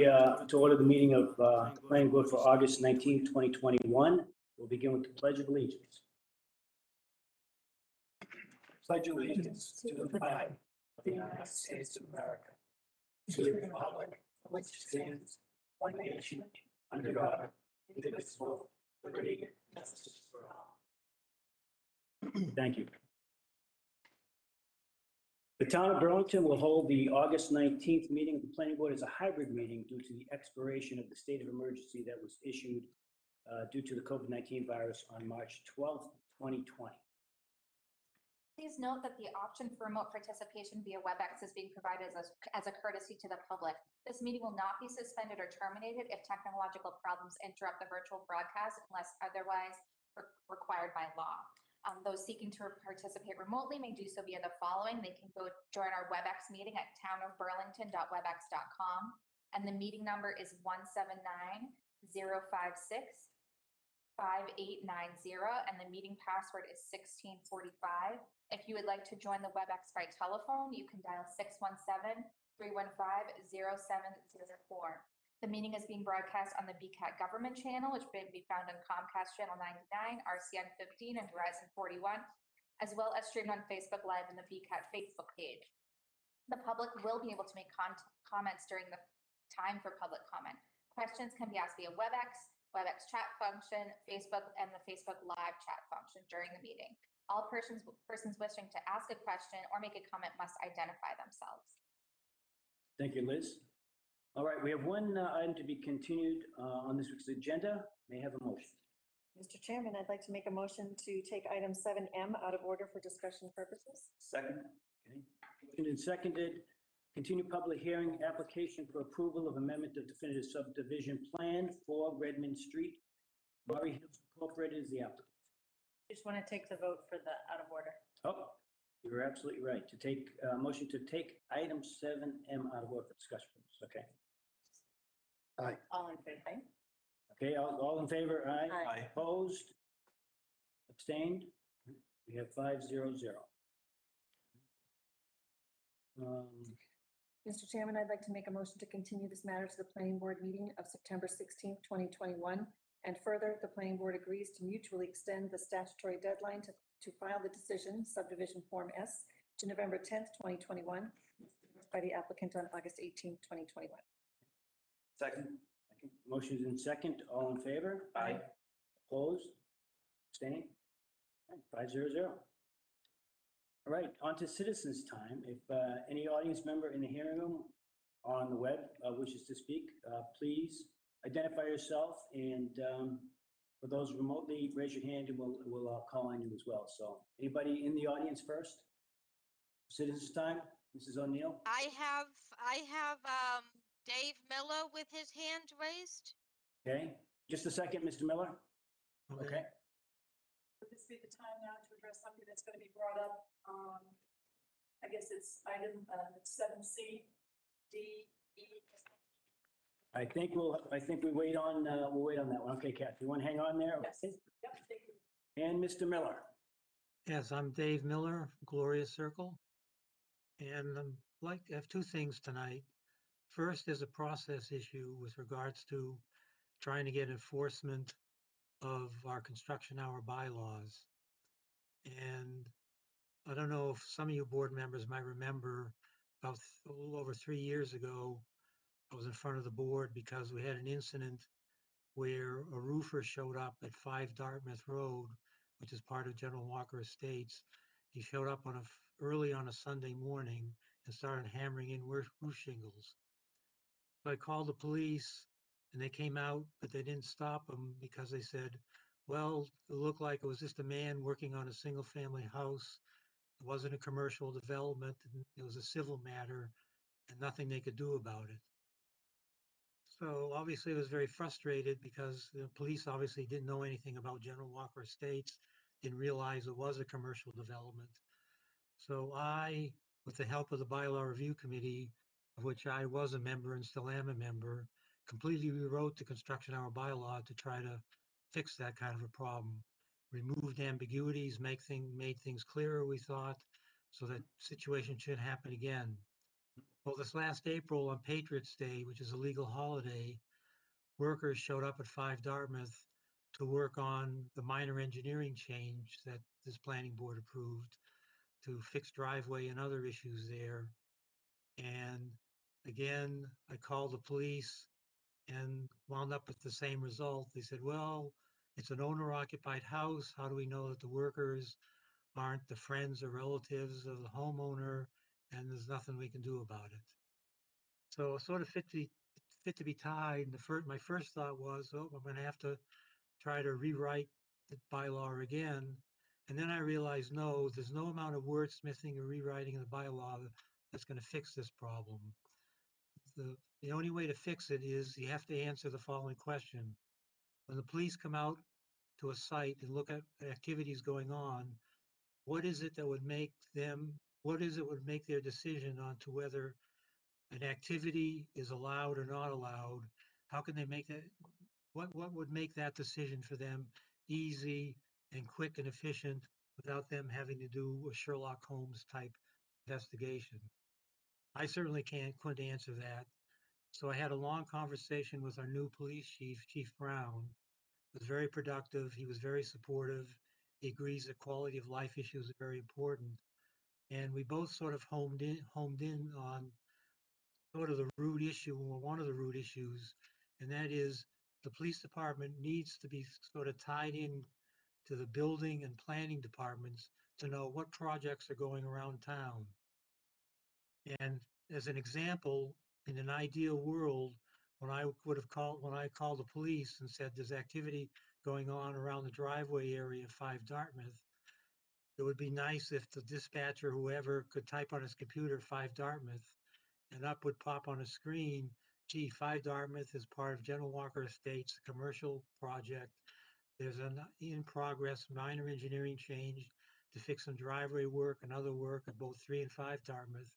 To order the meeting of Planning Board for August 19, 2021. We'll begin with the Pledge of Allegiance. Pledge allegiance to the flag of the United States of America, to the republic for which stands one nation under God, indivisible, with liberty and justice for all. Thank you. The town of Burlington will hold the August 19th meeting of the Planning Board as a hybrid meeting due to the expiration of the state of emergency that was issued due to the COVID-19 virus on March 12th, 2020. Please note that the option for remote participation via WebEx is being provided as a courtesy to the public. This meeting will not be suspended or terminated if technological problems interrupt the virtual broadcast unless otherwise required by law. Those seeking to participate remotely may do so via the following. They can go join our WebEx meeting at townofburlington.webex.com. And the meeting number is 179-056-5890. And the meeting password is 1645. If you would like to join the WebEx by telephone, you can dial 617-315-0704. The meeting is being broadcast on the BCAT government channel, which may be found on Comcast Channel 99, RCN 15, and Verizon 41, as well as streamed on Facebook Live and the BCAT Facebook page. The public will be able to make comments during the time for public comment. Questions can be asked via WebEx chat function, Facebook, and the Facebook Live chat function during the meeting. All persons wishing to ask a question or make a comment must identify themselves. Thank you, Liz. All right, we have one item to be continued on this week's agenda. May I have a motion? Mr. Chairman, I'd like to make a motion to take item 7M out of order for discussion purposes. Second. Okay. Motion and seconded. Continue public hearing application for approval of amendment of definitive subdivision plan for Redmond Street. Murray Hills Incorporated is the applicant. Just want to take the vote for the out of order. Oh, you're absolutely right. To take motion to take item 7M out of order for discussion purposes. Okay. Aye. All in favor? Aye. Okay, all in favor? Aye. Aye. Opposed? Abstained? We have 5-0-0. Mr. Chairman, I'd like to make a motion to continue this matter to the planning board meeting of September 16th, 2021. And further, the planning board agrees to mutually extend the statutory deadline to file the decision, subdivision form S, to November 10th, 2021, by the applicant on August 18th, 2021. Second. Motion's in second. All in favor? Aye. Opposed? Abstaining? 5-0-0. All right, on to citizens' time. If any audience member in the hearing room or on the web wishes to speak, please identify yourself, and for those remotely, raise your hand and we'll call on you as well. So anybody in the audience first? Citizens' time, Mrs. O'Neill? I have Dave Miller with his hand raised. Okay, just a second, Mr. Miller. Okay. Would this be the time now to address something that's going to be brought up? I guess it's item 7C, D, E. I think we wait on that one. Okay, Kathy, you want to hang on there? Yes. Okay. Yep, thank you. And Mr. Miller. Yes, I'm Dave Miller, Gloria Circle. And I have two things tonight. First is a process issue with regards to trying to get enforcement of our construction hour bylaws. And I don't know if some of you board members might remember, about a little over 3 years ago, I was in front of the board because we had an incident where a roofer showed up at 5 Dartmouth Road, which is part of General Walker Estates. He showed up early on a Sunday morning and started hammering in roof shingles. So I called the police and they came out, but they didn't stop him because they said, well, it looked like it was just a man working on a single family house. It wasn't a commercial development. And it was a civil matter and nothing they could do about it. So obviously I was very frustrated because the police obviously didn't know anything about General Walker Estates, didn't realize it was a commercial development. So I, with the help of the bylaw review committee, of which I was a member and still am a member, completely rewrote the construction hour bylaw to try to fix that kind of a problem. Removed ambiguities, made things clearer, we thought, so that situation shouldn't happen again. Well, this last April on Patriots' Day, which is a legal holiday, workers showed up at 5 Dartmouth to work on the minor engineering change that this planning board approved to fix driveway and other issues there. And again, I called the police and wound up with the same result. They said, well, it's an owner-occupied house. How do we know that the workers aren't the friends or relatives of the homeowner? And there's nothing we can do about it. So sort of fit to be tied. And my first thought was, oh, I'm going to have to try to rewrite the bylaw again. And then I realized, no, there's no amount of wordsmithing or rewriting of the bylaw that's going to fix this problem. The only way to fix it is you have to answer the following question. When the police come out to a site and look at activities going on, what is it that would make their decision on to whether an activity is allowed or not allowed? How can they make that? What would make that decision for them easy and quick and efficient without them having to do a Sherlock Holmes type investigation? I certainly couldn't answer that. So I had a long conversation with our new police chief, Chief Brown. It was very productive. He was very supportive. He agrees that quality of life issues are very important. And we both sort of homed in on sort of the root issue, or one of the root issues, and that is the police department needs to be sort of tied in to the building and planning departments to know what projects are going around town. And as an example, in an ideal world, when I called the police and said there's activity going on around the driveway area of 5 Dartmouth, it would be nice if the dispatcher, whoever, could type on his computer 5 Dartmouth, and up would pop on a screen, gee, 5 Dartmouth is part of General Walker Estates, a commercial project. There's an in-progress minor engineering change to fix some driveway work and other work at both 3 and 5 Dartmouth,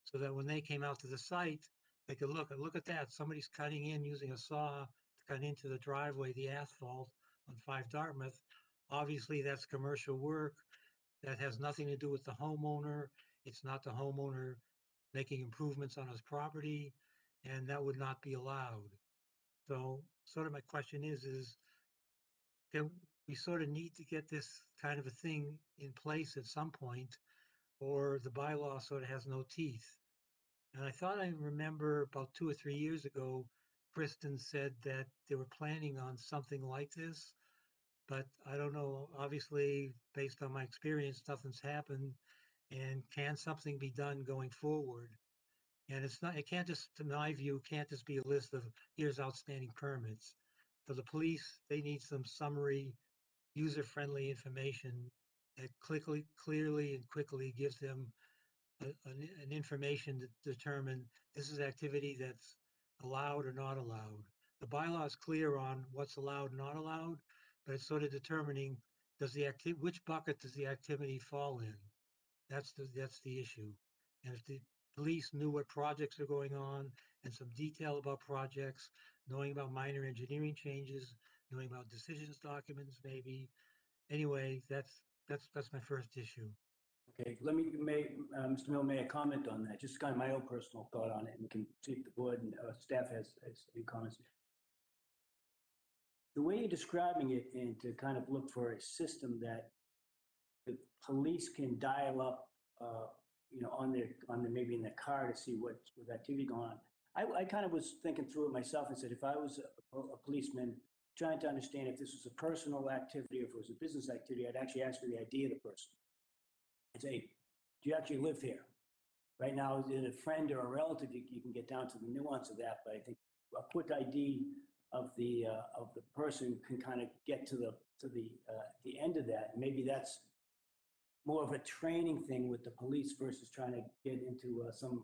so that when they came out to the site, they could look at that. Somebody's cutting in using a saw to cut into the driveway, the asphalt on 5 Dartmouth. Obviously, that's commercial work. That has nothing to do with the homeowner. It's not the homeowner making improvements on his property, and that would not be allowed. So sort of my question is can we sort of need to get this kind of a thing in place at some point, or the bylaw sort of has no teeth? And I thought I remember about 2 or 3 years ago, Kristen said that they were planning on something like this, but I don't know, obviously, based on my experience, nothing's happened. And can something be done going forward? And it can't just, to my view, can't just be a list of here's outstanding permits. For the police, they need some summary, user-friendly information that clearly and quickly gives them an information to determine this is activity that's allowed or not allowed. The bylaw is clear on what's allowed and not allowed, but it's sort of determining which bucket does the activity fall in? That's the issue. And if the police knew what projects are going on and some detail about projects, knowing about minor engineering changes, knowing about decisions documents, maybe. Anyway, that's my first issue. Okay, Mr. Mill, may I comment on that? Just kind of my own personal thought on it, and we can see if the board and staff has any comments. The way you're describing it, and to kind of look for a system that the police can dial up, on their maybe in their car to see what activity going on. I kind of was thinking through it myself and said, if I was a policeman trying to understand if this was a personal activity or if it was a business activity, I'd actually ask for the ID of the person. I'd say, do you actually live here? Right now, is it a friend or a relative? You can get down to the nuance of that, but I think a quick ID of the person can kind of get to the end of that. Maybe that's more of a training thing with the police versus trying to get into some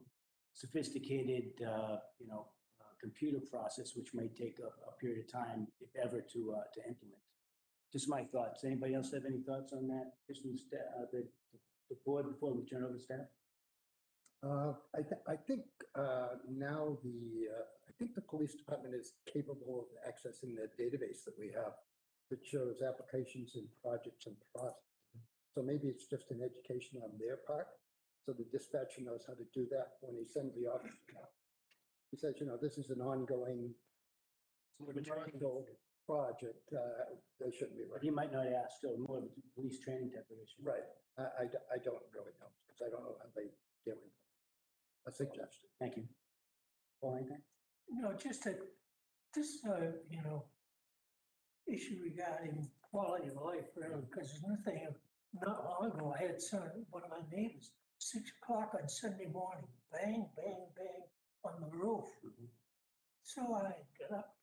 sophisticated, computer process, which may take a period of time, if ever, to implement. Just my thoughts. Anybody else have any thoughts on that? Just the board before we turn over to staff? I think now I think the police department is capable of accessing the database that we have that shows applications and projects and process. So maybe it's just an education on their part. so the dispatcher knows how to do that when he sends the officer out. He says, this is an ongoing project, they shouldn't be But right. he might not ask, so more of a police training type of issue. Right, I don't really know, because I don't know how they deal with it. A suggestion. Thank you. Paul, anything? No, just issue regarding quality of life, really, because there's nothing, not long ago, I had one of my neighbors, 6 o'clock on Sunday morning, bang, bang, bang on the roof. So I got up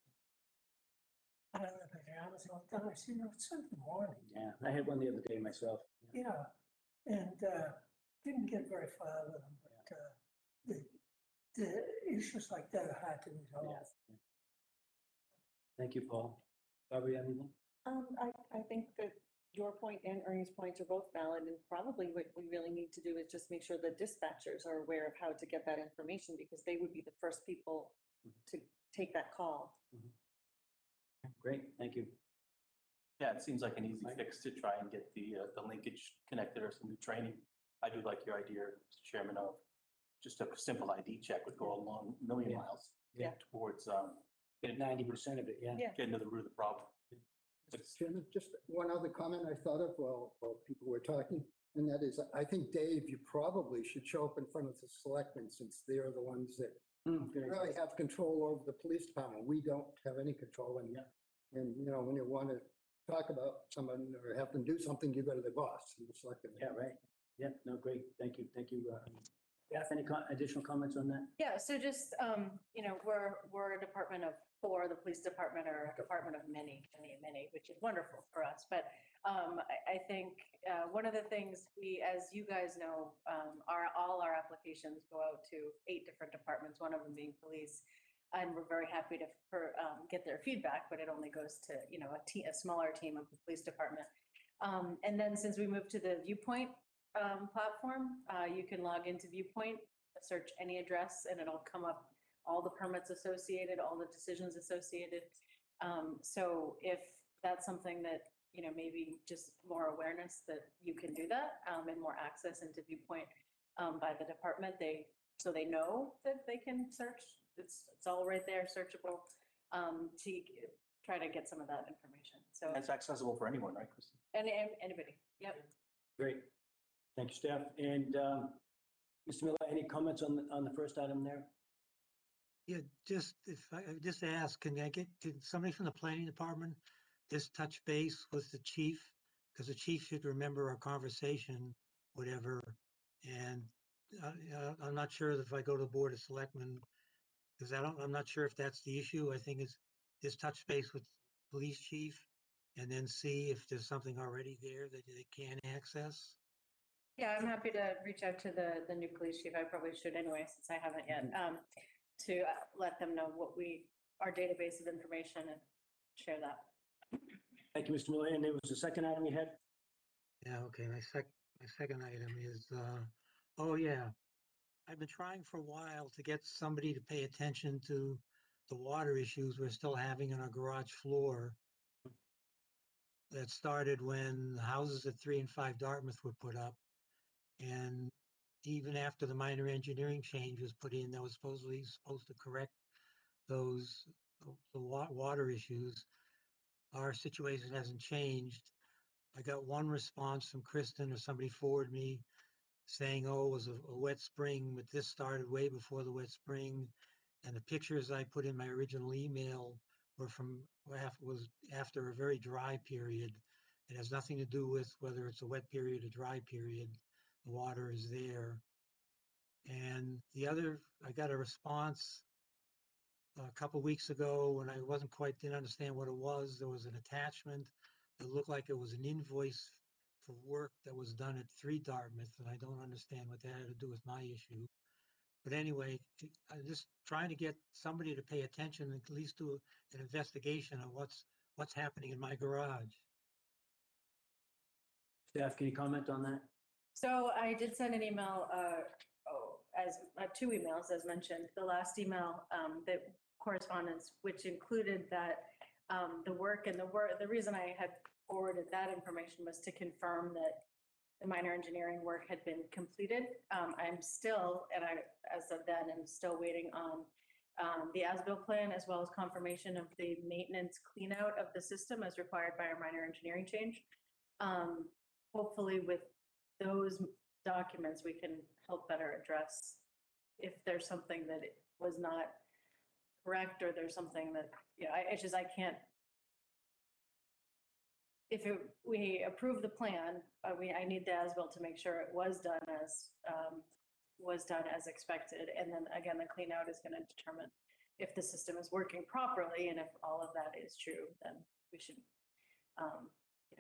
out of the pajamas and went down, I said, it's Sunday morning. Yeah, I had one the other day myself. Yeah, and didn't get very far with them, but the issues like that are hard to resolve. Yeah. Thank you, Paul. Barbara, you have anything? I think that your point and Ernie's points are both valid, and probably what we really need to do is just make sure the dispatchers are aware of how to get that information, because they would be the first people to take that call. Great, thank you. Yeah, it seems like an easy fix to try and get the linkage connected or some new training. I do like your idea, Mr. Chairman, of just a simple ID check would go a long million Yeah. miles Yeah. towards Get 90% of it, yeah. Yeah. getting to the root of the problem. Mr. Chairman, just one other comment I thought of while people were talking, and that is, I think, Dave, you probably should show up in front of the selectmen, since they're the ones that really have control over the police department. We don't have any control, and when you want to talk about someone or have them do something, you go to the boss, and the selectmen. Yeah, right. Yeah, no, great. Thank you. Beth, any additional comments on that? Yeah, so just, we're a department of 4, the police department are a department of many, which is wonderful for us. But I think one of the things as you guys know, all our applications go out to 8 different departments, one of them being police. And we're very happy to get their feedback, but it only goes to, a smaller team of the police department. And then since we moved to the Viewpoint platform, you can log into Viewpoint, search any address, and it'll come up all the permits associated, all the decisions associated. So if that's something that, maybe just more awareness that you can do that, and more access into Viewpoint by the department, so they know that they can search. It's all right there, searchable, to try to get some of that information. So It's accessible for anyone, right, Kristen? anybody, yep. Great. Thank you, staff. And Mr. Miller, any comments on the first item there? Yeah, just ask, can somebody from the planning department just touch base with the chief? Because the chief should remember our conversation, whatever. And I'm not sure if I go to the Board of Selectmen, because I'm not sure if that's the issue. I think it's just touch base with police chief and then see if there's something already there that they can access. Yeah, I'm happy to reach out to the new police chief. I probably should anyway, since I haven't yet, to let them know our database of information and share that. Thank you, Mr. Miller. And there was a second item you had? Yeah, okay. My second item is, oh yeah, I've been trying for a while to get somebody to pay attention to the water issues we're still having on our garage floor. That started when the houses at 3 and 5 Dartmouth were put up. And even after the minor engineering change was put in, that was supposed to correct the water issues. Our situation hasn't changed. I got one response from Kristen, or somebody forwarded me, saying, oh, it was a wet spring, but this started way before the wet spring. And the pictures I put in my original email was after a very dry period. It has nothing to do with whether it's a wet period or dry period. The water is there. And I got a response a couple weeks ago when I didn't understand what it was. There was an attachment that looked like it was an invoice for work that was done at 3 Dartmouth, and I don't understand what that had to do with my issue. But anyway, I'm just trying to get somebody to pay attention, and at least do an investigation of what's happening in my garage. Staff, can you comment on that? So I did send an email, as 2 emails, as mentioned. The last email, that correspondence, which included that the work, the reason I had forwarded that information was to confirm that the minor engineering work had been completed. I'm still, and as of then, I'm still waiting on the as-built plan as well as confirmation of the maintenance clean out of the system as required by our minor engineering change. Hopefully with those documents, we can help better address if there's something that was not correct or there's something that, I can't. If we approve the plan, I need the as-built to make sure it was done as expected. And then again, the clean out is going to determine if the system is working properly. And if all of that is true, then we should,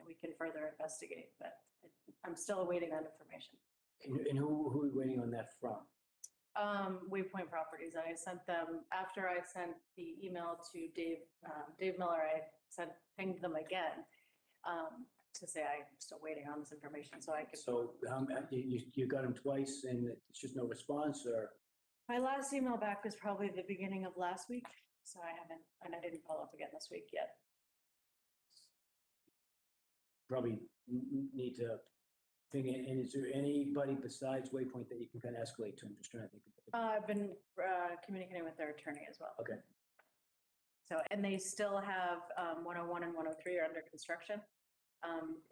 we can further investigate, but I'm still awaiting that information. And who are we waiting on that from? Waypoint Properties. I sent them, after I sent the email to Dave Miller, I pinged them again to say I'm still waiting on this information so I can. So you got them twice and it's just no response, or? My last email back was probably the beginning of last week, so I didn't follow up again this week yet. Probably need to think, and is there anybody besides Waypoint that you can kind of escalate to? I'm just trying to think. I've been communicating with their attorney as well. Okay. So, and they still have 101 and 103 are under construction.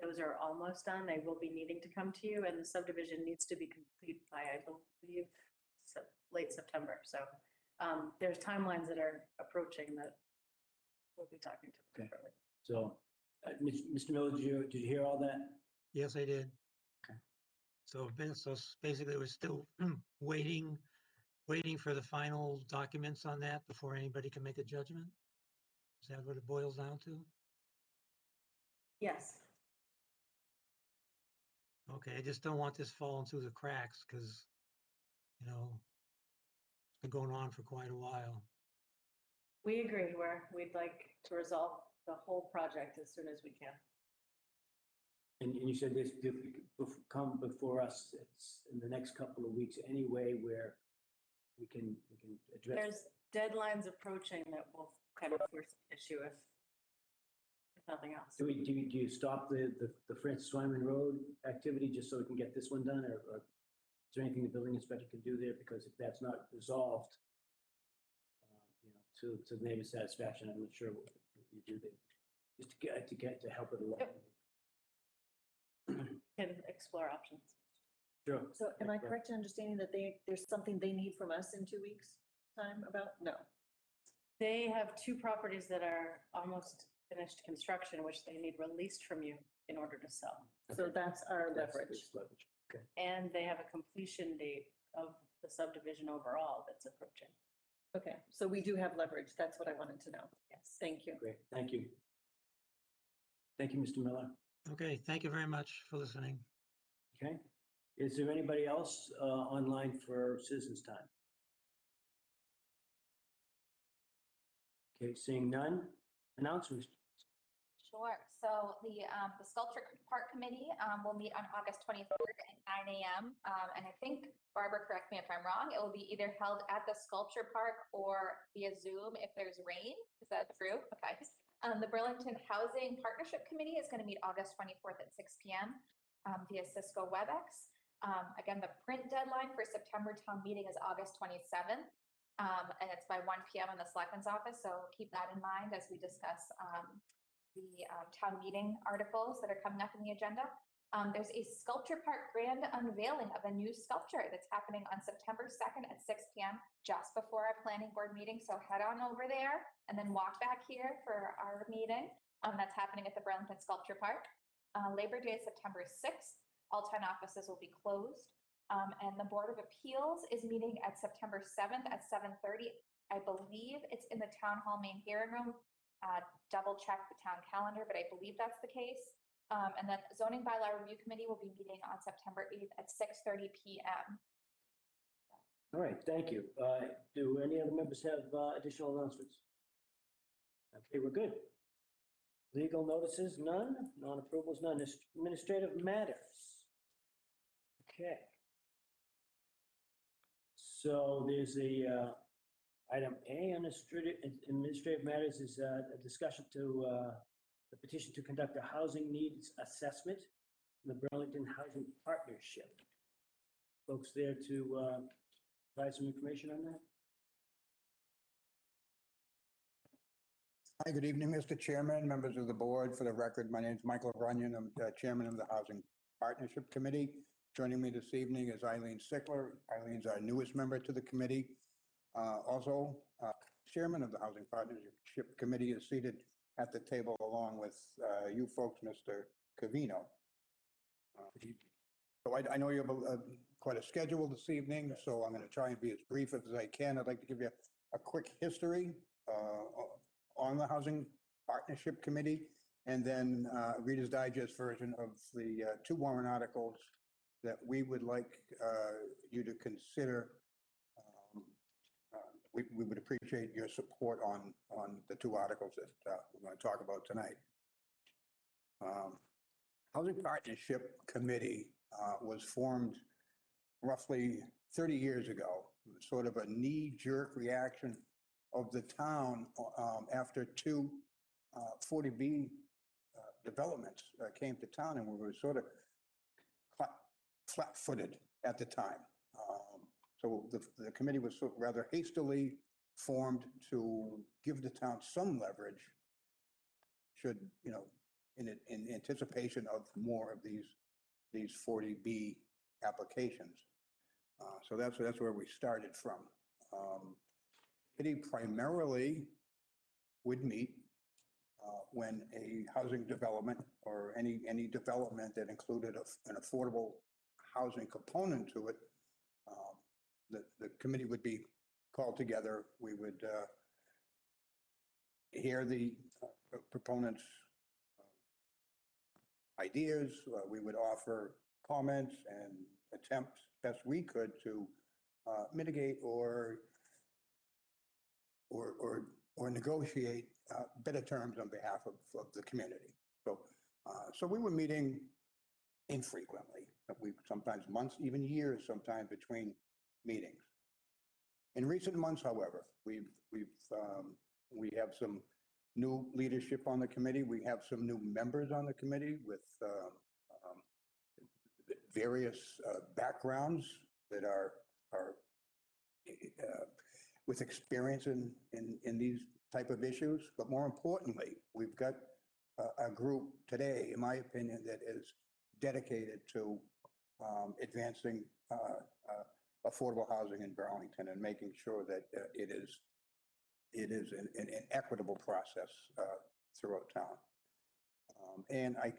Those are almost done. They will be needing to come to you, and the subdivision needs to be complete by, I believe, late September. So there's timelines that are approaching that we'll be talking to them shortly. So, Mr. Miller, did you hear all that? Yes, I did. Okay. So basically, we're still waiting for the final documents on that before anybody can make a judgment? Is that what it boils down to? Yes. Okay, I just don't want this falling through the cracks because, it's been going on for quite a while. We agree we'd like to resolve the whole project as soon as we can. And you said this come before us, it's in the next couple of weeks anyway, where we can address. There's deadlines approaching that will kind of force the issue if nothing else. Do you stop the Francis Wyman Road activity just so we can get this one done, or is there anything the building inspector can do there? Because if that's not resolved, to the neighbor's satisfaction, I'm not sure what you do there. Just to help it along. Can explore options. Sure. So am I correct in understanding that there's something they need from us in 2 weeks' time about? No. They have two properties that are almost finished construction, which they need released from you in order to sell. So that's our leverage. Okay. And they have a completion date of the subdivision overall that's approaching. Okay, so we do have leverage. That's what I wanted to know. Yes. Thank you. Great, thank you. Thank you, Mr. Miller. Okay, thank you very much for listening. Okay. Is there anybody else online for citizens' time? Okay, seeing none. Announcements. Sure. So the Sculpture Park Committee will meet on August 23rd at 9 a.m. And I think, Barbara, correct me if I'm wrong, it will be either held at the Sculpture Park or via Zoom if there's rain. Is that true? Okay. The Burlington Housing Partnership Committee is going to meet August 24th at 6 p.m. Via Cisco WebEx. Again, the print deadline for September town meeting is August 27th. And it's by 1 p.m. in the Selectman's office. So keep that in mind as we discuss the town meeting articles that are coming up in the agenda. There's a Sculpture Park grand unveiling of a new sculpture that's happening on September 2nd at 6 p.m. just before our planning board meeting. So head on over there and then walk back here for our meeting. That's happening at the Burlington Sculpture Park. Labor Day is September 6th. All town offices will be closed. And the Board of Appeals is meeting at September 7th at 7:30. I believe it's in the Town Hall main hearing room. Double check the town calendar, but I believe that's the case. And then Zoning Bylaw Review Committee will be meeting on September 8th at 6:30 p.m. All right, thank you. Do any other members have additional announcements? Okay, we're good. Legal notices, none. Non-approvals, none. Administrative matters. Okay. So there's a item A on administrative matters is a discussion to the petition to conduct a housing needs assessment. the Burlington Housing Partnership. Folks there to provide some information on that? Hi, good evening, Mr. Chairman, members of the board. For the record, my name is Michael Runyon. I'm Chairman of the Housing Partnership Committee. Joining me this evening is Eileen Sickler. Eileen's our newest member to the committee. Also, Chairman of the Housing Partnership Committee is seated at the table along with you folks, Mr. Covino. So I know you have quite a schedule this evening, so I'm going to try and be as brief as I can. I'd like to give you a quick history on the Housing Partnership Committee, and then Reader's Digest version of the two warrant articles that we would like you to consider. We would appreciate your support on the two articles that we're going to talk about tonight. Housing Partnership Committee was formed roughly 30 years ago. It was sort of a knee-jerk reaction of the town after two 40B developments came to town, and we were sort of flat-footed at the time. So the committee was rather hastily formed to give the town some leverage should, in anticipation of more of these 40B applications. So that's where we started from. Committee primarily would meet when a housing development or any development that included an affordable housing component to it. The committee would be called together. We would hear the proponents' ideas. We would offer comments and attempt best we could to mitigate or negotiate better terms on behalf of the community. So we were meeting infrequently. We sometimes months, even years, sometimes between meetings. In recent months, however, we have some new leadership on the committee. We have some new members on the committee with various backgrounds that are with experience in these type of issues. But more importantly, we've got a group today, in my opinion, that is dedicated to advancing affordable housing in Burlington and making sure that it is an equitable process throughout town. And I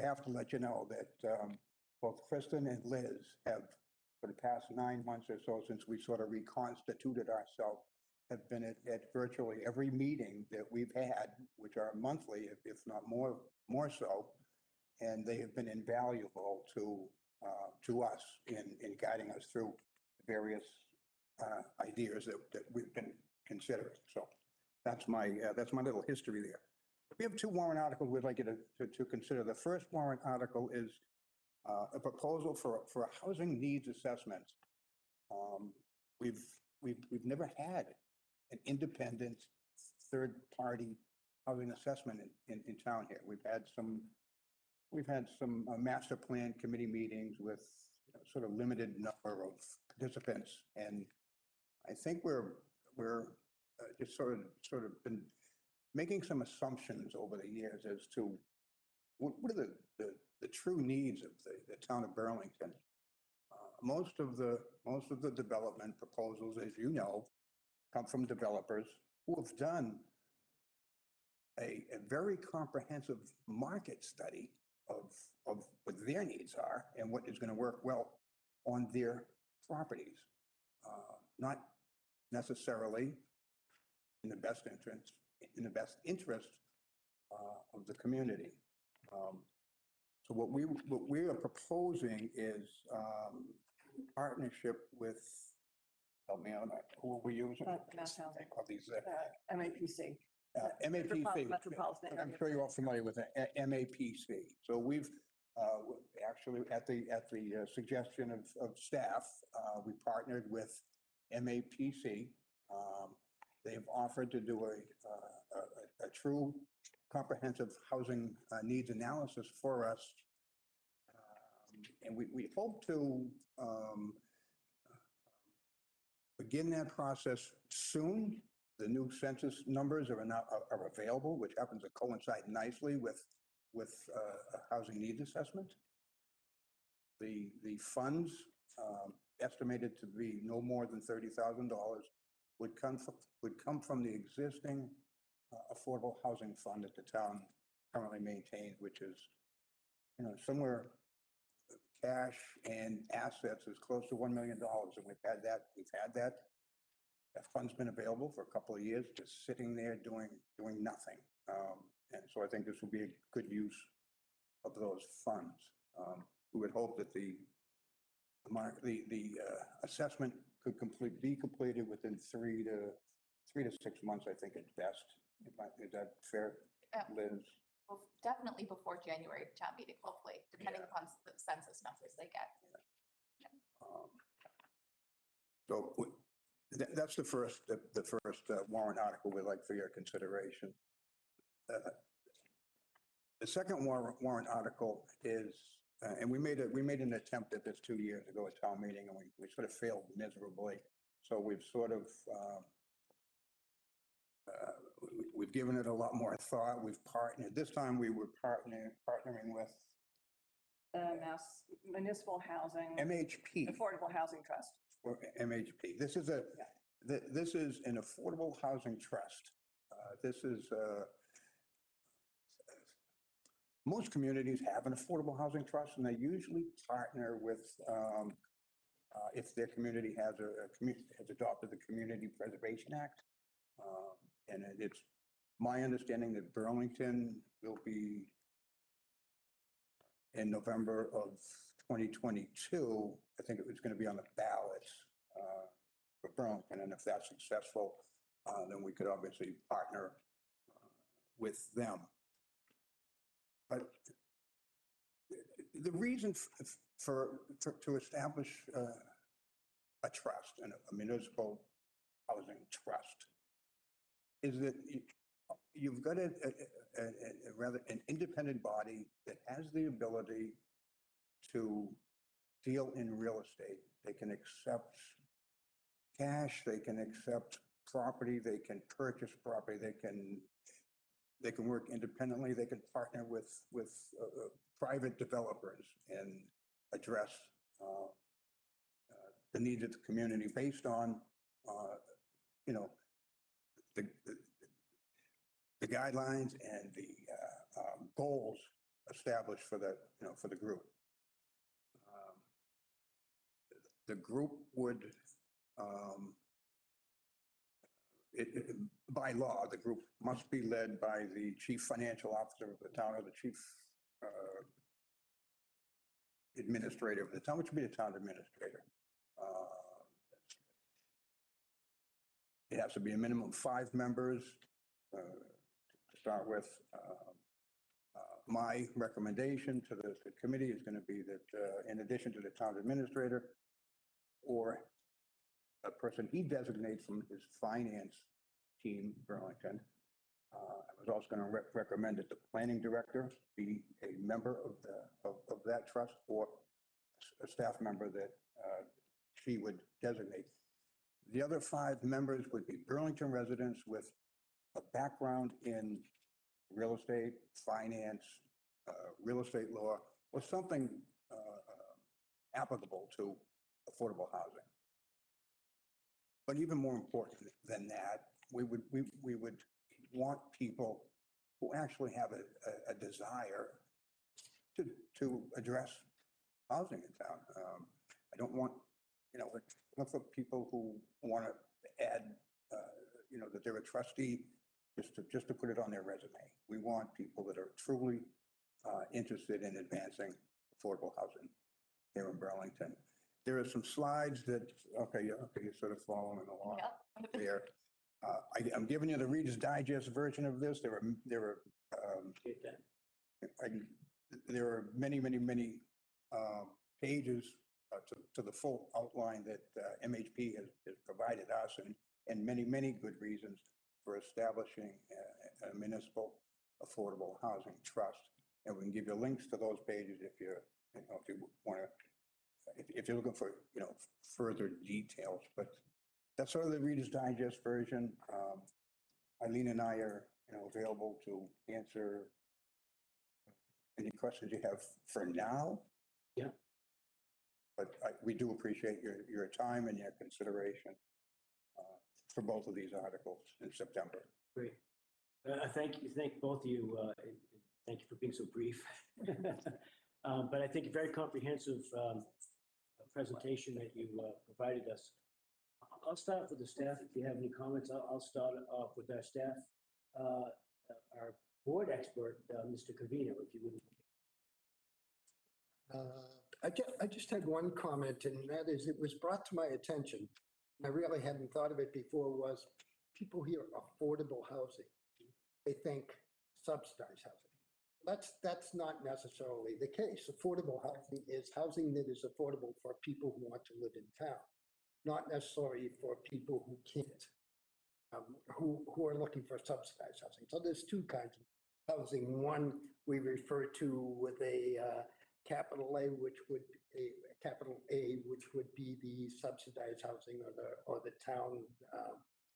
have to let you know that both Kristen and Liz have, for the past 9 months or so, since we sort of reconstituted ourselves, have been at virtually every meeting that we've had, which are monthly, if not more so, and they have been invaluable to us in guiding us through various ideas that we've been considering. So that's my little history there. We have two warrant articles we'd like you to consider. The first warrant article is a proposal for a housing needs assessment. We've never had an independent third-party housing assessment in town here. We've had some master plan committee meetings with sort of limited number of participants, and I think we're just sort of been making some assumptions over the years as to what are the true needs of the town of Burlington. Most of the development proposals, as you know, come from developers who have done a very comprehensive market study of what their needs are and what is going to work well on their properties, not necessarily in the best interest of the community. So what we are proposing is partnership with, help me out, who are we using? Mass Housing. These, MAPC. MAPC. Metropolitan I'm sure you're all familiar with MAPC. So we've actually, at the suggestion of staff, we partnered with MAPC. They've offered to do a true comprehensive housing needs analysis for us And we hope to begin that process soon. The new census numbers are now are available, which happens to coincide nicely with a housing needs assessment. The funds estimated to be no more than $30,000 would come from the existing affordable housing fund that the town currently maintains, which is, somewhere cash and assets is close to $1 million. And we've had that. That fund's been available for a couple of years, just sitting there doing nothing. And so I think this will be a good use of those funds. We would hope that the assessment could be completed within 3 to 6 months, I think at best. Is that fair, Liz? Well, definitely before January town meeting, hopefully, depending upon the census numbers they get. So that's the first warrant article we'd like for your consideration. The second warrant article is, and we made an attempt at this 2 years ago at town meeting, and we sort of failed miserably. So we've sort of, we've given it a lot more thought. We've partnered. This time we were partnering with Mass Municipal Housing. MHP. Affordable Housing Trust. Or MHP. This is an affordable housing trust. This is most communities have an affordable housing trust, and they usually partner with if their community has adopted the Community Preservation Act. And it's my understanding that Burlington will be in November of 2022. I think it was going to be on the ballot for Burlington, and if that's successful, then we could obviously partner with them. But the reason to establish a trust, and a municipal housing trust, is that you've got a rather an independent body that has the ability to deal in real estate. They can accept cash, they can accept property, they can purchase property, they can work independently, they can partner with private developers and address the needs of the community based on the guidelines and the goals established for the group. The group would, by law, the group must be led by the chief financial officer of the town, or the chief administrator of the town, which would be the town administrator. It has to be a minimum of 5 members to start with. My recommendation to the committee is going to be that in addition to the town administrator, or a person he designates from his finance team, Burlington, I was also going to recommend that the planning director be a member of that trust, or a staff member that she would designate. The other 5 members would be Burlington residents with a background in real estate, finance, real estate law, or something applicable to affordable housing. But even more important than that, we would want people who actually have a desire to address housing in town. I don't want, look for people who want to add, that they're a trustee just to put it on their resume. We want people that are truly interested in advancing affordable housing here in Burlington. There are some slides that, you're sort of following along there. I'm giving you the Reader's Digest version of this. There are many pages to the full outline that MHP has provided us, and many good reasons for establishing a municipal affordable housing trust. And we can give you links to those pages if you're, if you want to, if you're looking for, further details. But that's sort of the Reader's Digest version. Eileen and I are, available to answer any questions you have for now. Yeah. But we do appreciate your time and your consideration for both of these articles in September. Great. Thank both of you. Thank you for being so brief. But I think a very comprehensive presentation that you provided us. I'll start off with the staff. If you have any comments, I'll start off with our staff. Our board expert, Mr. Covino, if you would. I just had one comment, and that is, it was brought to my attention, and I really hadn't thought of it before, was people hear affordable housing. They think subsidized housing. That's not necessarily the case. Affordable housing is housing that is affordable for people who want to live in town, not necessarily for people who can't, who are looking for subsidized housing. So there's two kinds of housing. One we refer to with a capital A, which would be the subsidized housing or the town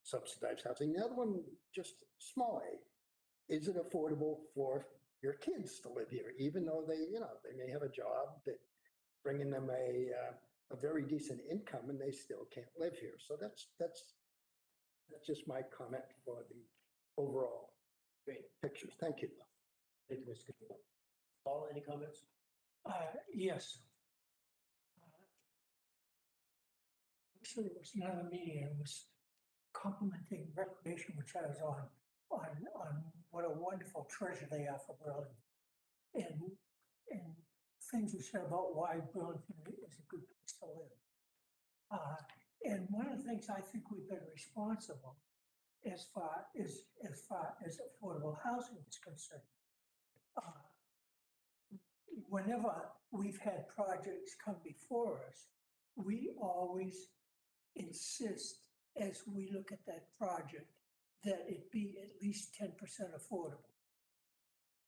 subsidized housing. The other one, just small a. Is it affordable for your kids to live here, even though they may have a job that bringing them a very decent income and they still can't live here. So that's just my comment for the overall Great pictures. Thank you. Thank you, Mr. Covino. Paul, any comments? Yes. Actually, it was not a meeting. It was complimenting recreation, which I was on what a wonderful treasure they are for Burlington. And things we said about why Burlington is a good place to live. And one of the things I think we've been responsible as far as affordable housing is concerned. Whenever we've had projects come before us, we always insist, as we look at that project, that it be at least 10% affordable.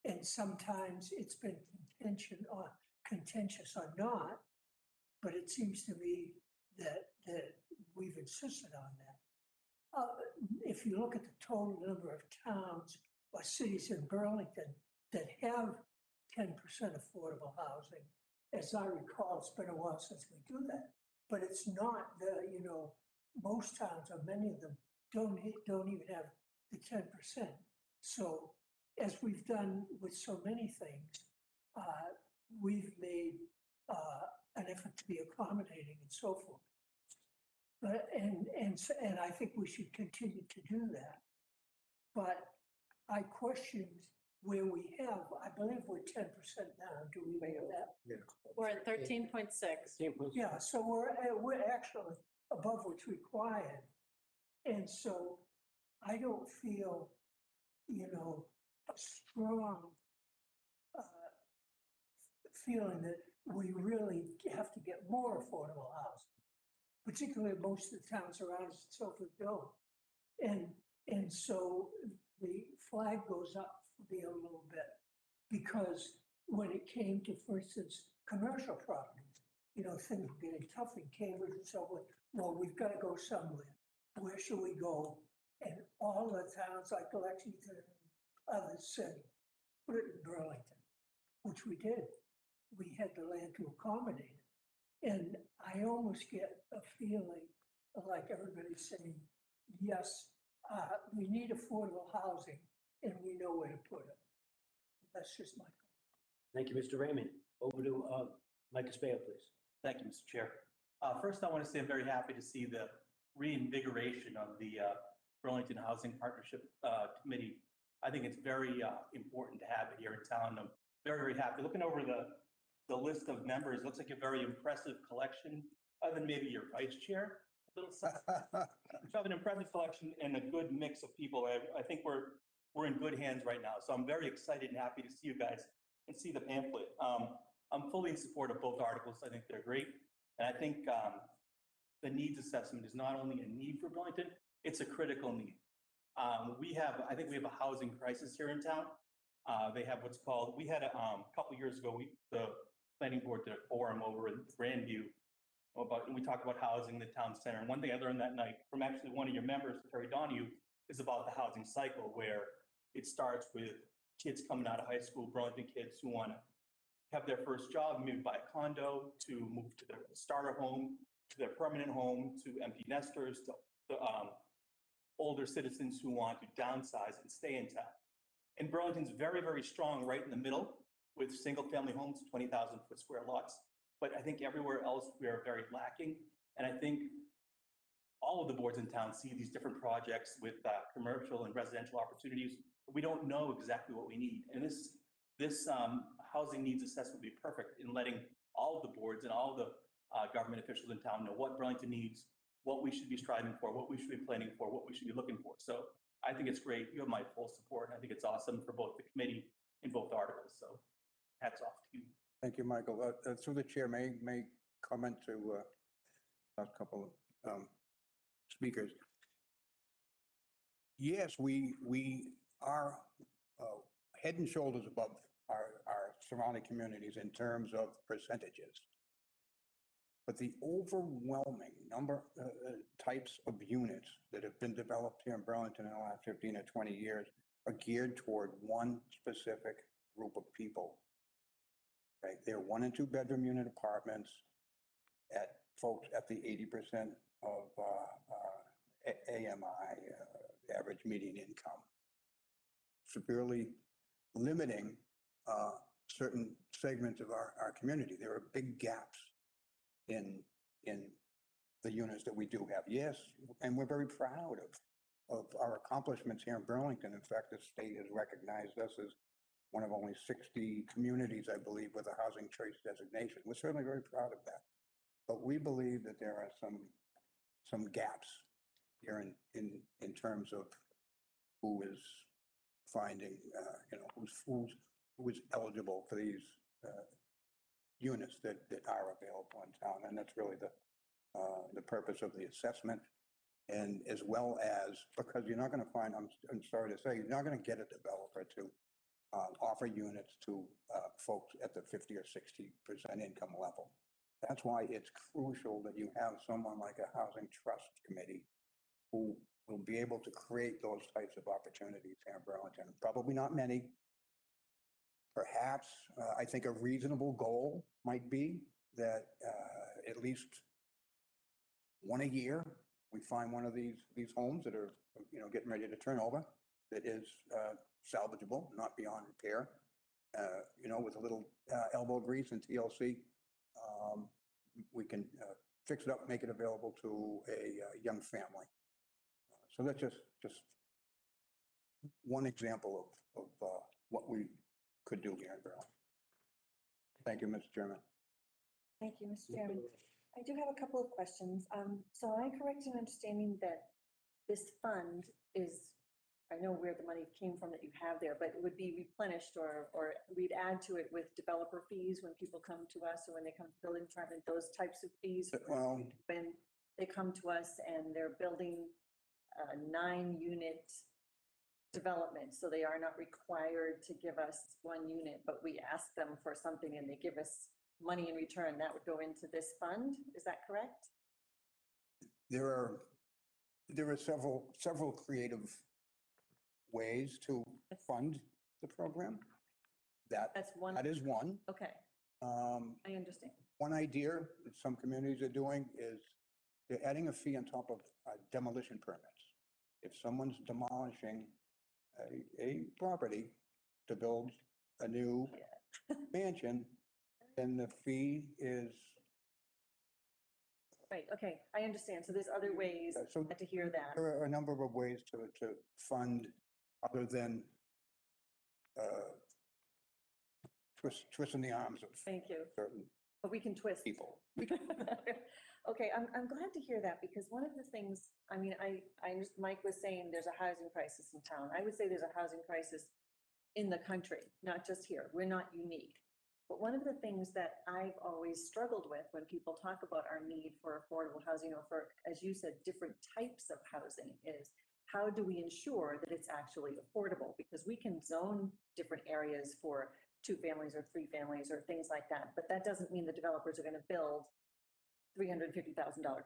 And sometimes it's been contentious or not, but it seems to me that we've insisted on that. If you look at the total number of towns or cities in Burlington that have 10% affordable housing, as I recall, it's been a while since we do that, but it's not most towns or many of them don't even have the 10%. So as we've done with so many things, we've made an effort to be accommodating and so forth. But and I think we should continue to do that. But I questioned where we have, I believe we're 10% now. Do we make that? Yeah. We're at 13.6. Yeah, so we're actually above what's required. And so I don't feel, a strong feeling that we really have to get more affordable housing, particularly most of the towns around us in Suffolk don't. And so the flag goes up for me a little bit, because when it came to, for instance, commercial properties, things were getting tough in Cambridge and so forth. Well, we've got to go somewhere. Where should we go? And all the towns like Lexington and others said, put it in Burlington, which we did. We had the land to accommodate it. And I almost get a feeling like everybody's saying, yes, we need affordable housing and we know where to put it. That's just my comment. Thank you, Mr. Raymond. Over to Mike Espejo, please. Thank you, Mr. Chair. First, I want to say I'm very happy to see the reinvigoration of the Burlington Housing Partnership Committee. I think it's very important to have it here in town. I'm very, very happy. Looking over the list of members, looks like a very impressive collection, other than maybe your vice chair. You have an impressive collection and a good mix of people. I think we're in good hands right now. So I'm very excited and happy to see you guys and see the pamphlet. I'm fully in support of both articles. I think they're great. And I think the needs assessment is not only a need for Burlington, it's a critical need. I think we have a housing crisis here in town. They have what's called, we had a couple years ago, the planning board did a forum over in Grandview and we talked about housing in the town center. And one thing I learned that night from actually one of your members, Terry Donahue, is about the housing cycle, where it starts with kids coming out of high school, Burlington kids who want to have their first job, maybe buy a condo, to move to their starter home, to their permanent home, to empty nesters, to older citizens who want to downsize and stay in town. And Burlington's very, very strong right in the middle with single-family homes, 20,000 foot square lots. But I think everywhere else we are very lacking. And I think all of the boards in town see these different projects with commercial and residential opportunities. But we don't know exactly what we need. And this housing needs assessment would be perfect in letting all of the boards and all of the government officials in town know what Burlington needs, what we should be striving for, what we should be planning for, what we should be looking for. So I think it's great. You have my full support. I think it's awesome for both the committee and both articles. So hats off to you. Thank you, Michael. Through the chair, may comment to a couple of speakers. Yes, we are head and shoulders above our surrounding communities in terms of percentages. But the overwhelming number types of units that have been developed here in Burlington in the last 15 or 20 years are geared toward one specific group of people. Right? They're 1 and 2 bedroom unit apartments at folks at the 80% of AMI, average median income, severely limiting certain segments of our community. There are big gaps in the units that we do have. Yes, and we're very proud of our accomplishments here in Burlington. In fact, the state has recognized us as one of only 60 communities, I believe, with a housing choice designation. We're certainly very proud of that. But we believe that there are some gaps here in terms of who is finding, who is eligible for these units that are available in town. And that's really the purpose of the assessment. And as well as, because you're not going to find, I'm sorry to say, you're not going to get a developer to offer units to folks at the 50 or 60% income level. That's why it's crucial that you have someone like a housing trust committee who will be able to create those types of opportunities here in Burlington. Probably not many. Perhaps, I think a reasonable goal might be that at least one a year, we find one of these homes that are, getting ready to turn over, that is salvageable, not beyond repair, with a little elbow grease and TLC. We can fix it up, make it available to a young family. So that's just one example of what we could do here in Burlington. Thank you, Mr. Chairman. Thank you, Mr. Chairman. I do have a couple of questions. So am I correct in understanding that this fund is, I know where the money came from that you have there, but it would be replenished or we'd add to it with developer fees when people come to us or when they come to building department, those types of fees? Well, when they come to us and they're building a 9-unit development, so they are not required to give us 1 unit, but we ask them for something and they give us money in return, that would go into this fund. Is that correct? there are several creative ways to fund the program. That's one. That is one. Okay, I understand. One idea that some communities are doing is they're adding a fee on top of demolition permits. If someone's demolishing a property to build a new mansion, then the fee is. Right, okay, I understand. So there's other ways So to hear that. there are a number of ways to fund other than twisting the arms of Thank you. certain But we can twist. people. Okay, I'm glad to hear that because one of the things, I mean, Mike was saying there's a housing crisis in town. I would say there's a housing crisis in the country, not just here. We're not unique. But one of the things that I've always struggled with when people talk about our need for affordable housing or for, as you said, different types of housing is how do we ensure that it's actually affordable? Because we can zone different areas for 2 families or 3 families or things like that, but that doesn't mean the developers are going to build $350,000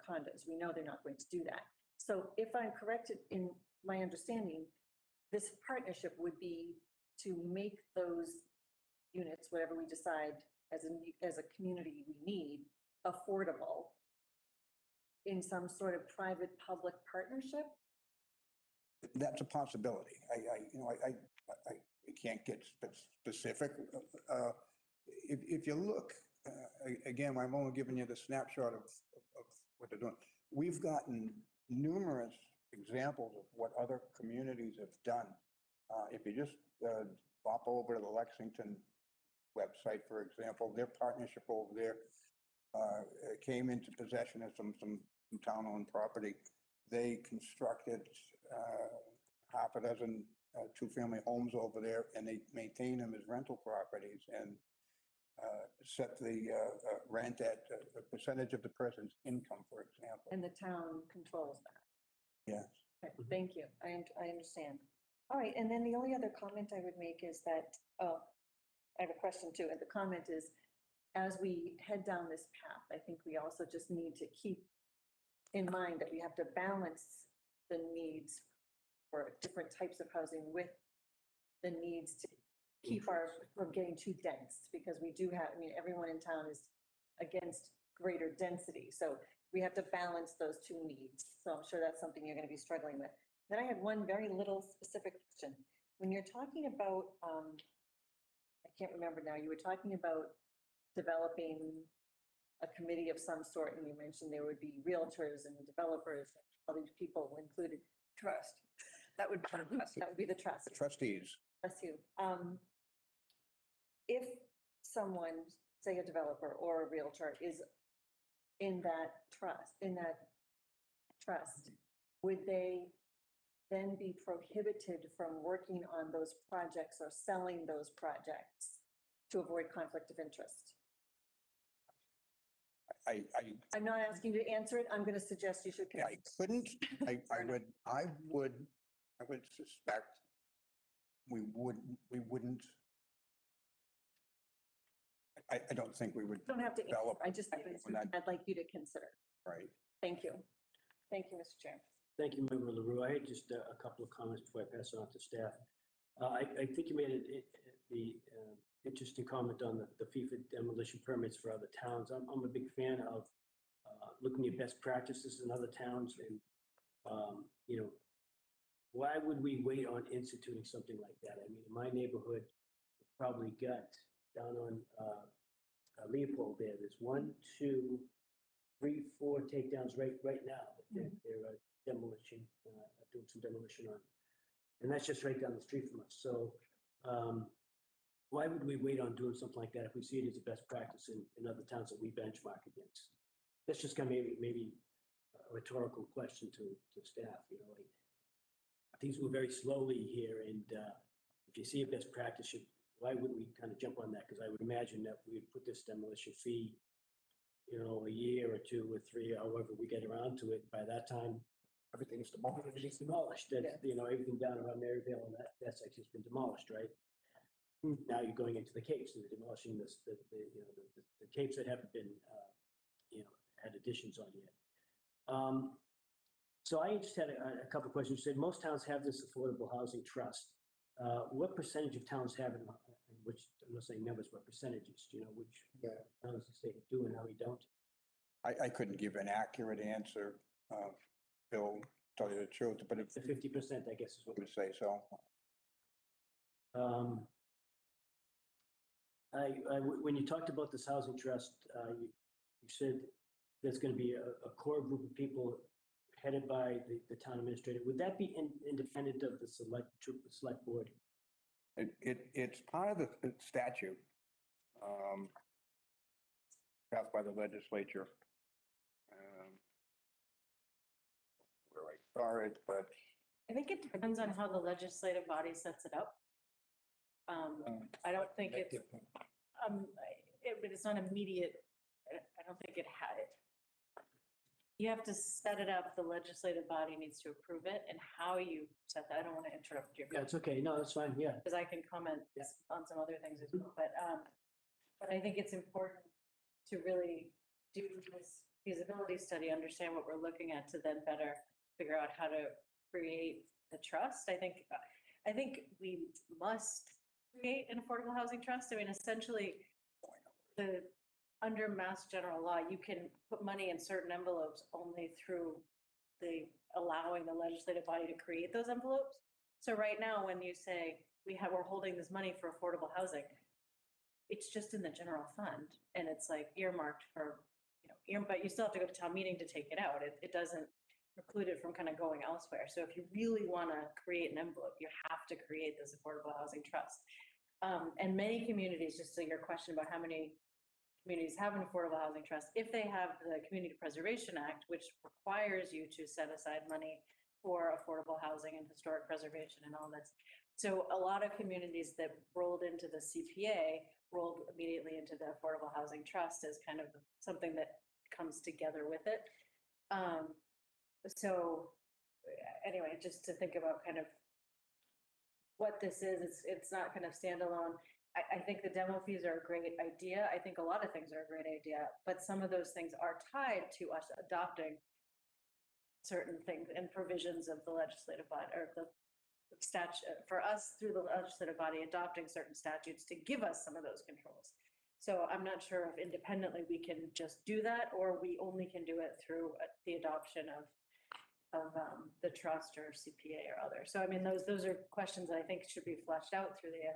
condos. We know they're not going to do that. So if I'm correct in my understanding, this partnership would be to make those units, whatever we decide as a community we need, affordable in some sort of private-public partnership? That's a possibility. I can't get specific. If you look, again, I'm only giving you the snapshot of what they're doing. We've gotten numerous examples of what other communities have done. If you just pop over to the Lexington website, for example, their partnership over there came into possession of some town-owned property. They constructed half a dozen 2-family homes over there, and they maintain them as rental properties and set the rent at a percentage of the person's income, for example. And the town controls that? Yes. Okay, thank you. I understand. All right, and then the only other comment I would make is that, I have a question too, and the comment is, as we head down this path, I think we also just need to keep in mind that we have to balance the needs for different types of housing with the needs to keep from getting too dense, because we do have, I mean, everyone in town is against greater density. So we have to balance those 2 needs. So I'm sure that's something you're going to be struggling with. Then I had one very little specific question. When you're talking about, I can't remember now, you were talking about developing a committee of some sort, and you mentioned there would be realtors and developers, all these people included. Trust. That would be the trust. The trustees. Bless you. If someone, say a developer or a realtor, is in that trust, would they then be prohibited from working on those projects or selling those projects to avoid conflict of interest? I'm not asking you to answer it. I'm going to suggest you should. I couldn't. I would suspect we wouldn't. I don't think we would. You don't have to answer. develop. I'd like you to consider. Right. Thank you. Thank you, Mr. Chair. Thank you, Member LaRue. I had just a couple of comments before I pass it on to staff. I think you made the interesting comment on the fee for demolition permits for other towns. I'm a big fan of looking at best practices in other towns, and why would we wait on instituting something like that? I mean, in my neighborhood, probably got down on Leopold there's 1, 2, 3, 4 takedowns right now. They're demolition, doing some demolition on. And that's just right down the street from us. So why would we wait on doing something like that if we see it as a best practice in other towns that we benchmark against? That's just kind of maybe a rhetorical question to staff, like things move very slowly here. And if you see a best practice, why wouldn't we kind of jump on that? Because I would imagine that we'd put this demolition fee, a year or 2 or 3, however we get around to it. By that time, everything's demolished. Everything's demolished. That's, everything down around Maryvale and that section's been demolished, right? Now you're going into the capes and they're demolishing the capes that haven't been, had additions on yet. So I just had a couple of questions. You said most towns have this affordable housing trust. What percentage of towns have it? Which, I'm not saying numbers, but percentages. Do you know which towns the state do and how we don't? I couldn't give an accurate answer, Bill, tell you the truth, but it's The 50%, I guess, is what I would say so. When you talked about this housing trust, you said there's going to be a core group of people headed by the town administrator. Would that be independent of the select board? It's part of the statute passed by the legislature. Where I saw it, but I think it depends on how the legislative body sets it up. I don't think it's, but it's not immediate. I don't think it had it. you have to set it up, the legislative body needs to approve it, and how you set that, I don't want to interrupt you. Yeah, it's okay. No, that's fine. Yeah. Because I can comment on some other things as well, but I think it's important to really do this feasibility study, understand what we're looking at to then better figure out how to create the trust. I think we must create an affordable housing trust. I mean, essentially, under Mass General Law, you can put money in certain envelopes only through allowing the legislative body to create those envelopes. So right now, when you say we're holding this money for affordable housing, it's just in the general fund and it's like earmarked for, but you still have to go to town meeting to take it out. It doesn't preclude it from kind of going elsewhere. So if you really want to create an envelope, you have to create this affordable housing trust. And many communities, just to your question about how many communities have an affordable housing trust, if they have the Community Preservation Act, which requires you to set aside money for affordable housing and historic preservation and all this. So a lot of communities that rolled into the CPA rolled immediately into the Affordable Housing Trust as kind of something that comes together with it. So anyway, just to think about kind of what this is, it's not kind of standalone. I think the demo fees are a great idea. I think a lot of things are a great idea, but some of those things are tied to us adopting certain things and provisions of the legislative body or the statute for us through the legislative body adopting certain statutes to give us some of those controls. So I'm not sure if independently we can just do that, or we only can do it through the adoption of the trust or CPA or other. So I mean, those are questions that I think should be fleshed out through the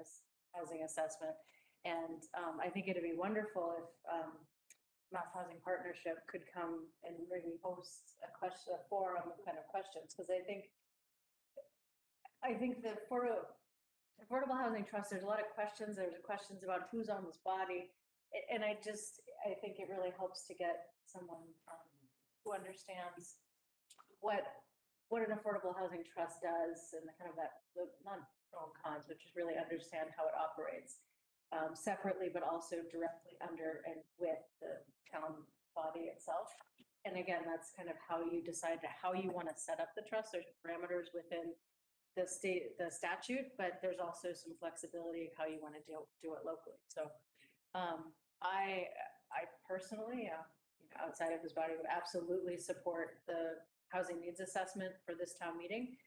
housing assessment. And I think it'd be wonderful if Mass Housing Partnership could come and maybe host a forum of kind of questions, because I think the Affordable Housing Trust, there's a lot of questions. There's questions about who's on this body. And I think it really helps to get someone who understands what an affordable housing trust does and the kind of the not pro and cons, but just really understand how it operates separately, but also directly under and with the town body itself. And again, that's kind of how you decide how you want to set up the trust. There's parameters within the statute, but there's also some flexibility how you want to do it locally. So I personally, outside of this body, would absolutely support the housing needs assessment for this town meeting.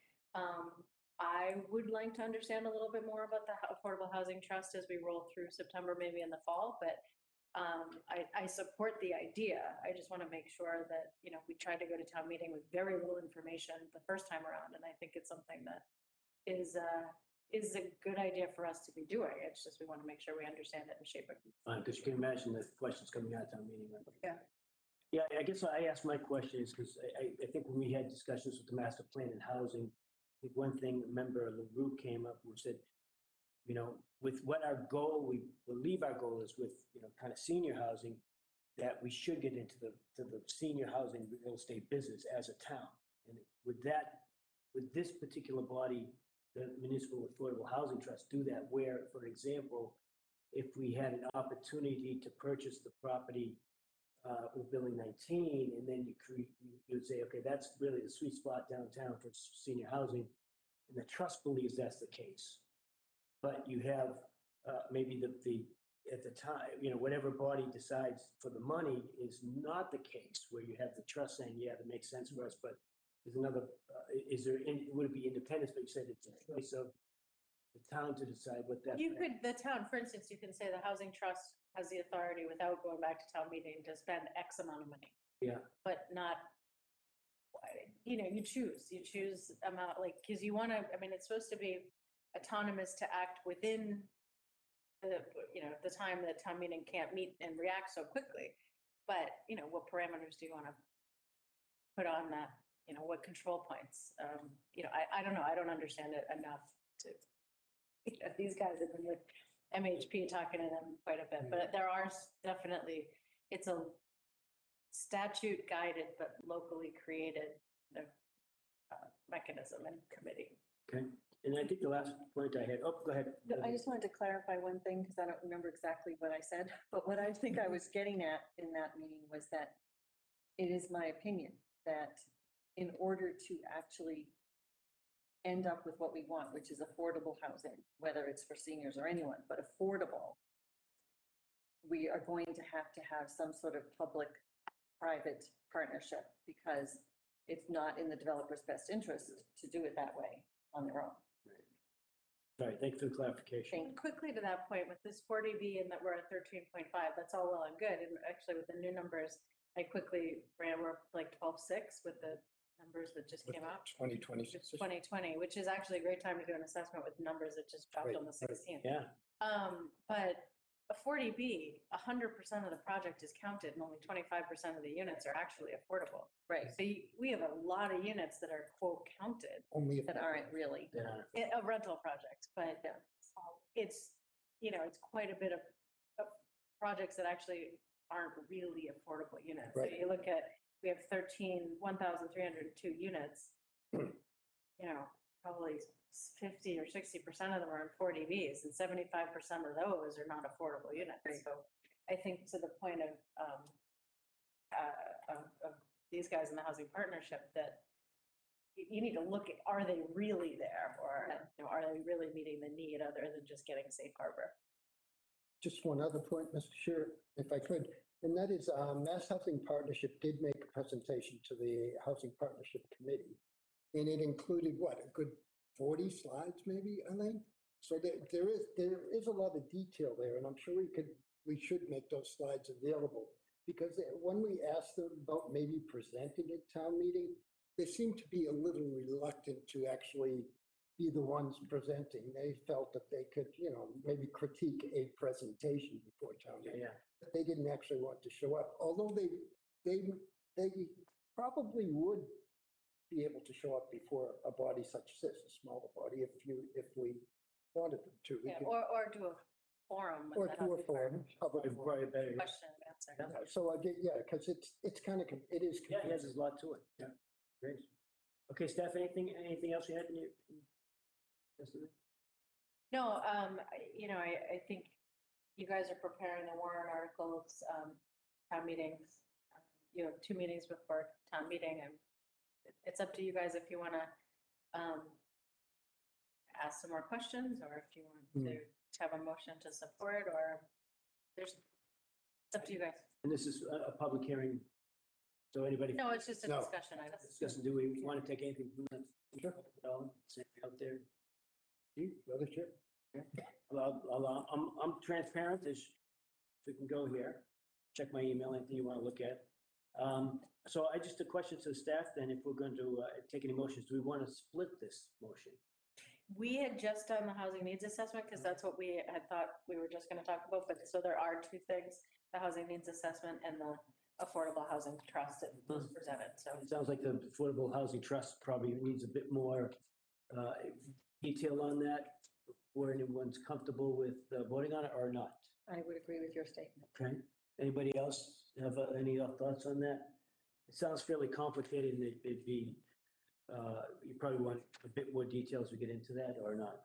I would like to understand a little bit more about the Affordable Housing Trust as we roll through September, maybe in the fall, but I support the idea. I just want to make sure that, we tried to go to town meeting with very little information the first time around. And I think it's something that is a good idea for us to be doing. It's just, we want to make sure we understand it and shape it. Because you can imagine the questions coming out of town meeting. Right? Yeah. Yeah, I guess I asked my question is because I think when we had discussions with the master plan and housing, I think one thing, member LaRue came up and said, with what our goal, we believe our goal is with, kind of senior housing, that we should get into the senior housing real estate business as a town. And with this particular body, the Municipal Affordable Housing Trust, do that where, for example, if we had an opportunity to purchase the property with Building 19, and then you would say, okay, that's really the sweet spot downtown for senior housing, and the trust believes that's the case. But you have maybe at the time, whatever body decides for the money is not the case, where you have the trust saying, yeah, that makes sense for us, but there's another, would it be independence, but you said it's a choice of the town to decide what that. The town, for instance, you can say the housing trust has the authority without going back to town meeting to spend X amount of money. Yeah. But not, you choose amount, because you want to, it's supposed to be autonomous to act within the time that town meeting can't meet and react so quickly. But, what parameters do you want to put on that? What control points? I don't know. I don't understand it enough to, these guys have been with MHP talking to them quite a bit, but there are definitely, it's a statute guided, but locally created mechanism and committee. Okay. And I think the last point I had, go ahead. I just wanted to clarify one thing because I don't remember exactly what I said, but what I think I was getting at in that meeting was that it is my opinion that in order to actually end up with what we want, which is affordable housing, whether it's for seniors or anyone, but affordable, we are going to have some sort of public-private partnership because it's not in the developer's best interest to do it that way on their own. Sorry, thank you for the clarification. And quickly to that point, with this 40B and that we're at 13.5, that's all well and good. And actually with the new numbers, I quickly ran, we're like 12.6 with the numbers that just came out. 2026. 2020, which is actually a great time to do an assessment with numbers that just dropped on the 16th. Yeah, But a 40B, 100% of the project is counted and only 25% of the units are actually affordable. Right. So we have a lot of units that are quote counted, Only if That aren't really. yeah. a rental project, but it's, it's quite a bit of projects that actually aren't really affordable units. So Right. you look at, we have 1,302 units, probably 50 or 60% of them are in 40Bs and 75% of those are not affordable units. So I think to the point of these guys in the housing partnership that you need to look at, are they really there? Or are they really meeting the need other than just getting safe harbor? Just one other point, Mr. Chair, if I could, and that is Mass Housing Partnership did make a presentation to the Housing Partnership Committee. And it included what, a good 40 slides maybe, Elaine? So there is a lot of detail there, and I'm sure we should make those slides available. Because when we asked them about maybe presenting at town meeting, they seemed to be a little reluctant to actually be the ones presenting. They felt that they could, maybe critique a presentation before town meeting. Yeah. But they didn't actually want to show up, although they probably would be able to show up before a body such as this, a smaller body, if we wanted them to. We Yeah, could- or do a forum. Or with the do a housing forum, partnership. public Probably forum. better. Question and answer. Yeah. So I get, because it's kind of, it is. Yeah, there's a lot to it. Yeah, great. Okay, Steph, anything else you had in your? No, I think you guys are preparing the warrant articles, town meetings. You have 2 meetings before town meeting, and it's up to you guys if you want to ask some more questions, or if you want to have a motion to support, or it's up to you guys. And this is a public hearing, so anybody? No, it's just a No. discussion item. Discussing, do we want to take anything from that? Sure. Out there? Brother Chair? I'm transparent as we can go here. Check my email, anything you want to look at. So just a question to the staff then, if we're going to take any motions, do we want to split this motion? We had just done the housing needs assessment because that's what we had thought we were just going to talk about. But so there are 2 things, the housing needs assessment and the affordable housing trust that was presented. So It sounds like the Affordable Housing Trust probably needs a bit more detail on that, where anyone's comfortable with voting on it or not. I would agree with your statement. Okay, anybody else have any thoughts on that? It sounds fairly complicated, and it'd be, you probably want a bit more details to get into that or not?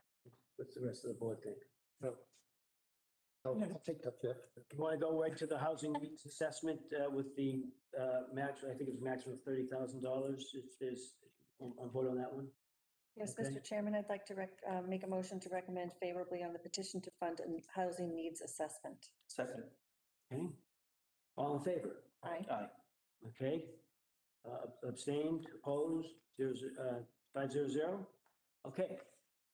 What's the rest of the board think? I'll take the 5th. You want to go right to the housing needs assessment with the max, I think it's a maximum of $30,000, if there's, on vote on that one? Yes, Okay. Mr. Chairman, I'd like to make a motion to recommend favorably on the petition to fund a housing needs assessment. Second. Okay, all in favor? Aye. Aye. Okay, abstained, opposed, 500. Okay,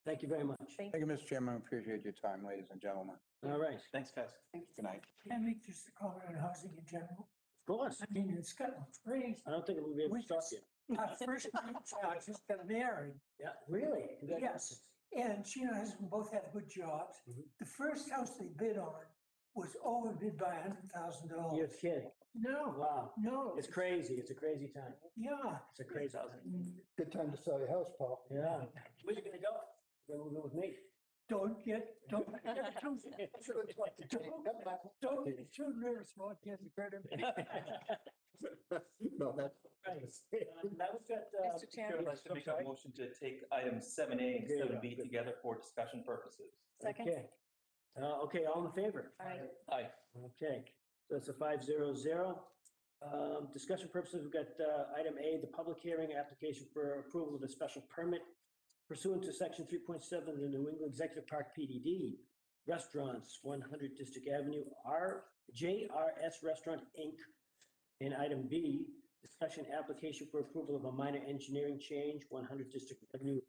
thank you very much. Thank you, Mr. Chairman. I appreciate your time, ladies and gentlemen. All right, Thanks, guys. Good night. Can I make just a comment on housing in general? of course. I mean, it's gotten crazy. I don't think we'll be able to stop you. Our first child just got married. Yeah, really? Yes, and she and her husband both have good jobs. Mhm. The first house they bid on was overbid by $100,000. You're kidding. No, Wow, no. it's crazy. It's a crazy time. Yeah. It's a crazy time. Good time to sell your house, Paul. Yeah. Where you gonna go? You're gonna go with me. Don't get too nervous about getting credit. No, that's. Right. Now we've got, Mr. Chairman. I'd like to make a motion to take items 7A and 7B together for discussion purposes. Second. okay. Okay, all in favor? Aye. Aye. Okay, so it's a 500. Discussion purposes, we've got item A, the public hearing application for approval of a special permit pursuant to section 3.7 of the New England Executive Park PDD. Restaurants, 100 District Avenue, JRS Restaurant, Inc. And item B, discussion application for approval of a minor engineering change, 100 District Avenue,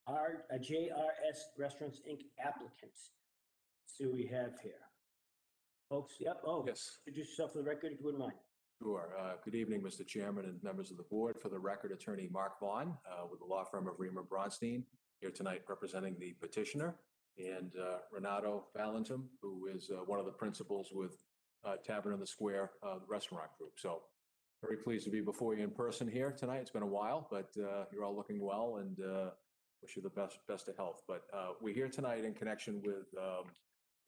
JRS Restaurants, Inc. applicant. So we have here. Folks, yep, oh. Yes. Introduce yourself for the record, if you wouldn't mind. Sure. Good evening, Mr. Chairman and members of the board. For the record, Attorney Mark Vaughn with the law firm of Reamer Bronstein, here tonight representing the petitioner, and Renato Valentim, who is one of the principals with Tavern in the Square Restaurant Group. So very pleased to be before you in person here tonight. It's been a while, but you're all looking well, and wish you the best of health. But we're here tonight in connection with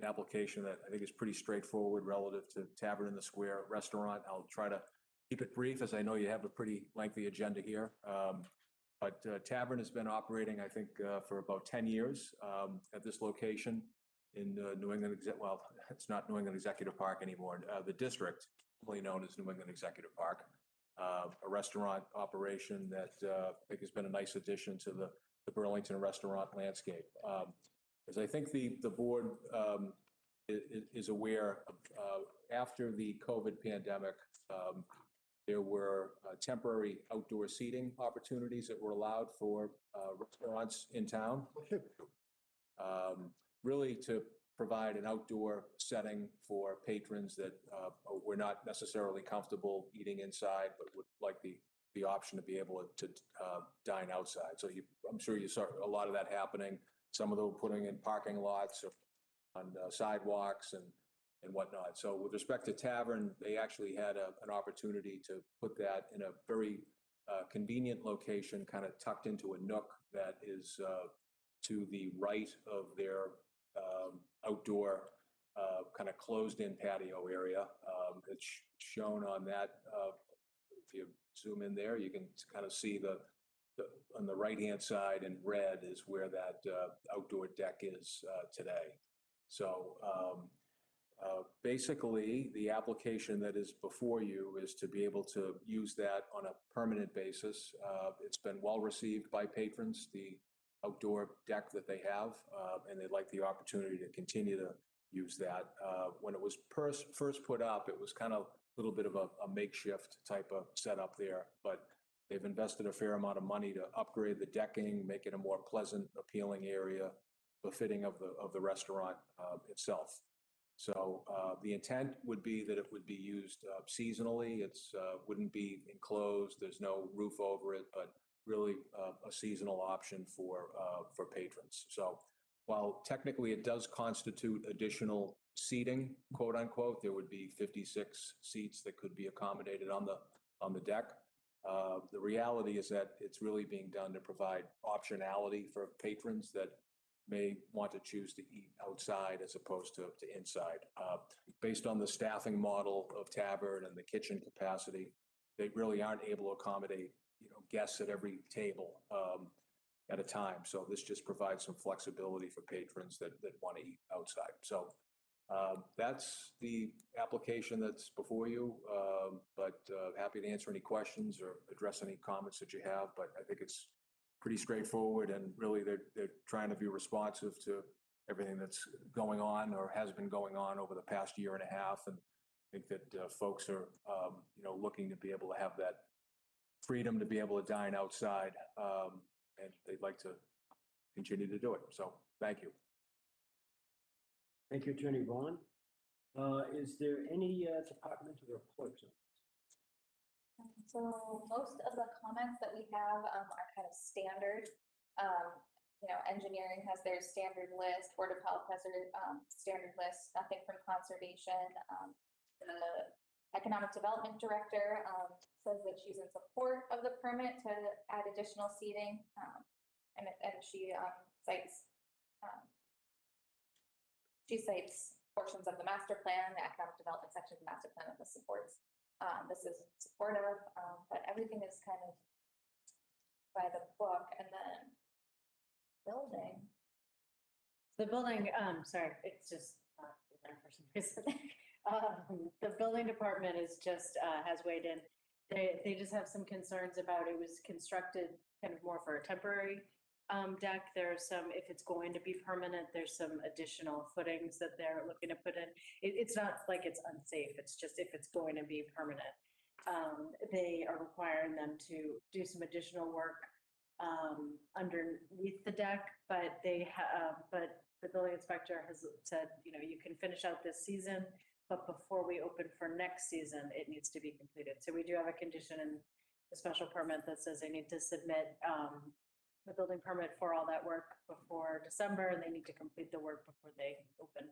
an application that I think is pretty straightforward relative to Tavern in the Square Restaurant. I'll try to keep it brief, as I know you have a pretty lengthy agenda here. But Tavern has been operating, I think, for about 10 years at this location in New England, well, it's not New England Executive Park anymore, the district, formerly known as New England Executive Park. A restaurant operation that I think has been a nice addition to the Burlington restaurant landscape. As I think the board is aware, after the COVID pandemic, there were temporary outdoor seating opportunities that were allowed for restaurants in town. Really to provide an outdoor setting for patrons that were not necessarily comfortable eating inside, but would like the option to be able to dine outside. So I'm sure you saw a lot of that happening. Some of them putting in parking lots or on sidewalks and whatnot. So with respect to Tavern, they actually had an opportunity to put that in a very convenient location, kind of tucked into a nook that is to the right of their outdoor kind of closed-in patio area. It's shown on that. If you zoom in there, you can kind of see on the right-hand side in red is where that outdoor deck is today. So basically, the application that is before you is to be able to use that on a permanent basis. It's been well received by patrons, the outdoor deck that they have, and they'd like the opportunity to continue to use that. When it was first put up, it was kind of a little bit of a makeshift type of setup there, but they've invested a fair amount of money to upgrade the decking, make it a more pleasant, appealing area, befitting of the restaurant itself. So the intent would be that it would be used seasonally. It's wouldn't be enclosed. There's no roof over it, but really a seasonal option for patrons. So while technically it does constitute additional seating, quote unquote, there would be 56 seats that could be accommodated on the deck. The reality is that it's really being done to provide optionality for patrons that may want to choose to eat outside as opposed to inside. Based on the staffing model of Tavern and the kitchen capacity, they really aren't able to accommodate guests at every table at a time. So this just provides some flexibility for patrons that want to eat outside. So that's the application that's before you, but happy to answer any questions or address any comments that you have. But I think it's pretty straightforward, and really they're trying to be responsive to everything that's going on or has been going on over the past year and a half. And I think that folks are, looking to be able to have that freedom to be able to dine outside, and they'd like to continue to do it. So thank you. Thank you, Attorney Vaughn. Is there any departmental reports? So most of the comments that we have are kind of standard. Engineering has their standard list, Board of Health has their standard list, nothing from conservation. The Economic Development Director says that she's in support of the permit to add additional seating, and she cites portions of the master plan, the economic development section of the master plan that this supports. This is supportive, but everything is kind of by the book. And then building. The building, sorry, it's just there for some reason. The building department is just, has weighed in. They just have some concerns about it was constructed kind of more for a temporary deck. There's some, if it's going to be permanent, there's some additional footings that they're looking to put in. It's not like it's unsafe, it's just if it's going to be permanent. They are requiring them to do some additional work underneath the deck, but but the building inspector has said, you know, you can finish out this season, but before we open for next season, it needs to be completed. So we do have a condition in the special permit that says they need to submit the building permit for all that work before December, and they need to complete the work before they open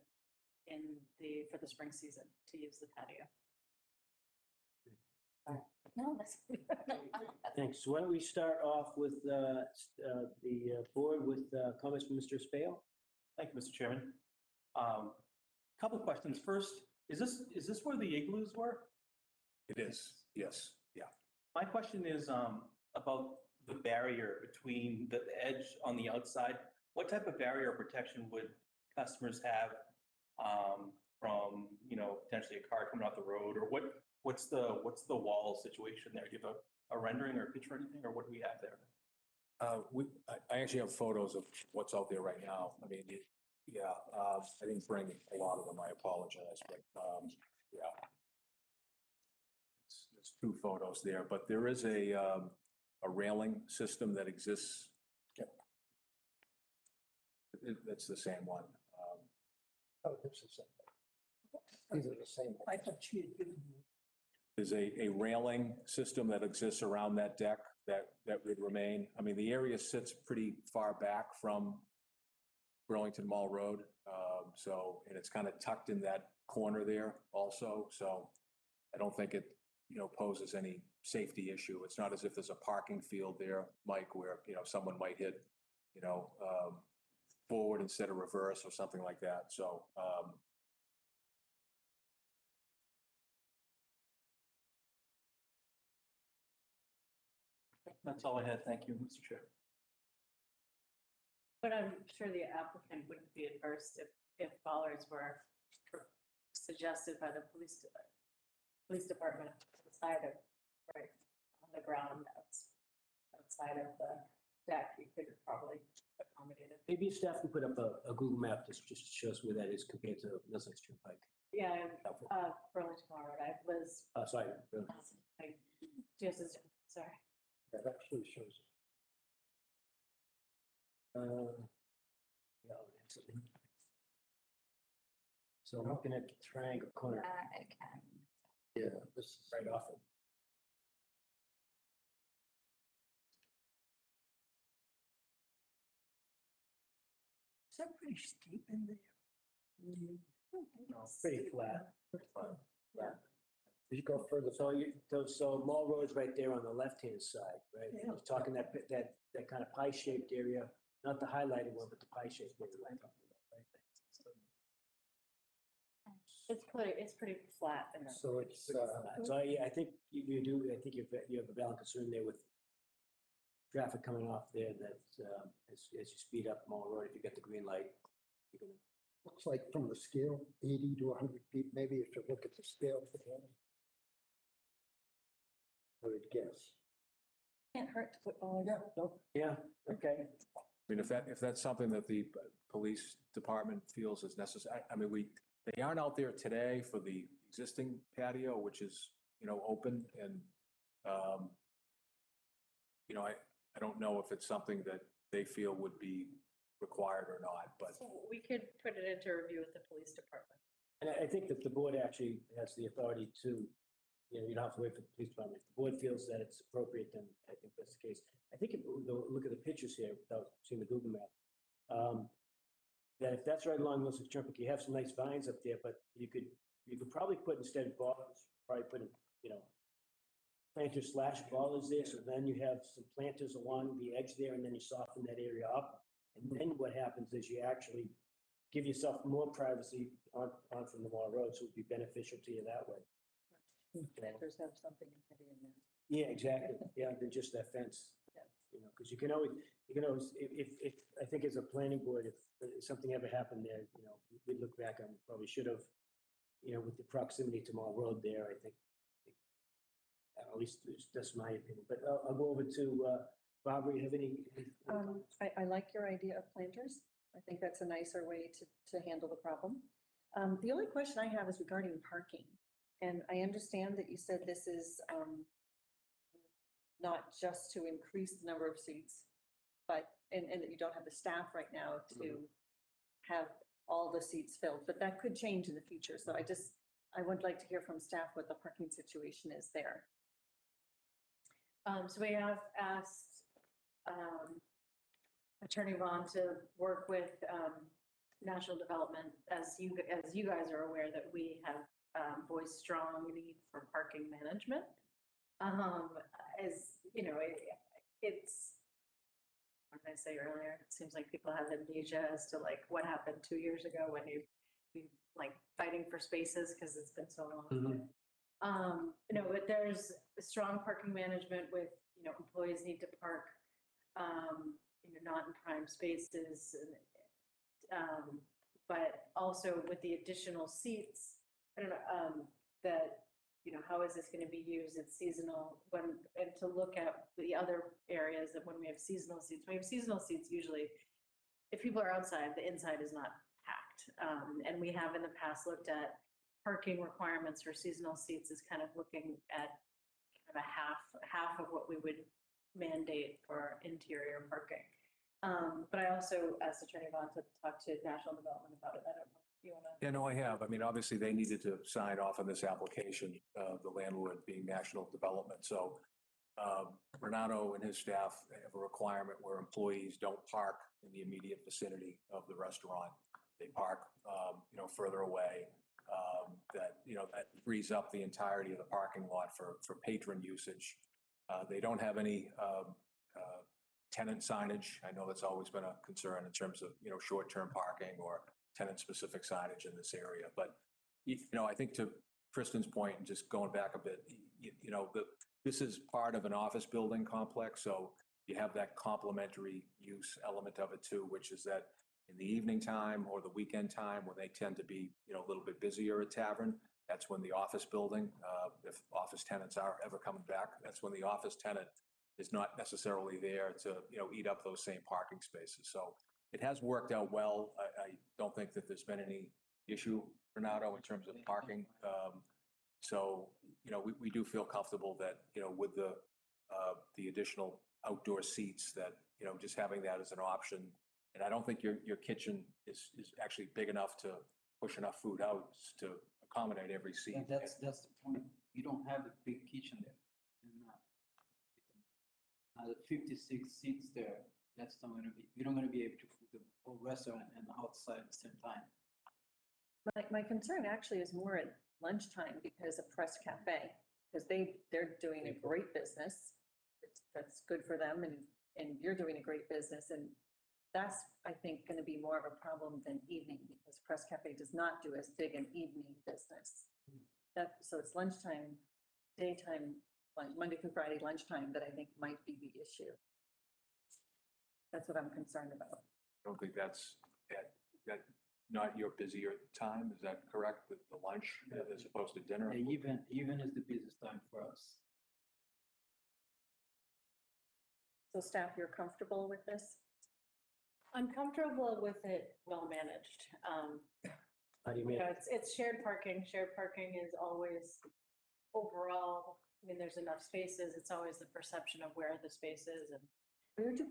for the spring season to use the patio. No, that's. Thanks. So why don't we start off with the board with comments from Mr. Spail? Thank you, Mr. Chairman. Couple of questions. First, is this where the igloos were? It is, yes, yeah. My question is about the barrier between the edge on the outside. What type of barrier protection would customers have from, you know, potentially a car coming off the road, or what's the wall situation there? Do you have a rendering or a picture or anything, or what do we have there? I actually have photos of what's out there right now. I mean, yeah, I didn't bring a lot of them, I apologize, but yeah. There's two photos there, but there is a railing system that exists. Yep. That's the same one. Oh, this is the same. These are the same. I thought she had given you. There's a railing system that exists around that deck that would remain. I mean, the area sits pretty far back from Burlington Mall Road. And it's kind of tucked in that corner there also. So I don't think it, you know, poses any safety issue. It's not as if there's a parking field there, Mike, where, you know, someone might hit, you know, forward instead of reverse or something like that. So, That's all I had. Thank you, Mr. Chair. But I'm sure the applicant wouldn't be adverse if bollards were suggested by the police department outside of, right, on the ground outside of the deck. You could probably accommodate it. Maybe staff can put up a Google map that just shows where that is compared to Middlesex Turnpike. Yeah, Burlington Mall Road. I was. Sorry. Just as, sorry. That actually shows it. Yeah, absolutely. So I'm looking at the triangle corner. I can. Yeah, this is Right off it. Is that pretty steep in there? No, pretty flat. Yeah. As you go further. So Mall Road's right there on the left-hand side, right? Yeah. You're talking that kind of pie-shaped area, not the highlighted one, but the pie-shaped area. Right? It's pretty flat in there. So it's, So yeah, I think you do, I think you have a valid concern there with traffic coming off there that as you speed up Mall Road, if you get the green light, you're gonna. looks like from the scale, 80 to 100 feet, maybe if you look at the scale. I would guess. Can't hurt to put all Yeah, no, Yeah, okay. I mean, if that's something that the police department feels is necessary, I mean, they aren't out there today for the existing patio, which is, you know, open and, you know, I don't know if it's something that they feel would be required or not, but. So we could put it into review with the police department. And I think that the board actually has the authority to, you know, you don't have to wait for the police department. If the board feels that it's appropriate, then I think that's the case. I think if we look at the pictures here without seeing the Google map, that if that's right along Middlesex Turnpike, you have some nice vines up there, but you could probably put instead of bollards, probably put, you know, planters / bollards there. So then you have some planters along the edge there, and then you soften that area up. And then what happens is you actually give yourself more privacy on from the Mall Road, so it would be beneficial to you that way. Planters have something heavy in there. Yeah, exactly. Yeah, than just that fence. Yeah. You know, because you can always, if I think as a planning board, if something ever happened there, you know, we'd look back and probably should have, with the proximity to Mall Road there, I think, at least that's my opinion. But I'll go over to Barbara. You have any? I like your idea of planters. I think that's a nicer way to handle the problem. The only question I have is regarding parking. And I understand that you said this is not just to increase the number of seats, but, and that you don't have the staff right now to have all the seats filled, but that could change in the future. So I would like to hear from staff what the parking situation is there. So we have asked Attorney Vaughn to work with National Development, as you guys are aware that we have voiced strong need for parking management. As you know, it's what did I say earlier? It seems like people have amnesia as to like what happened 2 years ago when you like fighting for spaces because it's been so long. But there's strong parking management with, employees need to park, not in prime spaces, but also with the additional seats, I don't know, that, how is this going to be used? It's seasonal and to look at the other areas that when we have seasonal seats, usually if people are outside, the inside is not packed. And we have in the past looked at parking requirements for seasonal seats is kind of looking at kind of a half of what we would mandate for interior parking. But I also asked Attorney Vaughn to talk to National Development about it. I don't know if you want to. Yeah, no, I have. I mean, obviously they needed to sign off on this application, the landlord being National Development. So Renato and his staff have a requirement where employees don't park in the immediate vicinity of the restaurant. They park, further away. That frees up the entirety of the parking lot for patron usage. They don't have any tenant signage. I know that's always been a concern in terms of, short-term parking or tenant-specific signage in this area. But, I think to Kristen's point, and just going back a bit, this is part of an office building complex. So you have that complementary use element of it too, which is that in the evening time or the weekend time when they tend to be, a little bit busier at Tavern, that's when the office building, if office tenants are ever coming back, that's when the office tenant is not necessarily there to, eat up those same parking spaces. So it has worked out well. I don't think that there's been any issue, Renato, in terms of parking. So, we do feel comfortable that, with the additional outdoor seats that, just having that as an option. And I don't think your kitchen is actually big enough to push enough food out to accommodate every seat. And that's the point. You don't have a big kitchen there. And, the 56 seats there, you're not going to be able to put the whole restaurant and outside at the same time. My concern actually is more at lunchtime because of Press Cafe, because they're doing a great business. That's good for them, and you're doing a great business, and that's, I think, going to be more of a problem than evening, because Press Cafe does not do as big an evening business. So it's lunchtime, daytime, Monday through Friday lunchtime that I think might be the issue. That's what I'm concerned about. I don't think that's not your busier time. Is that correct? With the lunch as opposed to dinner? Yeah, even is the busiest time for us. So staff, you're comfortable with this? I'm comfortable with it well managed. How do you mean? It's shared parking. Shared parking is always overall, there's enough spaces. It's always the perception of where the space is and, Where do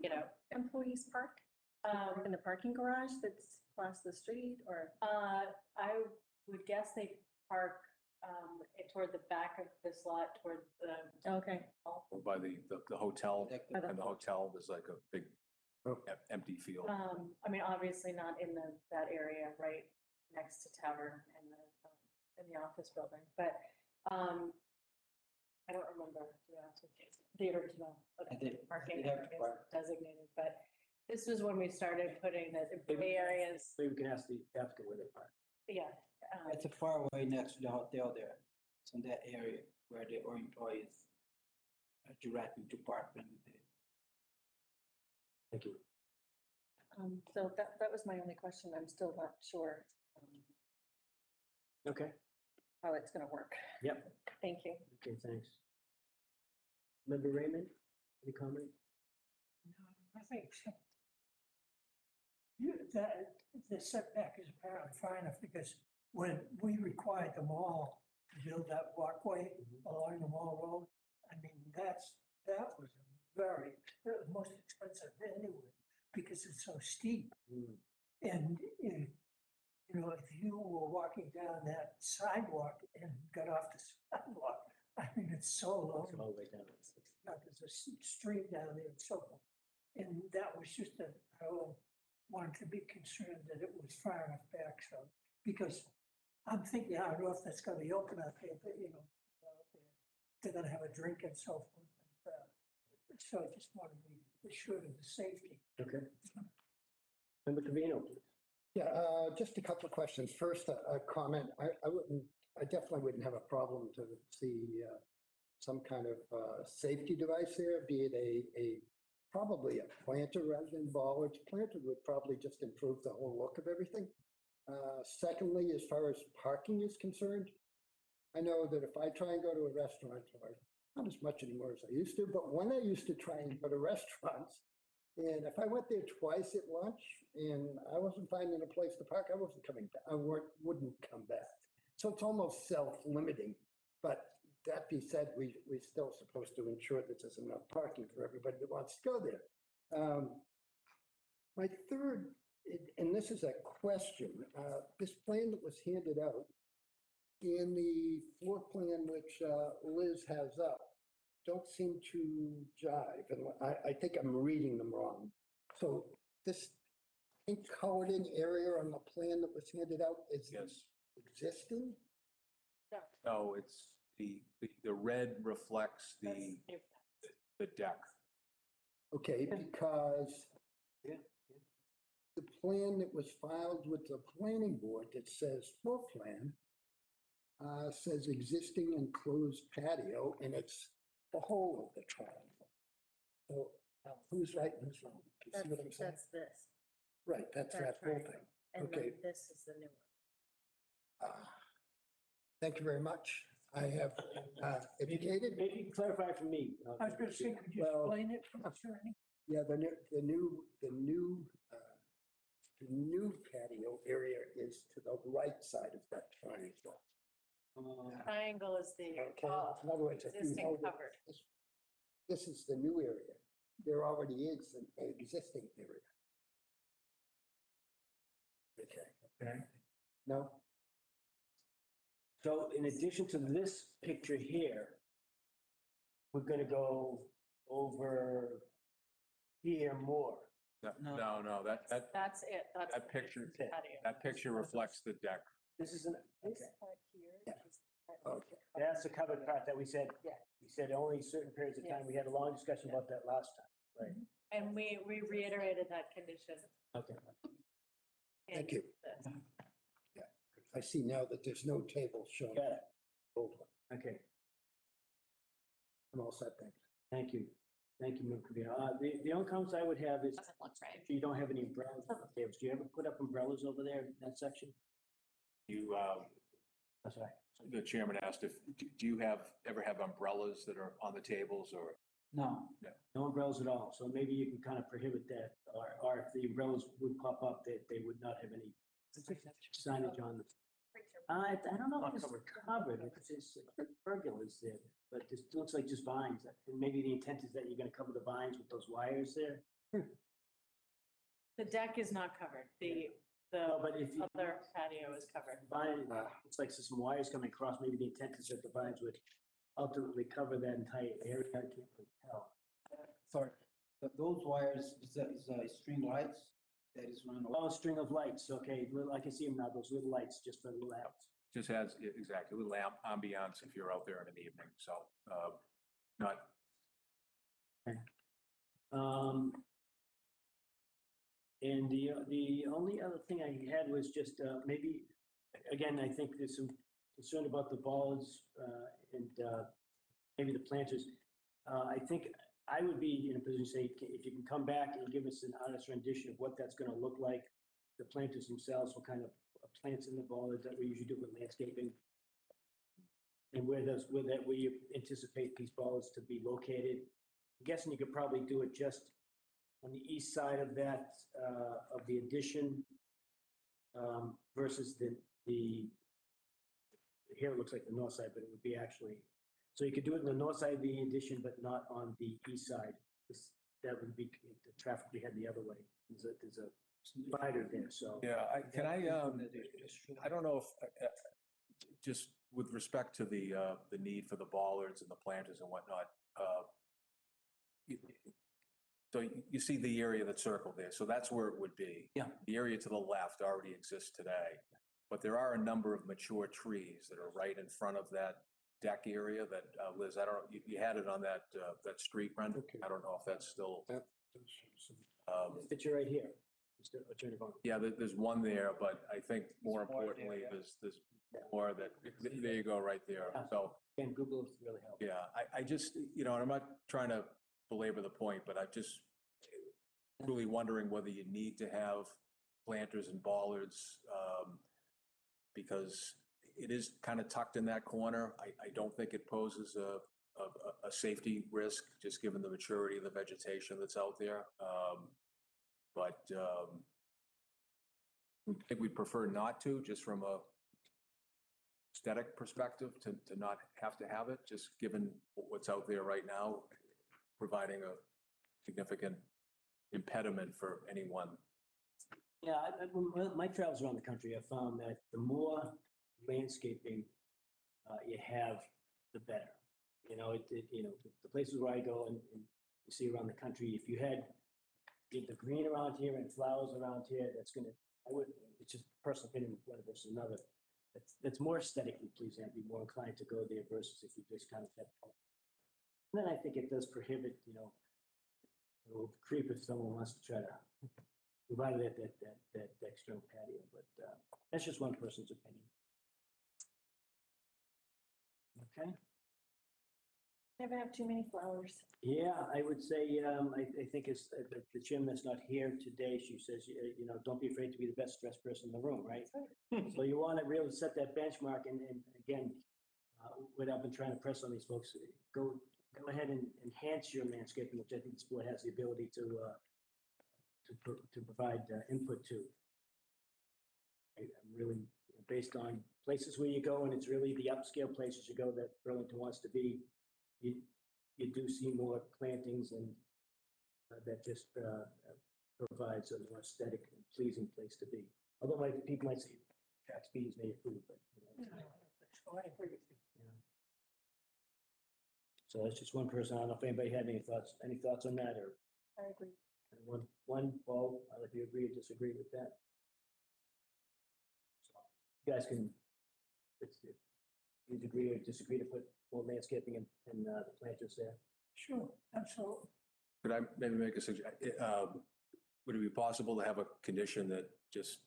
employees park? In the parking garage that's across the street, or? I would guess they park toward the back of this lot, toward the. Okay. By the hotel, and the hotel, there's like a big empty field. Obviously not in that area right next to Tavern in the office building, but I don't remember, to be honest with you, the original parking area is designated, but this was when we started putting the employee areas. Maybe we can ask the applicant where they park. Yeah. It's a far away next to the hotel there. It's in that area where the employees are directed to park when they. Thank you. So that was my only question. I'm still not sure. Okay. how it's going to work. Yep, Thank you. okay, thanks. Member Raymond, any comments? I think that the setback is apparently fine enough because when we required the mall to build that walkway along the mall road, I mean, that was the most expensive anyway, because it's so steep. And if you were walking down that sidewalk and got off the sidewalk, I mean, it's so low. It's all the way down. There's a stream down there and so forth. And that was just I wanted to be concerned that it was far enough back, so, because I'm thinking, I don't know if that's gonna be open up here, but they're gonna have a drink and so forth. So I just want to be assured of the safety. Okay. Member Trevino, please. Yeah, just a couple of questions. First, a comment. I definitely wouldn't have a problem to see some kind of safety device there, be it probably a planter rather than bollards. Planter would probably just improve the whole look of everything. Secondly, as far as parking is concerned, I know that if I try and go to a restaurant, or not as much anymore as I used to, but when I used to try and go to restaurants, and if I went there twice at lunch and I wasn't finding a place to park, I wasn't coming back. I wouldn't come back. So it's almost self-limiting. But that being said, we're still supposed to ensure that there's enough parking for everybody that wants to go there. My third, and this is a question, this plan that was handed out and the floor plan which Liz has up don't seem to jive. And I think I'm reading them wrong. So this pink colored in area on the plan that was handed out is existing? No, it's the red reflects the deck. Okay, because the plan that was filed with the planning board that says floor plan says existing enclosed patio, and it's the whole of the triangle. So who's right and who's wrong? Do you see what I'm saying? That's this. Right, that's that whole thing. And Okay. then this is the new one. Thank you very much. I have educated. Maybe clarify for me. I was going to say, could you Well- explain it from attorney? Yeah, the new patio area is to the right side of that triangle. Triangle is the Okay, in other words, if you existing held it- covered. This is the new area. There already is an existing area. Okay. No? So in addition to this picture here, we're gonna go over here more. No, that That's it. That's that the picture, patio. that picture reflects the deck. This is an, This okay. part here Yeah. is part Okay. That's the covered part that we said, Yeah. we said only certain periods of time. We had a long discussion about that last time, right? And we reiterated that condition. Okay. Thank you. This. Yeah, I see now that there's no table showing. Got it. Old one. Okay, I'm all set, thanks. thank you. Thank you, Member Trevino. The only comments I would have is, Doesn't look right. you don't have any umbrellas on the tables. Do you ever put up umbrellas over there in that section? That's right. The chairman asked do you ever have umbrellas that are on the tables or? No, No. no umbrellas at all. So maybe you can kind of prohibit that, or if the umbrellas would pop up, they would not have any signage on them. I don't know if it's covered, it's pergolas there, but it looks like just vines. And maybe the intent is that you're gonna cover the vines with those wires there. The deck is not covered. The No, but if you. other patio is covered. Vine, it's like some wires coming across. Maybe the intent is that the vines would ultimately cover that entire area. I can't really tell. Sorry, those wires, is string lights that is run over? Oh, string of lights. Okay, I can see them now, those little lights just for the lamps. Just has, exactly, a little ambiance if you're out there in an evening, so, not, And the only other thing I had was just maybe, again, I think there's some concern about the balls and maybe the planters. I think I would be in a position to say, if you can come back and give us an honest rendition of what that's going to look like, the planters themselves, what kind of plants in the ball that we usually do with landscaping. And where you anticipate these bollards to be located. I'm guessing you could probably do it just on the east side of that, of the addition, versus here it looks like the north side, but it would be actually, so you could do it on the north side of the addition, but not on the east side. That would be, the traffic would head the other way. There's a divider there, so. Yeah, I don't know if, just with respect to the need for the bollards and the planters and whatnot, so you see the area that's circled there, so that's where it would be. Yeah. The area to the left already exists today, but there are a number of mature trees that are right in front of that deck area that, Liz, I don't know, you had it on that street, Brenda? Okay. I don't know if that's still. Picture right here. Turn it on. Yeah, there's one there, but I think more importantly, there's more that, there you go, right there. So, And Google really helps. yeah, I just, and I'm not trying to belabor the point, but I'm just really wondering whether you need to have planters and bollards, because it is kind of tucked in that corner. I don't think it poses a safety risk, just given the maturity of the vegetation that's out there. But I think we'd prefer not to, just from a aesthetic perspective, to not have to have it, just given what's out there right now, providing a significant impediment for anyone. Yeah, my travels around the country, I found that the more landscaping you have, the better. The places where I go and you see around the country, if you had the green around here and flowers around here, it's just personal opinion, one versus another. That's more aesthetically pleasing. I'd be more inclined to go there versus if you just kind of had. And then I think it does prohibit, a little creep if someone wants to try to provide that external patio, but that's just one person's opinion. Okay. Never have too many flowers. Yeah, I would say, I think it's the Jim that's not here today, she says, don't be afraid to be the best dressed person in the room, right? So you want to really set that benchmark, and again, what I've been trying to press on these folks, go ahead and enhance your landscaping, which I think this board has the ability to provide input to. I'm really, based on places where you go, and it's really the upscale places you go that Burlington wants to be, you do see more plantings, and that just provides a more aesthetic and pleasing place to be. Although people might say tax fees may approve, but. I agree with you. So that's just one person. I don't know if anybody had any thoughts on that, or I agree. one, Paul, I don't know if you agree or disagree with that. So you guys can, you agree or disagree to put more landscaping and the planters there? Sure, absolutely. Could I maybe make a suggestion? Would it be possible to have a condition that just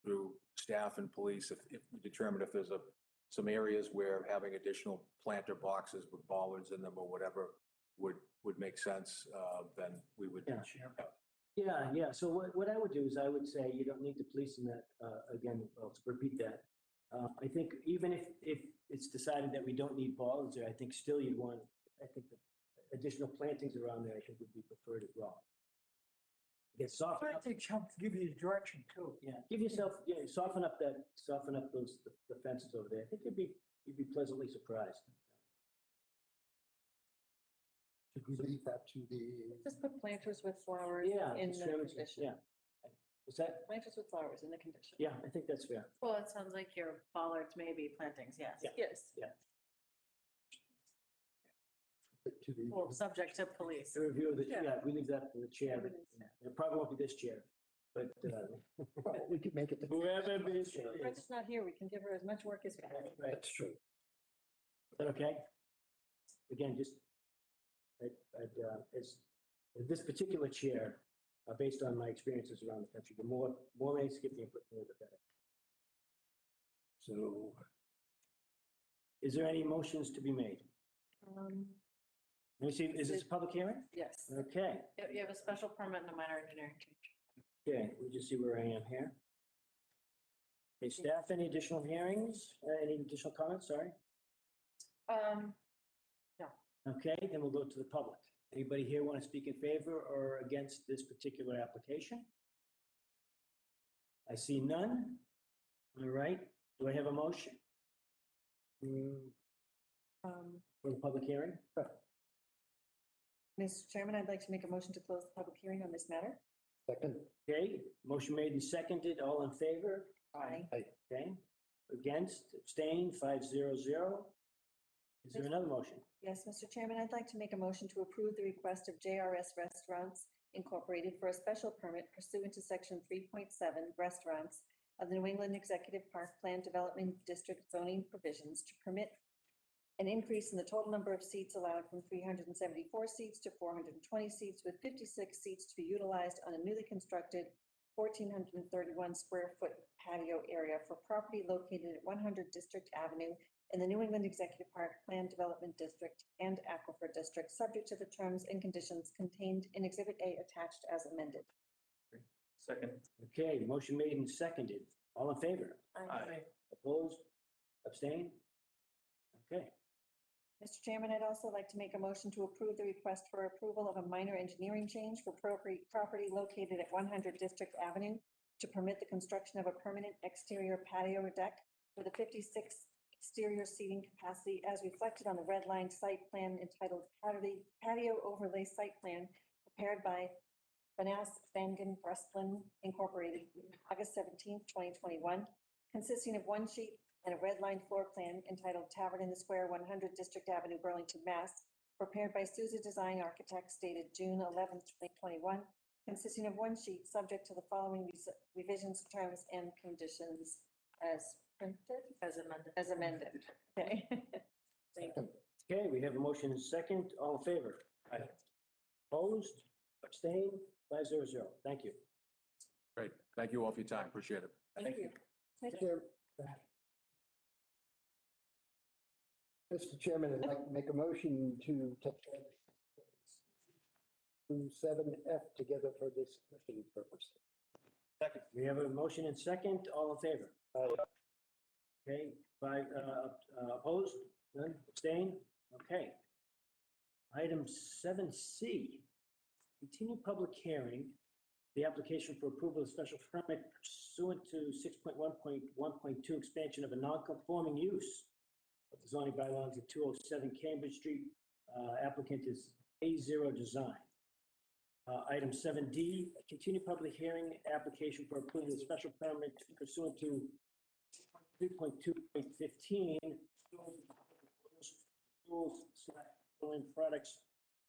through staff and police, if we determine if there's some areas where having additional planter boxes with bollards in them or whatever would make sense, then we would. Yeah. So what I would do is I would say you don't need the police in that, again, I'll repeat that. I think even if it's decided that we don't need bollards there, I think still you'd want, I think the additional plantings around there, I think would be preferred as well. Get soften up. Plantings help give you the direction too. Yeah, give yourself, soften up the fences over there. I think you'd be pleasantly surprised. Should we leave that to the? Just put planters with flowers in the condition. Yeah. What's that? Planters with flowers in the condition. Yeah, I think that's fair. Well, it sounds like your bollards may be plantings, yes. Yeah. Yes. Yeah. To the. Well, subject to police. The review of Yeah. we leave that to the chair. It probably won't be this chair, but Well, we could make it. whoever this chair is. Fred's not here. We can give her as much work as we can. Right. That's true. Is that okay? Again, just, as this particular chair, based on my experiences around the country, the more landscaping input, the better. So, is there any motions to be made? Let me see, is this a public hearing? Yes. Okay, You have a special permit and a minor engineering change. okay, we'll just see where I am here. Okay, staff, any additional hearings, any additional comments, sorry? Okay, then we'll go to the public. Anybody here want to speak in favor or against this particular application? I see none. All right, do I have a motion for the public hearing? Mr. Chairman, I'd like to make a motion to close the public hearing on this matter. Second. Okay, motion made and seconded, all in favor? Aye. Okay, against, abstained, 500. Is there another motion? Yes, Mr. Chairman, I'd like to make a motion to approve the request of JRS Restaurants Incorporated for a special permit pursuant to Section 3.7 Restaurants of the New England Executive Park Plan Development District zoning provisions to permit an increase in the total number of seats allowed from 374 seats to 420 seats, with 56 seats to be utilized on a newly constructed 1,431 square foot patio area for property located at 100 District Avenue in the New England Executive Park Plan Development District and Aquifer District, subject to the terms and conditions contained in Exhibit A attached as amended. Second. Okay, motion made and seconded, all in favor? Aye. Opposed, abstained? Okay, Mr. Chairman, I'd also like to make a motion to approve the request for approval of a minor engineering change for property located at 100 District Avenue to permit the construction of a permanent exterior patio deck with a 56 exterior seating capacity as reflected on the red line site plan entitled Patio Overlay Site Plan prepared by Banas Vangen Breslin Incorporated, August 17th, 2021, consisting of one sheet and a red line floor plan entitled Tavern in the Square, 100 District Avenue, Burlington, Mass., prepared by Souza Design Architects dated June 11th, 2021, consisting of one sheet subject to the following revisions, terms, and conditions as printed? As amended. As amended. Okay. Thank you. okay, we have a motion and second, all in favor? Aye. Opposed, abstained, 500. Thank you. Great. Thank you all for your time. Appreciate it. Thank you. Thank Thank you. you. Mr. Chairman, I'd like to make a motion to take 7F together for discussion purpose. Second. We have a motion and second, all in favor? Okay, opposed, none, abstained, okay. Item 7C, continue public hearing, the application for approval of special permit pursuant to 6.1.1.2 expansion of a non-conforming use of the zoning bylaws at 207 Cambridge Street. Applicant is A0 Design. Item 7D, continue public hearing, application for approval of special permit pursuant to 3.2.15 products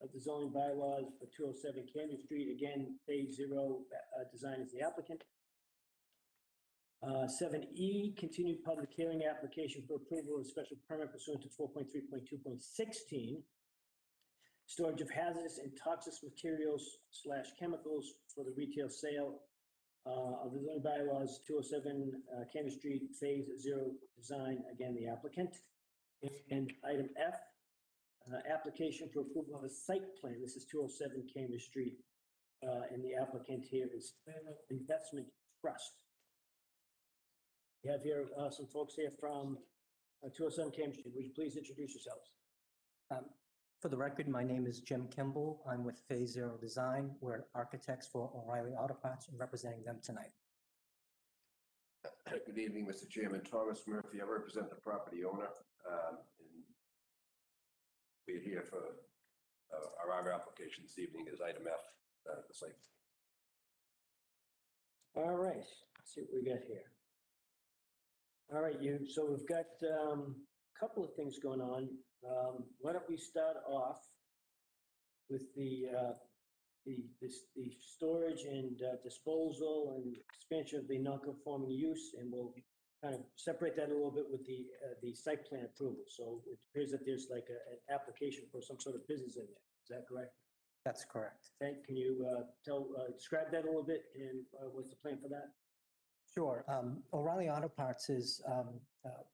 of the zoning bylaws for 207 Cambridge Street. Again, Phase 0 Design is the applicant. 7E, continued public hearing, application for approval of special permit pursuant to 4.3.2.16. Storage of hazardous and toxic materials / chemicals for the retail sale of the zoning bylaws, 207 Cambridge Street, Phase 0 Design, again, the applicant. And item F, application for approval of a site plan. This is 207 Cambridge Street, and the applicant here is Investment Trust. We have here some folks here from 207 Cambridge Street. Would you please introduce yourselves? For the record, my name is Jim Kimball. I'm with Phase 0 Design. We're architects for O'Reilly Auto Parts and representing them tonight. Good evening, Mr. Chairman. Thomas Murphy. I represent the property owner. And we're here for our application this evening is item F, the site. All right, let's see what we got here. All right, so we've got a couple of things going on. Why don't we start off with the storage and disposal and expansion of the non-conforming use, and we'll kind of separate that a little bit with the site plan approval. So it appears that there's like an application for some sort of business in there. Is that correct? That's correct. Okay, can you describe that a little bit, and what's the plan for that? Sure. O'Reilly Auto Parts is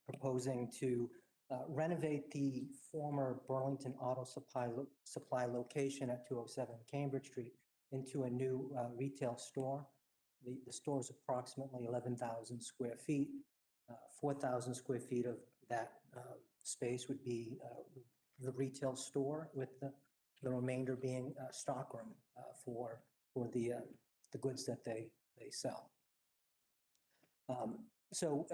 proposing to renovate the former Burlington Auto Supply location at 207 Cambridge Street into a new retail store. The store is approximately 11,000 square feet. 4,000 square feet of that space would be the retail store, with the remainder being stockroom for the goods that they sell. So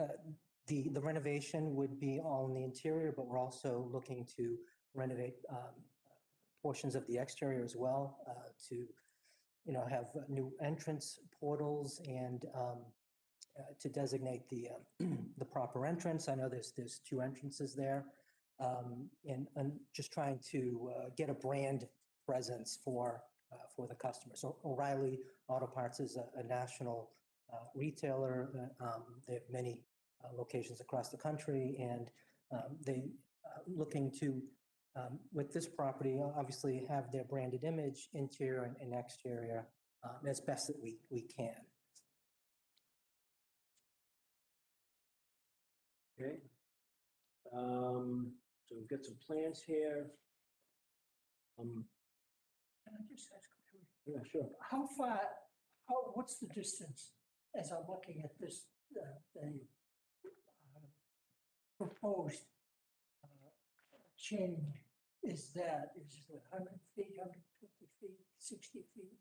the renovation would be all in the interior, but we're also looking to renovate portions of the exterior as well, to have new entrance portals and to designate the proper entrance. I know there's two entrances there, and just trying to get a brand presence for the customers. So O'Reilly Auto Parts is a national retailer. They have many locations across the country, and they looking to, with this property, obviously have their branded image, interior and exterior, as best that we can. Okay. So we've got some plans here. Can I just ask a question? Yeah, sure. How what's the distance as I'm looking at this, the proposed change? Is it 100 feet, 150 feet, 60 feet?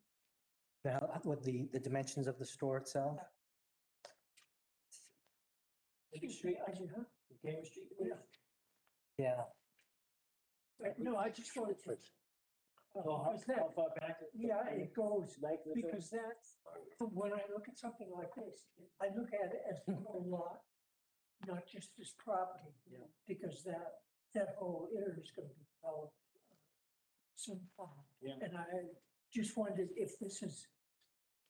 What the dimensions of the store itself? Street, Cambridge Street. Yeah. No, I just wanted to. How far back? Yeah, it goes, Like this? because that's, when I look at something like this, I look at it as the whole lot, not just this property. Yeah. Because that whole area is going to be developed soon. Yeah. And I just wondered if this is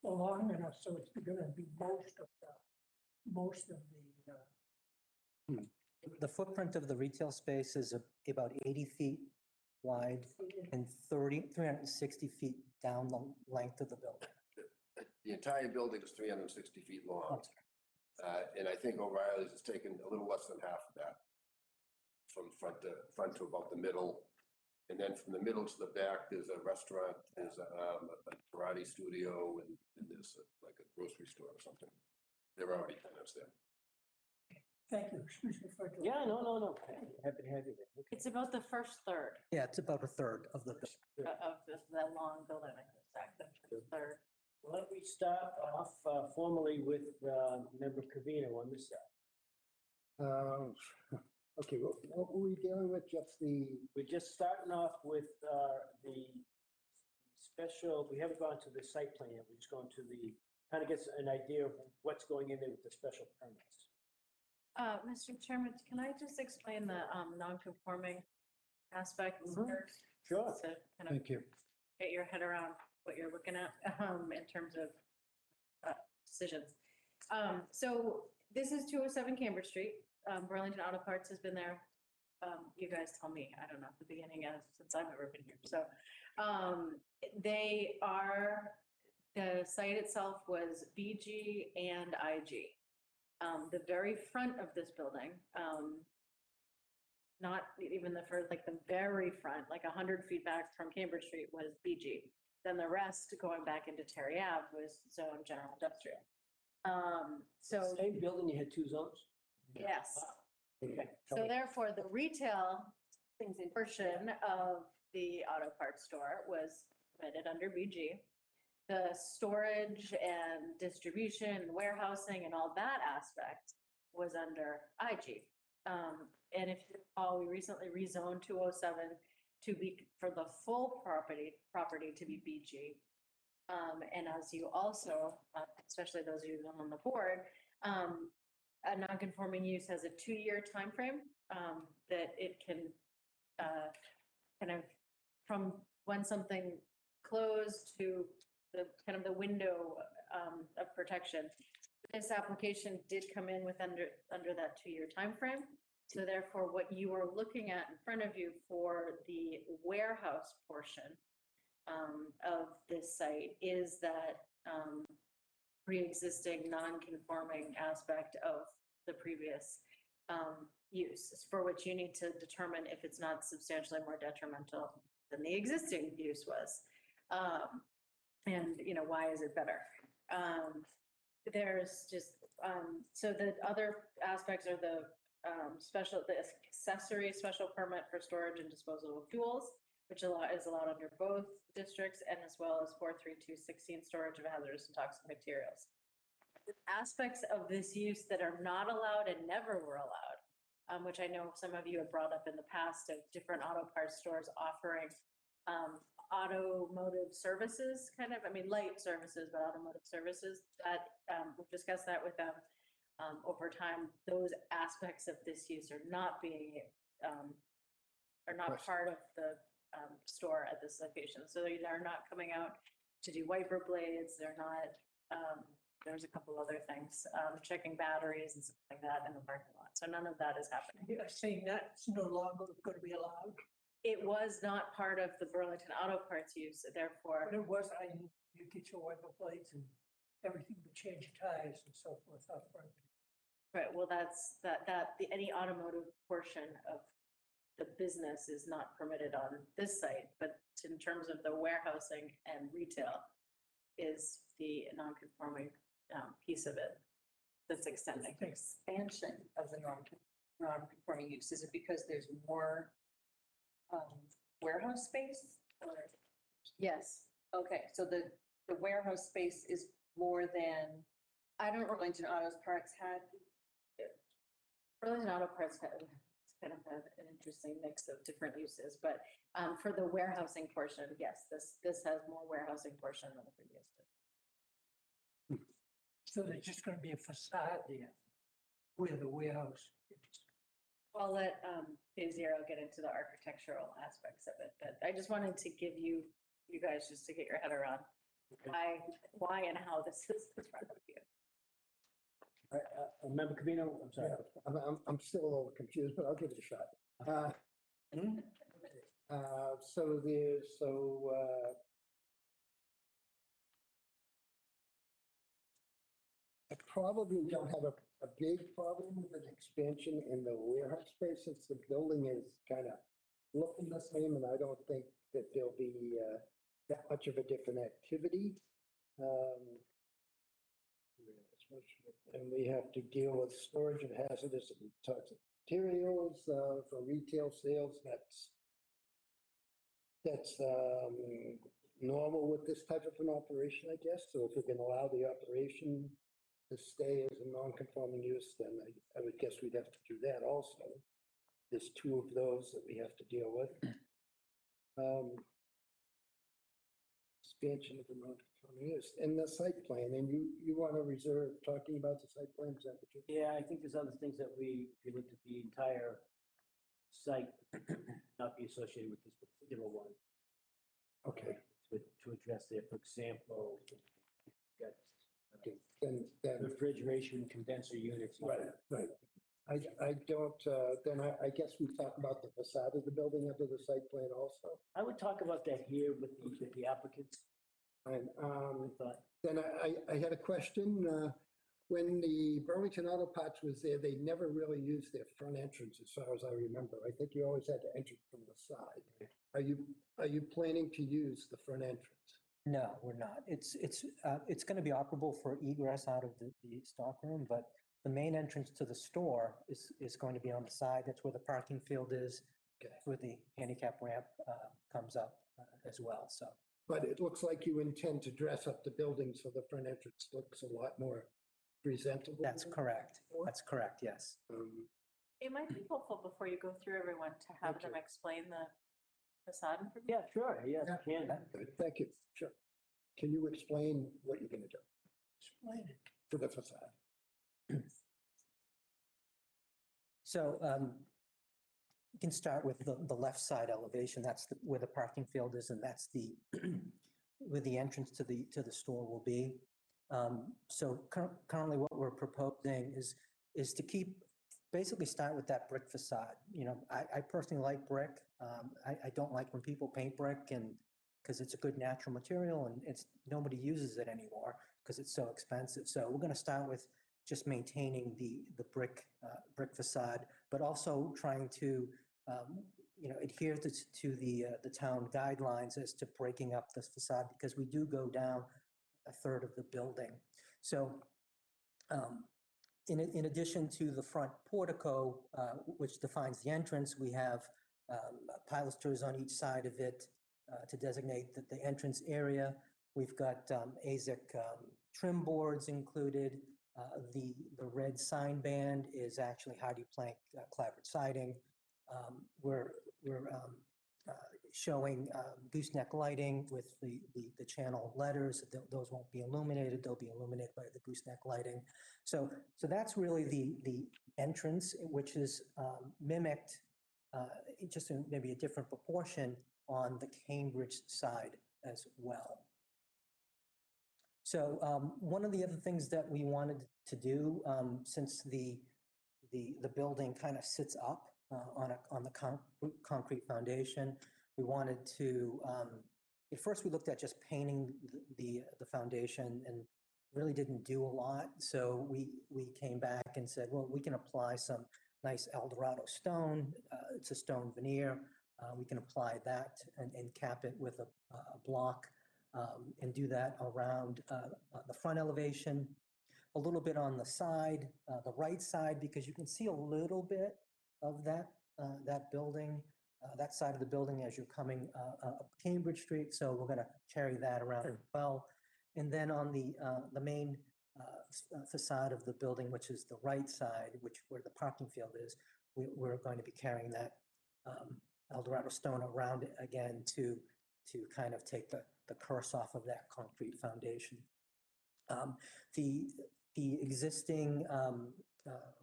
long enough, so it's going to be most of the. The footprint of the retail space is about 80 feet wide and 360 feet down the length of the building. The entire building is 360 feet long. And I think O'Reilly's has taken a little less than half of that, from front to about the middle. And then from the middle to the back, there's a restaurant, there's a karate studio, and there's like a grocery store or something. There are already tenants there. Thank you, excuse me for. Yeah, no. Happy to have you there. Okay. It's about the first third Yeah, it's about a third of the building. of the long building, I think, the third. Why don't we start off formally with Member Covino on this side? Okay, what were we dealing with? Just We're just starting off with the special, we haven't gone to the site plan yet. We're just going to kind of get an idea of what's going in there with the special permits. Mr. Chairman, can I just explain the non-conforming aspects first? Sure. To kind of Thank you. get your head around what you're looking at in terms of decisions. So this is 207 Cambridge Street. Burlington Auto Parts has been there. You guys tell me, I don't know, at the beginning since I've ever been here. So the site itself was BG and IG. The very front of this building, not even the first, like the very front, like 100 feet back from Cambridge Street was BG. Then the rest going back into Terry Ave was zone general industrial. So Same building, you had two zones? yes. Okay. So therefore, the retail portion of the auto parts store was permitted under BG. The storage and distribution and warehousing and all that aspect was under IG. And if you recall, we recently rezoned 207 to be for the full property to be BG. And as you also, especially those of you on the board, a non-conforming use has a 2-year timeframe that it can kind of from when something closed to the kind of the window of protection. This application did come in with under that 2-year timeframe. So therefore, what you are looking at in front of you for the warehouse portion of this site is that pre-existing non-conforming aspect of the previous use, for which you need to determine if it's not substantially more detrimental than the existing use was. And, why is it better? There's just, so the other aspects are the the accessory special permit for storage and disposal of fuels, which is allowed under both districts, and as well as 43216, storage of hazardous and toxic materials. Aspects of this use that are not allowed and never were allowed, which I know some of you have brought up in the past, of different auto parts stores offering automotive services, kind of, I mean, light services, but automotive services, that we've discussed that with them. Over time, those aspects of this use are not being, are not part of the store at this location. So they're not coming out to do wiper blades, they're not, there's a couple other things, checking batteries and stuff like that in the parking lot. So none of that is happening. You're saying that's no longer going to be allowed? It was not part of the Burlington Auto Parts use, therefore. But it was, you get your wiper blades and everything but change tires and so forth up front. Right, well, any automotive portion of the business is not permitted on this site, but in terms of the warehousing and retail is the non-conforming piece of it that's extending. Expansion of the non-conforming use, is it because there's more warehouse space? Or? Yes. Okay, so the warehouse space is more than Burlington Auto Parts had? Burlington Auto Parts kind of have an interesting mix of different uses, but for the warehousing portion, yes, this has more warehousing portion than the previous did. So there's just going to be a facade there where the warehouse is. I'll let Phase Zero get into the architectural aspects of it, but I just wanted to give you guys just to get your head around why and how this is in front of you. Member Covino, I'm sorry. Yeah, I'm still a little confused, but I'll give it a shot. I probably don't have a big problem with an expansion in the warehouse space, since the building is kind of looking the same, and I don't think that there'll be that much of a different activity. And we have to deal with storage of hazardous and toxic materials for retail sales. That's normal with this type of an operation, I guess. So if we can allow the operation to stay as a non-conforming use, then I would guess we'd have to do that also. There's two of those that we have to deal with. Expansion of the non-conforming use and the site plan, and you want to reserve talking about the site plan, is that what you're? Yeah, I think there's other things that if you looked at the entire site, not be associated with this particular one. Okay. To address there, for example, got Then refrigeration condenser units. Right. I don't, then I guess we talk about the facade of the building under the site plan also. I would talk about that here with the applicants. And then I had a question. When the Burlington Auto Parts was there, they never really used their front entrance, as far as I remember. I think you always had to enter from the side. Are you planning to use the front entrance? No, we're not. It's going to be operable for egress out of the stockroom, but the main entrance to the store is going to be on the side. That's where the parking field is, where the handicap ramp comes up as well. So, but it looks like you intend to dress up the building so the front entrance looks a lot more presentable. That's correct. That's correct. Yes. It might be helpful before you go through everyone to have them explain the facade improvement. Yeah, sure. Yes, I can. Thank you. Sure. Can you explain what you're going to do? Explain it. For the facade. So you can start with the left side elevation. That's where the parking field is, and that's where the entrance to the store will be. So currently, what we're proposing is to basically start with that brick facade. You know, I personally like brick. I don't like when people paint brick, and because it's a good natural material, and nobody uses it anymore because it's so expensive. So we're going to start with just maintaining the brick facade, but also trying to adhere to the town guidelines as to breaking up the facade, because we do go down a third of the building. So In addition to the front portico, which defines the entrance, we have pilasters on each side of it to designate the entrance area. We've got AZIC trim boards included. The red sign band is actually hardy plank clapboard siding. We're showing gooseneck lighting with the channel letters. Those won't be illuminated. They'll be illuminated by the gooseneck lighting. So that's really the entrance, which is mimicked just in maybe a different proportion on the Cambridge side as well. So one of the other things that we wanted to do, since the building kind of sits up on the concrete foundation, we wanted to, at first we looked at just painting the foundation and really didn't do a lot. So we came back and said, well, we can apply some nice Eldorado stone. It's a stone veneer. We can apply that and cap it with a block and do that around the front elevation, a little bit on the side, the right side, because you can see a little bit of that building, that side of the building as you're coming up Cambridge Street. So we're going to carry that around as well. And then on the main facade of the building, which is the right side, where the parking field is, we're going to be carrying that Eldorado stone around it again to kind of take the curse off of that concrete foundation. The existing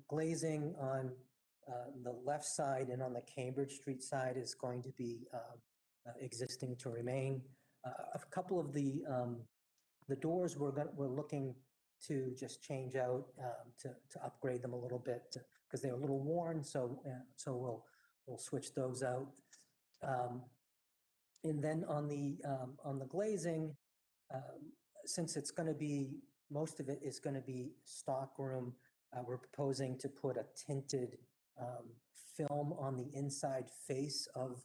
glazing on the left side and on the Cambridge Street side is going to be existing to remain. A couple of the doors we're looking to just change out to upgrade them a little bit because they're a little worn. So we'll switch those out. And then on the glazing, since it's going to be, most of it is going to be stockroom, we're proposing to put a tinted film on the inside face of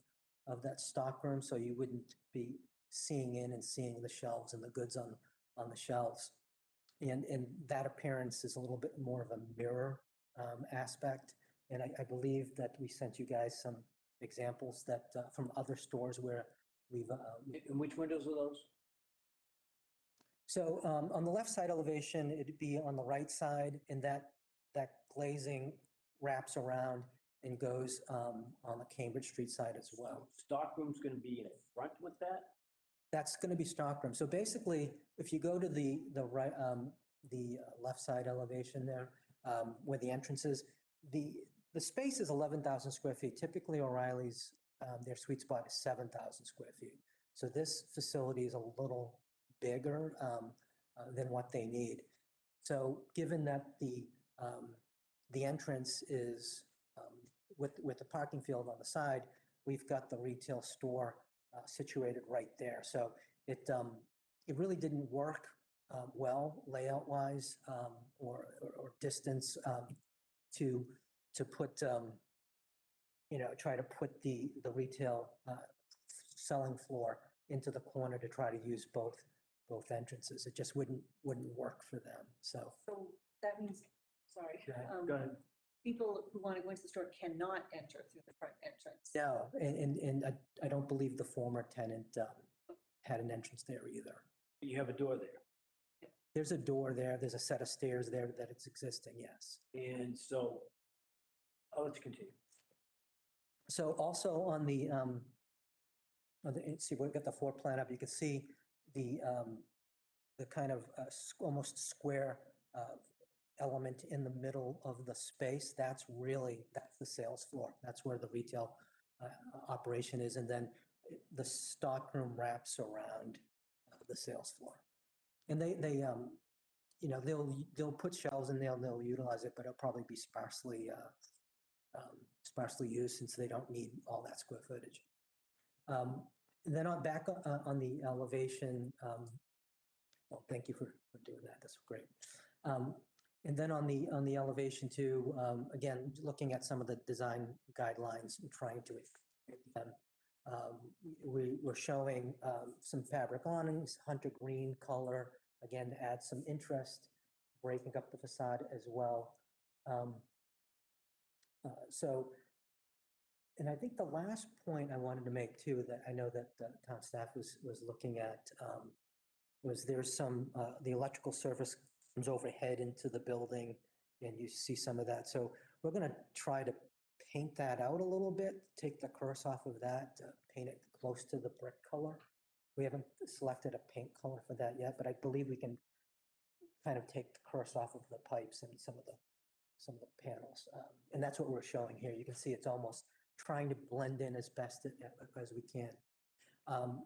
that stockroom, so you wouldn't be seeing in and seeing the shelves and the goods on the shelves. And that appearance is a little bit more of a mirror aspect. And I believe that we sent you guys some examples that from other stores where we've. And which windows are those? So on the left side elevation, it'd be on the right side, and that glazing wraps around and goes on the Cambridge Street side as well. Stockroom's going to be in front with that? That's going to be stockroom. So basically, if you go to the right, the left side elevation there, where the entrance is, the space is 11,000 square feet. Typically, O'Reilly's, their sweet spot is 7,000 square feet. So this facility is a little bigger than what they need. So given that the entrance is with the parking field on the side, we've got the retail store situated right there. So it really didn't work well layout wise or distance to put try to put the retail selling floor into the corner to try to use both entrances. It just wouldn't work for them. So that means, sorry. Go ahead. People who want to go into the store cannot enter through the front entrance. no, and I don't believe the former tenant had an entrance there either. You have a door there. There's a door there. There's a set of stairs there that it's existing, yes. And so, I'll let you continue. So also on the see, we've got the floor plan up. You can see the kind of almost square element in the middle of the space. That's the sales floor. That's where the retail operation is. And then the stockroom wraps around the sales floor. And they'll put shelves in there and they'll utilize it, but it'll probably be sparsely used since they don't need all that square footage. Then back on the elevation, well, thank you for doing that. That's great. And then on the elevation too, again, looking at some of the design guidelines and trying to them. We're showing some fabric awnings, hunter green color, again, to add some interest, breaking up the facade as well. Um, So, and I think the last point I wanted to make too, that I know that the town staff was looking at, was there's some, the electrical service comes overhead into the building, and you see some of that. So we're going to try to paint that out a little bit, take the curse off of that, paint it close to the brick color. We haven't selected a paint color for that yet, but I believe we can kind of take the curse off of the pipes and some of the panels. And that's what we're showing here. You can see it's almost trying to blend in as best as we can.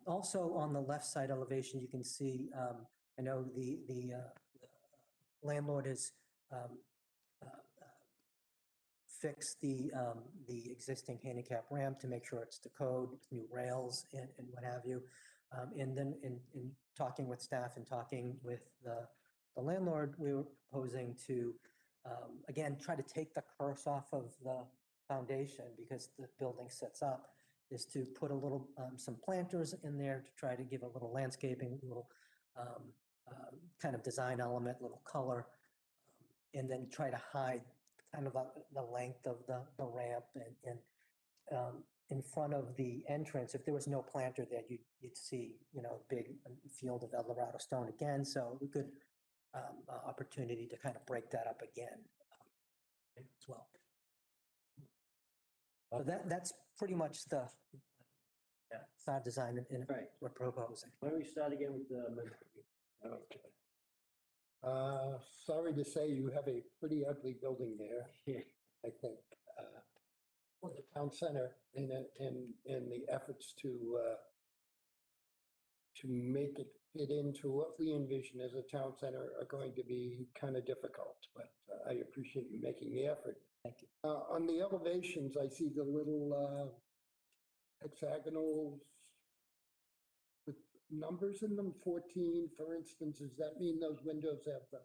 Also on the left side elevation, you can see, I know the landlord has fixed the existing handicap ramp to make sure it's to code, new rails and what have you. And then in talking with staff and talking with the landlord, we were proposing to, again, try to take the curse off of the foundation because the building sits up, is to put a little, some planters in there to try to give a little landscaping, a little kind of design element, little color, and then try to hide kind of the length of the ramp and in front of the entrance. If there was no planter there, you'd see, big field of Eldorado stone again. So a good opportunity to kind of break that up again as well. So that's pretty much the side design and Right. we're proposing. Why don't we start again with the member? Okay. Sorry to say you have a pretty ugly building there, Yeah. I think. For the town center in the efforts to make it fit into what we envision as a town center are going to be kind of difficult, but I appreciate you making the effort. Thank you. On the elevations, I see the little hexagonals with numbers in them, 14, for instance. Does that mean those windows have the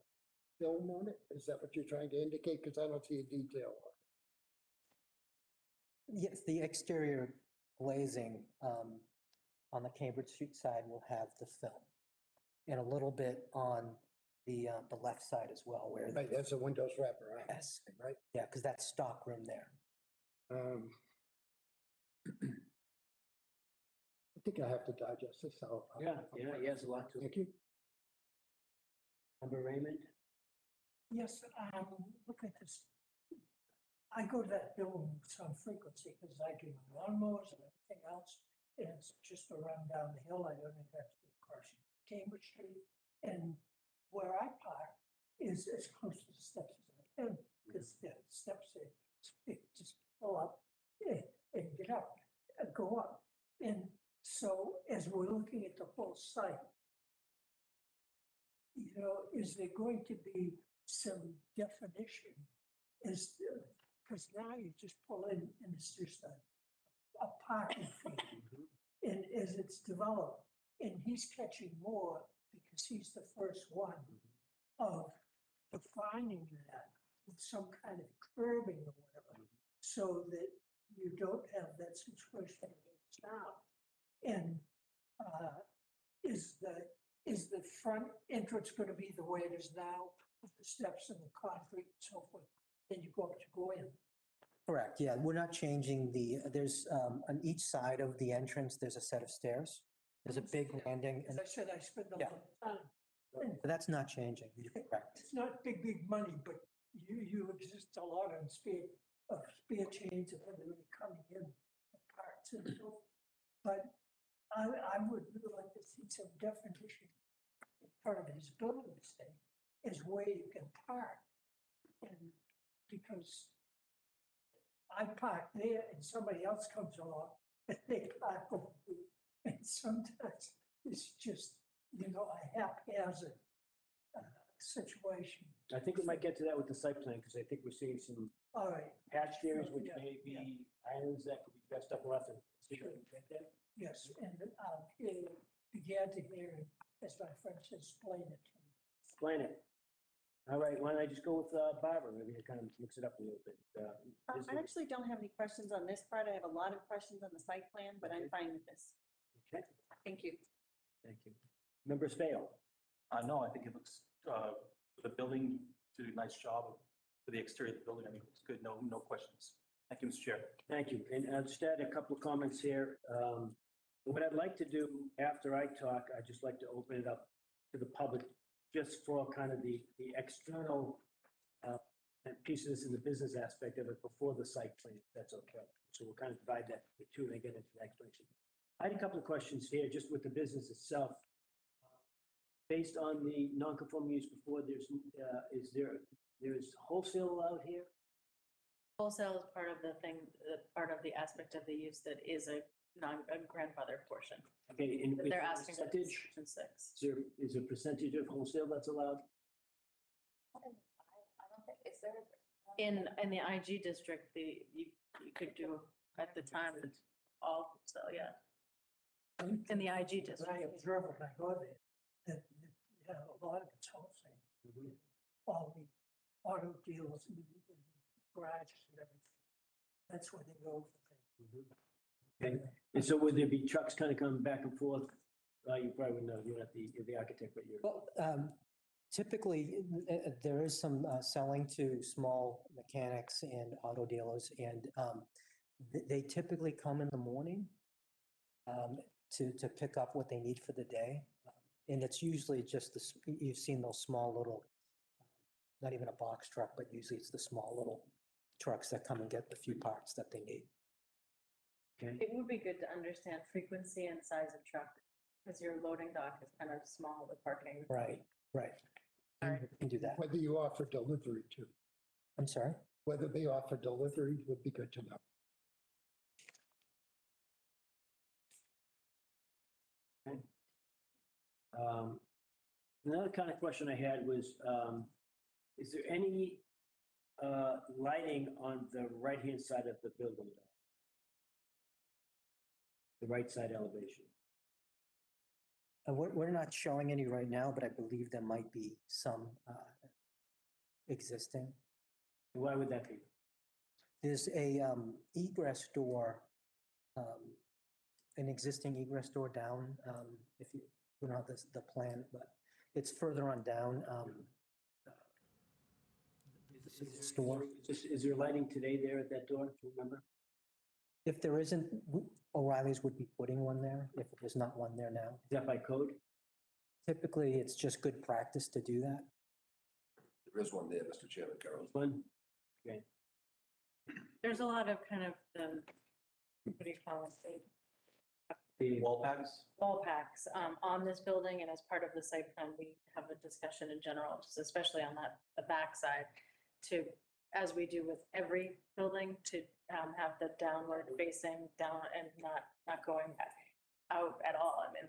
film on it? Is that what you're trying to indicate? Because I don't see a detail. Yes, the exterior glazing on the Cambridge Street side will have the film, and a little bit on the left side as well, where Right, as the windows wrap around. Yes, right. Yeah, because that's stock room there. I think I have to digest this. Yes, a lot to. Thank you. Member Raymond? Yes, look at this. I go to that building with some frequency because I do lawnmowers and everything else. And it's just a run down the hill. I don't even have to go across Cambridge Street. And where I park is as close to the steps as I can because the steps just pull up and get up, go up. And so as we're looking at the whole site, is there going to be some definition? Because now you just pull in and it's just a parking field. And as it's developed, and he's catching more because he's the first one of defining that with some kind of curbing or whatever, so that you don't have that situation now. And is the front entrance going to be the way it is now, with the steps and the concrete and so forth? Then you go in. Correct, yeah, we're not changing there's, on each side of the entrance, there's a set of stairs. There's a big landing. As I said, I spend a lot of time. But that's not changing, you're correct. It's not big money, but you exist a lot on spare chains of everybody coming in, parts and so forth. But I would really like to see some definition in front of his building estate as where you can park. And because I park there and somebody else comes along and they park over there. And sometimes it's just, a haphazard situation. I think we might get to that with the site plan, because I think we're seeing some All right. hatched areas which Yeah, may be islands that could be dressed up left and. Yes, and began to hear, as my friend says, explain it to me. Explain it. All right, why don't I just go with Barbara, maybe to kind of mix it up a little bit. I actually don't have any questions on this part. I have a lot of questions on the site plan, but I'm fine with this. Okay, Thank you. thank you. Members fail. No, I think it looks, the building did a nice job of for the exterior of the building. I think it's good. No questions. Thank you, Mr. Chair. Thank you. And I'll just add a couple of comments here. What I'd like to do after I talk, I'd just like to open it up to the public just for kind of the external pieces in the business aspect of it before the site plan, if that's okay. So we'll kind of divide that into two and then get into the explanation. I had a couple of questions here just with the business itself. Based on the non-conforming use before, there's wholesale allowed here? Wholesale is part of the thing, part of the aspect of the use that is a grandfather portion. Okay, and They're asking for percentage, section 6. is there a percentage of wholesale that's allowed? I don't think, is there? In the IG district, you could do at the time, it's all, so yeah. In the IG But district. I observe when I go there, that, a lot of it's wholesale. All the auto dealers, and garages and everything. That's where they go for things. Okay, and so would there be trucks kind of coming back and forth? You probably wouldn't know, you're not the architect, but you're. Well, typically, there is some selling to small mechanics and auto dealers, and they typically come in the morning to pick up what they need for the day. And it's usually just you've seen those small little, not even a box truck, but usually it's the small little trucks that come and get the few parts that they need. Okay. It would be good to understand frequency and size of truck, because your loading dock is kind of small with parking. Right. Sorry. You can do that. Whether you offer delivery too. I'm sorry? Whether they offer delivery would be good to know. Another kind of question I had was, is there any lighting on the right-hand side of the building? The right side elevation? We're not showing any right now, but I believe there might be some existing. Why would that be? There's a egress door, an existing egress door down, if you don't have the plan, but it's further on down. Store. Is there lighting today there at that door, do you remember? If there isn't, O'Reilly's would be putting one there, if there's not one there now. Is that by code? Typically, it's just good practice to do that. There is one there, Mr. Chairman, Carol. One? Okay. There's a lot of kind of what do you call it? The Wall packs? Wall packs on this building, and as part of the site plan, we have a discussion in general, just especially on the back side, to, as we do with every building, to have the downward facing down and not going back out at all. I mean,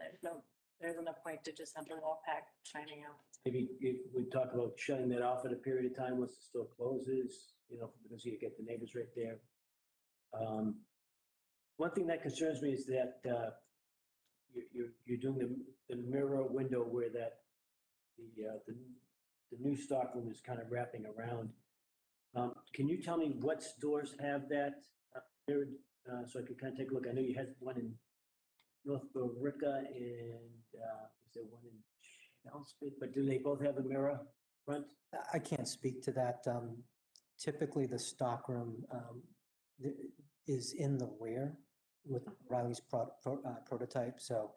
there isn't a point to just have the wall pack shining out. Maybe if we talk about shutting that off at a period of time once the store closes, because you get the neighbors right there. One thing that concerns me is that you're doing the mirror window where that the new stockroom is kind of wrapping around. Can you tell me what stores have that mirrored, so I can kind of take a look? I know you had one in North Borica and is there one in Elspeth, but do they both have a mirror front? I can't speak to that. Typically, the stockroom is in the rear with Riley's prototype. So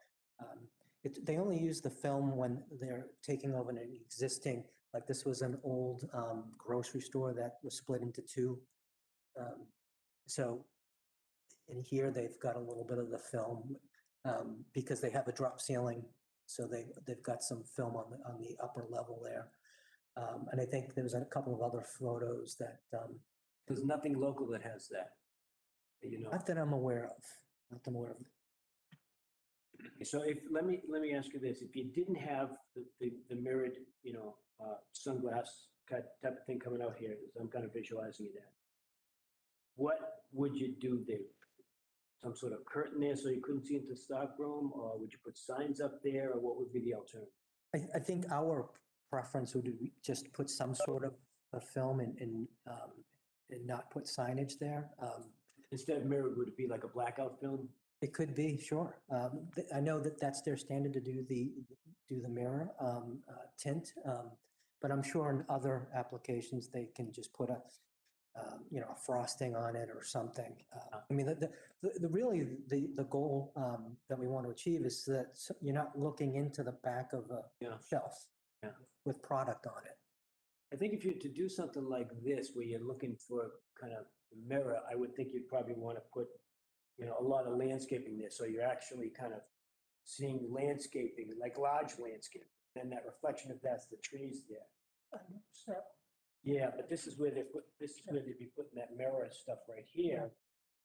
they only use the film when they're taking over an existing, like this was an old grocery store that was split into two. So in here, they've got a little bit of the film because they have a drop ceiling. So they've got some film on the upper level there. And I think there's a couple of other photos that. There's nothing local that has that. Not that I'm aware of. Not that I'm aware of. So let me ask you this: if you didn't have the mirrored, sunglass type of thing coming out here, as I'm kind of visualizing it, what would you do there? Some sort of curtain there so you couldn't see into the stockroom, or would you put signs up there, or what would be the alternative? I think our preference would be just put some sort of a film and not put signage there. Instead of mirrored, would it be like a blackout film? It could be, sure. I know that that's their standard to do the mirror tint, but I'm sure in other applications, they can just put a, a frosting on it or something. I mean, really, the goal that we want to achieve is that you're not looking into the back of a shelf with product on it. I think if you're to do something like this, where you're looking for kind of mirror, I would think you'd probably want to put, a lot of landscaping there. So you're actually kind of seeing landscaping, like large landscape, and that reflection of that's the trees there. Yeah, but this is where they'd be putting that mirror stuff right here.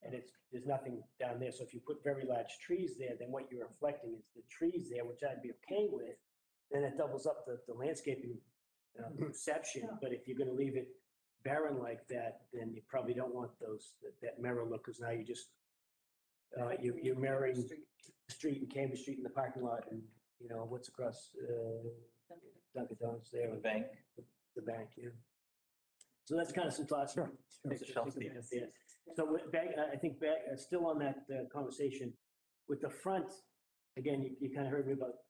And there's nothing down there. So if you put very large trees there, then what you're reflecting is the trees there, which I'd be okay with. Then it doubles up the landscaping perception. But if you're gonna leave it barren like that, then you probably don't want that mirror look, because now you just, you're mirroring the street and Cambridge Street in the parking lot, and, what's across, Dunkin' Donuts there. The bank. The bank, yeah. So that's kind of some thoughts. Sure. So I think still on that conversation, with the front, again, you kind of heard me about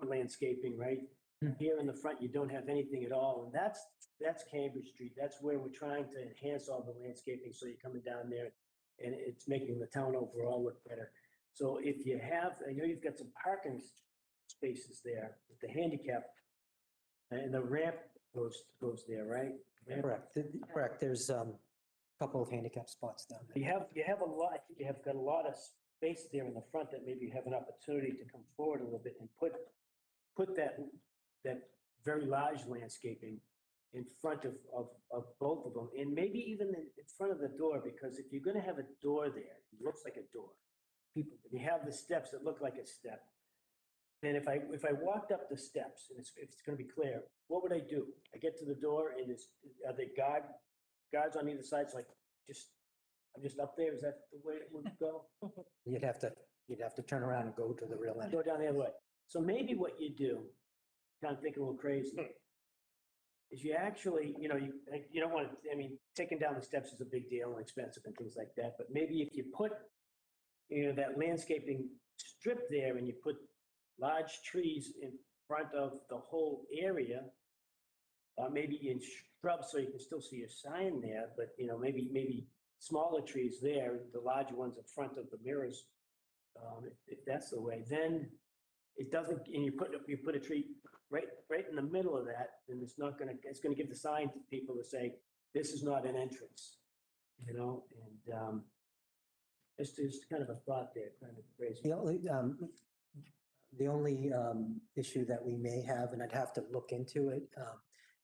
landscaping, right? Here in the front, you don't have anything at all, and that's Cambridge Street. That's where we're trying to enhance all the landscaping, so you're coming down there, and it's making the town overall look better. So if you have, I know you've got some parking spaces there with the handicap, and the ramp goes there, right? Correct. There's a couple of handicap spots down there. You have a lot, I think you have got a lot of space there in the front that maybe you have an opportunity to come forward a little bit and put that very large landscaping in front of both of them, and maybe even in front of the door, because if you're gonna have a door there, it looks like a door. If you have the steps that look like a step, then if I walked up the steps, and it's gonna be clear, what would I do? I get to the door, and are there guards on either side? So I'm just up there, is that the way it would go? You'd have to turn around and go to the real end. Go down the other way. So maybe what you do, kind of thinking a little crazy, is you actually, you don't want to, I mean, taking down the steps is a big deal and expensive and things like that, but maybe if you put, that landscaping strip there, and you put large trees in front of the whole area, maybe in shrubs, so you can still see your sign there, but, maybe smaller trees there, the larger ones in front of the mirrors, if that's the way, then it doesn't, and you put a tree right in the middle of that, then it's gonna give the sign to people to say, this is not an entrance, and it's just kind of a thought there, kind of crazy. The only issue that we may have, and I'd have to look into it,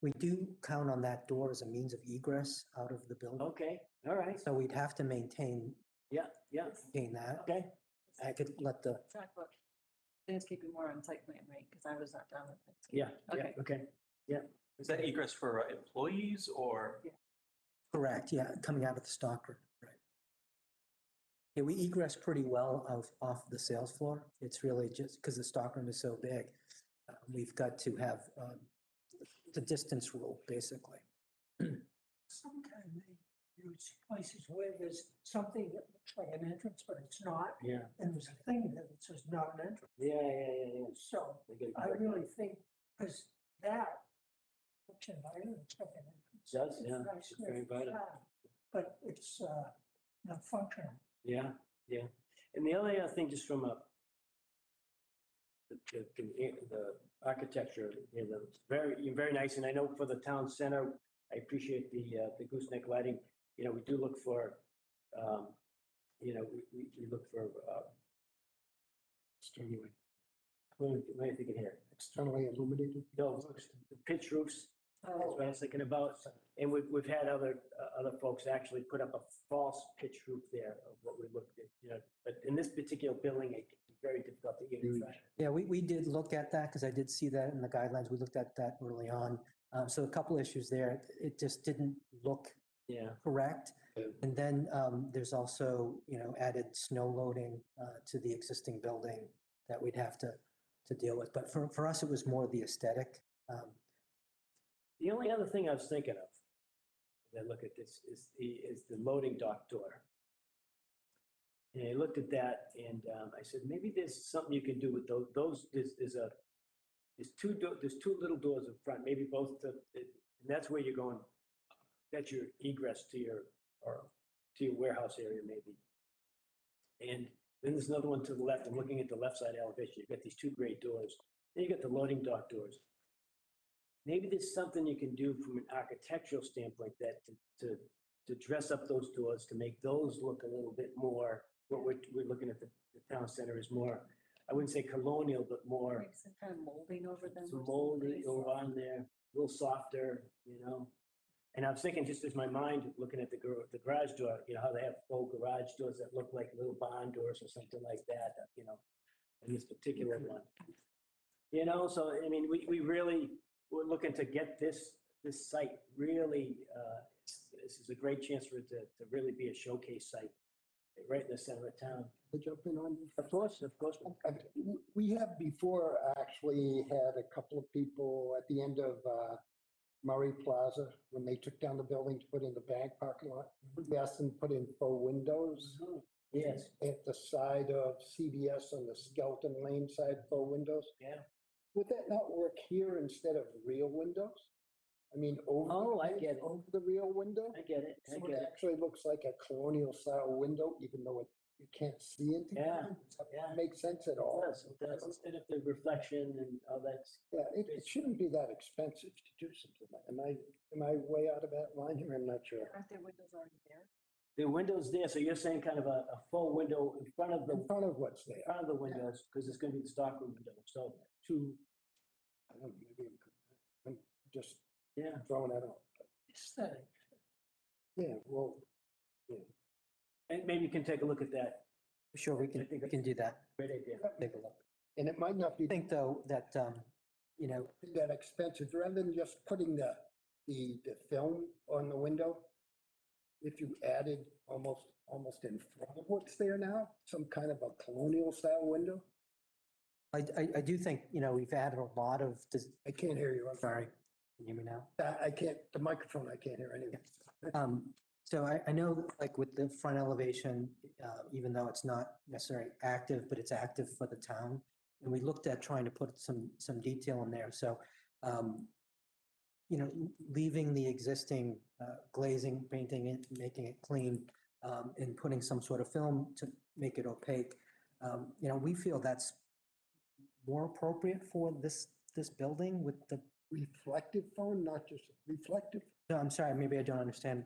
we do count on that door as a means of egress out of the building. Okay, all right. So we'd have to maintain maintain that. Okay. I could let the, Talk about landscaping more on site plan, right? Because I was not down with it. Yeah, Okay. okay, yeah. Is that egress for employees or? correct, yeah, coming out of the stockroom, right. Yeah, we egress pretty well off the sales floor. It's really just because the stockroom is so big. We've got to have the distance rule, basically. Sometimes they use places where there's something that looks like an entrance, but it's not. Yeah. And there's a thing that says not an entrance. Yeah. So I really think, because that looks inviting, it's like an entrance. Does, It's yeah, nice it's very inviting. facade, But it's not functional. Yeah. And the only other thing, just from the architecture, very nice, and I know for the town center, I appreciate the gooseneck lighting. We do look for, we look for, anyway. What am I thinking here? Externally illuminated. No, pitch roofs. That's what I was thinking about. And we've had other folks actually put up a false pitch roof there of what we looked at, but in this particular building, it can be very difficult to get inside. Yeah, we did look at that because I did see that in the guidelines. We looked at that early on. So a couple issues there. It just didn't look correct. And then there's also, added snow loading to the existing building that we'd have to deal with. But for us, it was more the aesthetic. The only other thing I was thinking of, when I look at this, is the loading dock door. And I looked at that, and I said, maybe there's something you can do with those. There's there's two little doors in front, maybe both and that's where you're going. That's your egress to your warehouse area maybe. And then there's another one to the left. I'm looking at the left side elevation. You've got these two great doors. Then you got the loading dock doors. Maybe there's something you can do from an architectural standpoint that to dress up those doors, to make those look a little bit more, what we're looking at the town center is more, I wouldn't say colonial, but more. Like some kind of molding over them. Some molding around there, a little softer, you know? And I was thinking, just as my mind, looking at the garage door, you know, how they have faux garage doors that look like little barn doors or something like that, you know, in this particular one. You know, so, I mean, we really, we're looking to get this site really, this is a great chance for it to really be a showcase site right in the center of town. To jump in on? Of course. We have before actually had a couple of people at the end of Murray Plaza, when they took down the building to put in the bank parking lot. We asked them to put in faux windows. Yes. At the side of CBS on the Skeleton Lane side, faux windows. Yeah. Would that not work here instead of real windows? I mean, over. I get it. Over the real window? I get it. So it actually looks like a colonial style window, even though you can't see into it. Yeah. Does that make sense at all? It does. Instead of the reflection and all that. Yeah, it shouldn't be that expensive to do something like that. Am I way out of that line here? I'm not sure. Aren't there windows already there? The window's there, so you're saying kind of a full window in front of In front of what's there. in front of the windows, because it's gonna be the stockroom window, so two. I don't know, maybe I'm just Yeah. throwing that out. Aesthetic. Yeah, well, yeah. And maybe you can take a look at that. Sure, we can do that. Great idea. Take a look. And it might not be I think though that, you know, that expensive, rather than just putting the film on the window. If you added almost in front of what's there now, some kind of a colonial style window. I do think, you know, we've added a lot of this. I can't hear you. I'm Sorry. Can you hear me now? I can't, the microphone, I can't hear anything. So I know like with the front elevation, even though it's not necessarily active, but it's active for the town. And we looked at trying to put some detail in there. So, you know, leaving the existing glazing, painting it, making it clean, and putting some sort of film to make it opaque. You know, we feel that's more appropriate for this building with the reflective phone, not just reflective. No, I'm sorry, maybe I don't understand.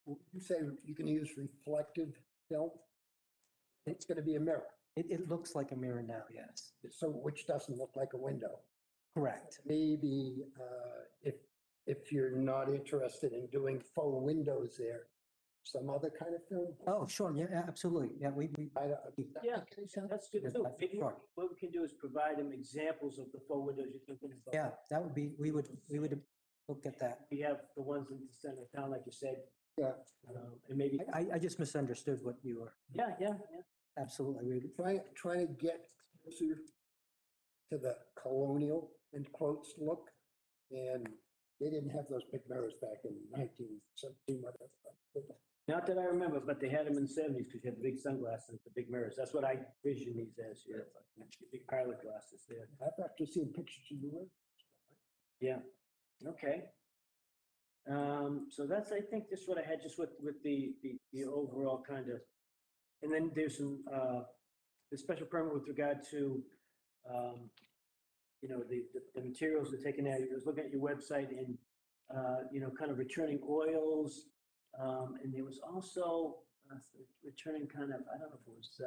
You say you can use reflective film? It's going to be a mirror. It looks like a mirror now, yes. So, which doesn't look like a window. Correct. Maybe if you're not interested in doing faux windows there, some other kind of film. Oh, sure, yeah, absolutely. Yeah, Yeah, that's good too. Maybe what we can do is provide them examples of the faux windows you're thinking about. Yeah, that would be, we would look at that. We have the ones in the center of town, like you said. Yeah. And maybe. I just misunderstood what you were. Yeah. Absolutely. Trying to get closer to the colonial, in quotes, look. And they didn't have those big mirrors back in 1917, whatever. Not that I remember, but they had them in the 70s because you had the big sunglasses and the big mirrors. That's what I vision these as, yeah. Big pilot glasses there. I've actually seen pictures of the room. Yeah, okay. So that's, I think, just what I had, just with the overall kind of, and then there's some, the special permit with regard to, you know, the materials they're taking out. I was looking at your website and, you know, kind of returning oils. And there was also returning kind of, I don't know if it was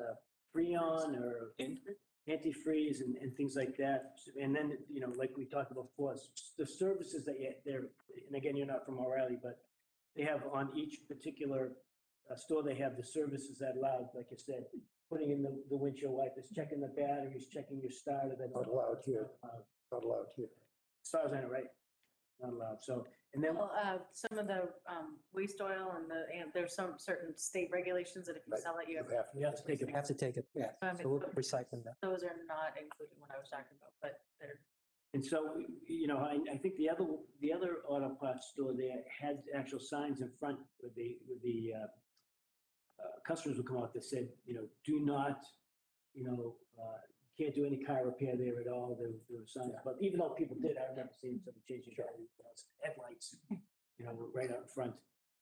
Freon or antifreeze and things like that. And then, you know, like we talked about before, the services that they're, and again, you're not from O'Reilly, but they have on each particular store, they have the services that allow, like you said, putting in the windshield wipers, checking the batteries, checking your starter. Not allowed here. Not allowed here. As far as I know, right? Not allowed. So, and then. Well, some of the waste oil and there's some certain state regulations that if you sell it, you have to take it. You have to take it, yeah. So we're recycling that. Those are not included when I was talking about, but they're. And so, you know, I think the other auto parts store there had actual signs in front with the customers would come out that said, you know, do not, you know, can't do any car repair there at all. There were signs, but even though people did, I remember seeing some changing headlights, you know, right out in front,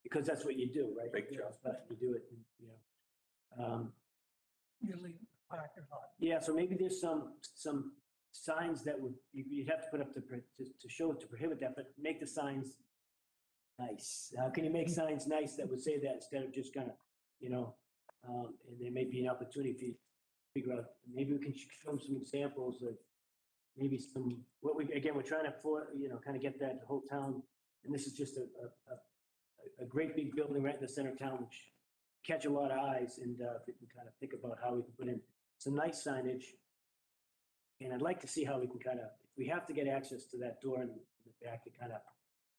because that's what you do, right? Big job. You do it, you know. Usually parking lot. Yeah, so maybe there's some signs that you'd have to put up to show, to prohibit that, but make the signs nice. How can you make signs nice that would say that instead of just kind of, you know, and there may be an opportunity for you to figure out, maybe we can show some examples of maybe some, we're trying to, you know, kind of get that whole town, and this is just a great big building right in the center of town, which catch a lot of eyes, and if we can kind of think about how we can put in some nice signage. And I'd like to see how we can kind of, if we have to get access to that door in the back, to kind of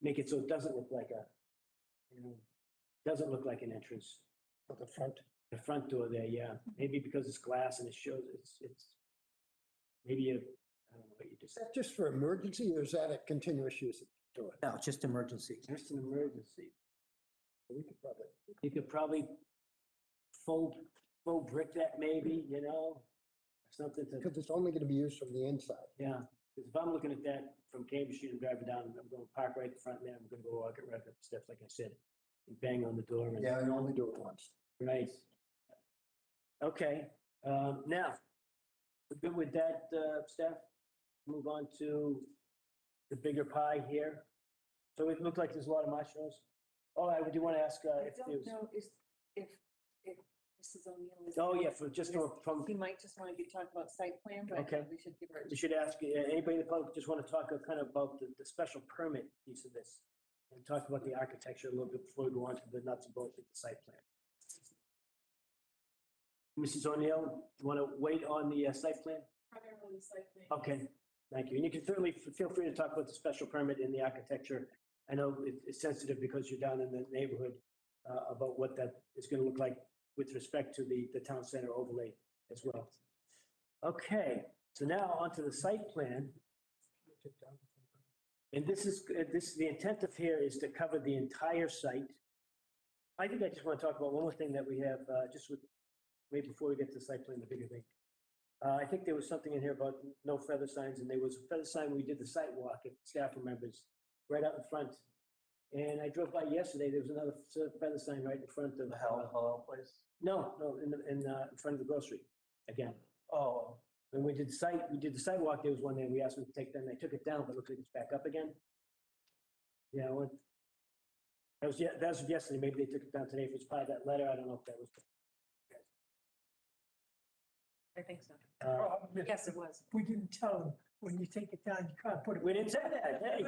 make it so it doesn't look like you know, doesn't look like an entrance. At the front. The front door there, yeah. Maybe because it's glass and it shows it's maybe I don't know what you just Is that just for emergency or is that a continuous use of the door? No, just emergency. Just an emergency. We could probably. You could probably full brick that maybe, you know, something to. Because it's only going to be used from the inside. Yeah, because if I'm looking at that from Cambridge Street and driving down, I'm going to park right in front there. I'm going to go walk it right up the steps, like I said, and bang on the door. And, Yeah, I only do it once. right. Okay, now, we're good with that, Steph? Move on to the bigger pie here. So it looked like there's a lot of mushrooms. Oh, I do want to ask I if don't there's, know if Mrs. O'Neill is. oh, yeah, for just from, We might just want to be talking about site plan, but I Okay. think we should give her. we should ask, anybody in the public just want to talk kind of about the special permit piece of this, and talk about the architecture a little bit before we go on to the nuts and bolts of the site plan. Mrs. O'Neill, you want to wait on the site plan? Primarily the site plan. Okay, thank you. And you can certainly feel free to talk about the special permit in the architecture. I know it's sensitive because you're down in the neighborhood about what that is going to look like with respect to the town center overlay as well. Okay, so now onto the site plan. And this is the intent of here is to cover the entire site. I think I just want to talk about one more thing that we have, just with, maybe before we get to the site plan, the bigger thing. I think there was something in here about no feather signs, and there was a feather sign when we did the site walk, if staff remembers, right out in front. And I drove by yesterday, there was another feather sign right in front of. The halal place? No, in front of the grocery, again. Oh, When we did the sidewalk, there was one there, we asked them to take them, they took it down, but it looks like it's back up again. Yeah, that was yesterday, maybe they took it down today, if it's part of that letter, I don't know if that was. I think so. Problem is, Yes, it was. We didn't tell them, when you take it down, you can't put it. We didn't say that, hey.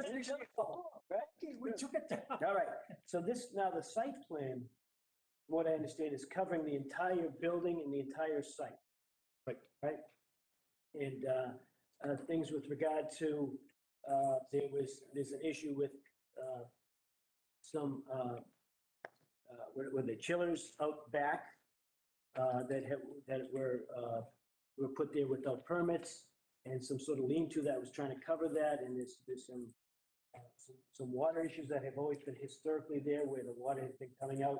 We took it down. All right, so now the site plan, what I understand is covering the entire building and the entire site. Right? And things with regard to, there's an issue with some, were the chillers out back that were put there without permits, and some sort of lean-to that was trying to cover that, and there's some water issues that have always been historically there, where the water has been coming out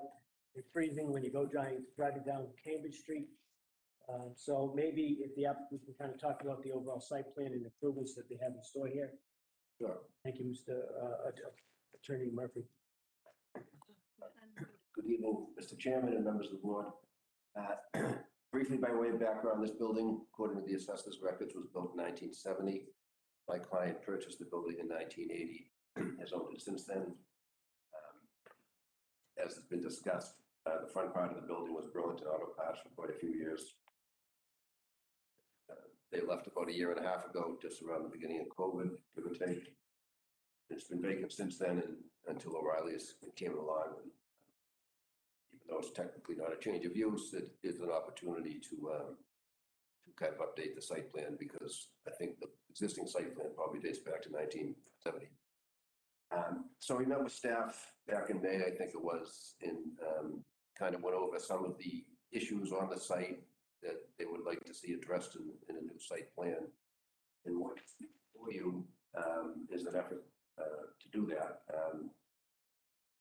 and freezing when you go driving down Cambridge Street. So maybe if the applicant can kind of talk about the overall site plan and improvements that they have in store here. Sure. Thank you, Mr. Attorney Murphy. Good evening, Mr. Chairman and members of the board. Briefly, by way of background, this building, according to the assessor's records, was built in 1970. My client purchased the building in 1980, has owned it since then. As has been discussed, the front part of the building was Burlington Auto Parts for quite a few years. They left about a year and a half ago, just around the beginning of COVID, give or take. It's been vacant since then, and until O'Reilly's came along. And even though it's technically not a change of use, it is an opportunity to kind of update the site plan, because I think the existing site plan probably dates back to 1970. So we met with staff back in May, I think it was, and kind of went over some of the issues on the site that they would like to see addressed in a new site plan. And what for you is an effort to do that.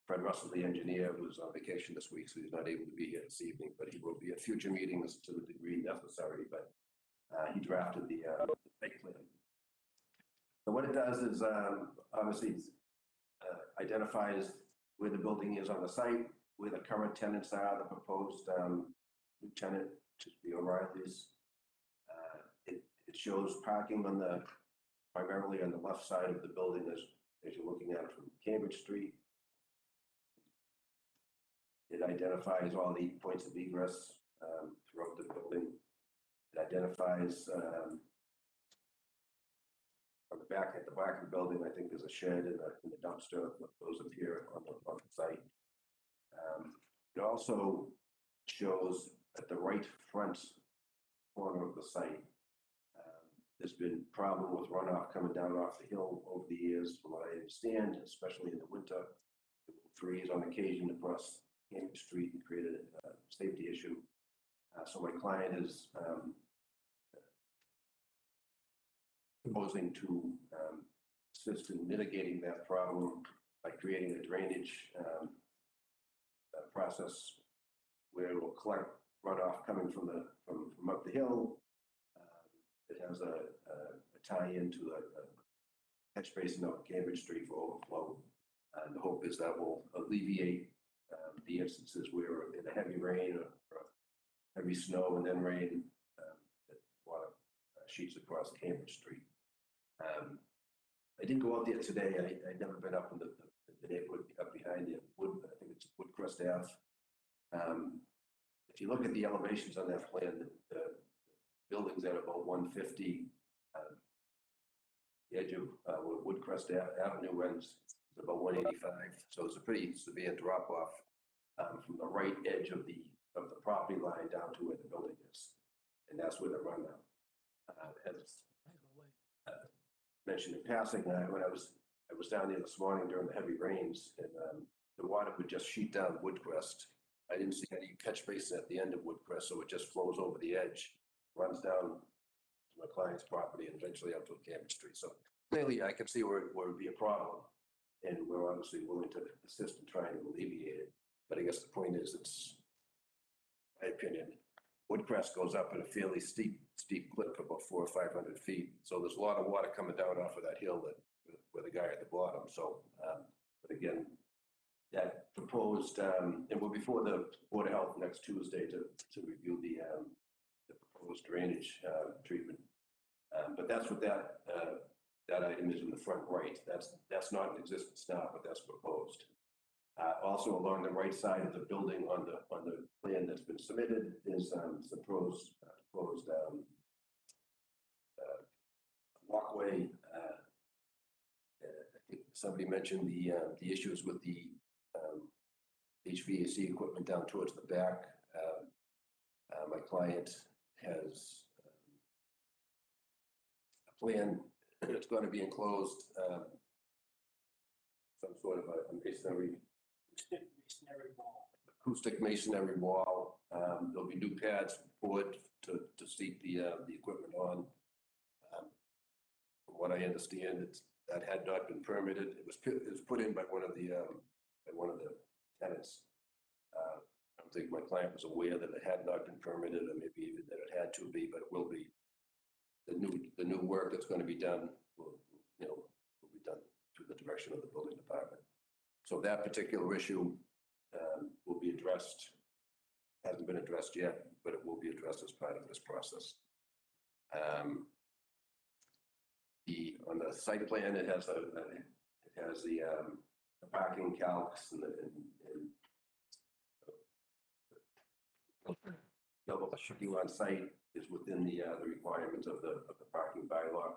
Fred Russell, the engineer, was on vacation this week, so he's not able to be here this evening, but he will be at future meetings to the degree necessary. But He drafted the site plan. So what it does is obviously identifies where the building is on the site, where the current tenants are, the proposed new tenant to the O'Reilly's. It shows parking on primarily on the left side of the building as you're looking at it from Cambridge Street. It identifies all the points of egress throughout the building. It identifies on the back, at the back of the building, I think there's a shed and a dumpster that goes up here on the site. It also shows at the right front corner of the site, there's been problem with runoff coming down off the hill over the years, from what I understand, especially in the winter. It will freeze on occasion across Cambridge Street and create a safety issue. So my client is proposing to assist in mitigating that problem by creating a drainage process where it will collect runoff coming from up the hill. It has a tie-in to a catch basin up Cambridge Street for overflow. And the hope is that will alleviate the instances where in a heavy rain or heavy snow and then rain, that water sheets across Cambridge Street. I didn't go out there today. I'd never been up in the neighborhood up behind the wood. I think it's Woodcrest Ave. If you look at the elevations on that plan, the building's at about 150. The edge of Woodcrest Avenue ends is about 185. So it's a pretty severe drop off from the right edge of the property line down to where the building is, and that's where the rundown. As mentioned in passing, when I was down there this morning during the heavy rains, and the water would just sheet down Woodcrest. I didn't see any catch basin at the end of Woodcrest, so it just flows over the edge, runs down to my client's property, and eventually up to Cambridge Street. So clearly, I can see where it would be a problem, and we're obviously willing to assist in trying to alleviate it. But I guess the point is, it's, in my opinion, Woodcrest goes up at a fairly steep clip, about 400 or 500 feet. So there's a lot of water coming down off of that hill where the guy at the bottom. So, but again, that proposed, and we'll be before the Board of Health next Tuesday to review the proposed drainage treatment. But that's what that item is in the front right. That's not in existence now, but that's proposed. Also along the right side of the building on the plan that's been submitted is proposed walkway. I think somebody mentioned the issues with the HVAC equipment down towards the back. My client has a plan that's going to be enclosed, some sort of a masonry wall. Acoustic masonry wall. There'll be new pads poured to seat the equipment on. From what I understand, that had not been permitted. It was put in by one of the tenants. I don't think my client was aware that it had not been permitted, or maybe even that it had to be, but it will be. The new work that's going to be done will be done through the direction of the building department. So that particular issue will be addressed. Hasn't been addressed yet, but it will be addressed as part of this process. On the site plan, it has the parking calcs and parking on site is within the requirements of the parking bylaw.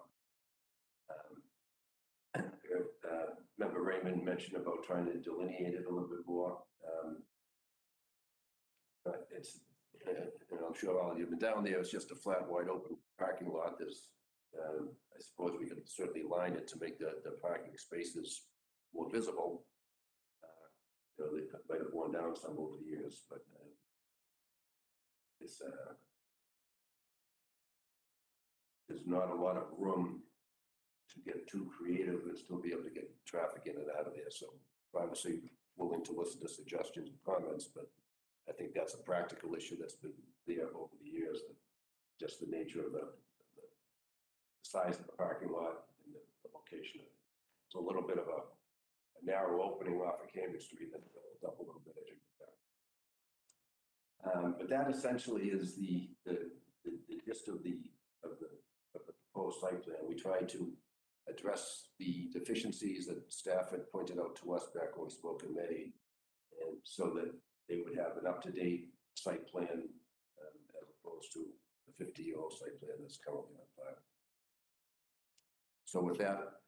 Member Raymond mentioned about trying to delineate it a little bit more. It's, and I'm sure all of you have been down there, it's just a flat, wide open parking lot. There's, I suppose we could certainly line it to make the parking spaces more visible. They might have worn down some over the years, but there's not a lot of room to get too creative and still be able to get traffic in and out of there. So obviously willing to listen to suggestions and comments, but I think that's a practical issue that's been there over the years. Just the nature of size of the parking lot and the location. It's a little bit of a narrow opening off of Cambridge Street that builds up a little bit as you go down. But that essentially is the gist of the proposed site plan. We tried to address the deficiencies that staff had pointed out to us back when we spoke in May, and so that they would have an up-to-date site plan as opposed to the 50-year-old site plan that's currently on file. So with that,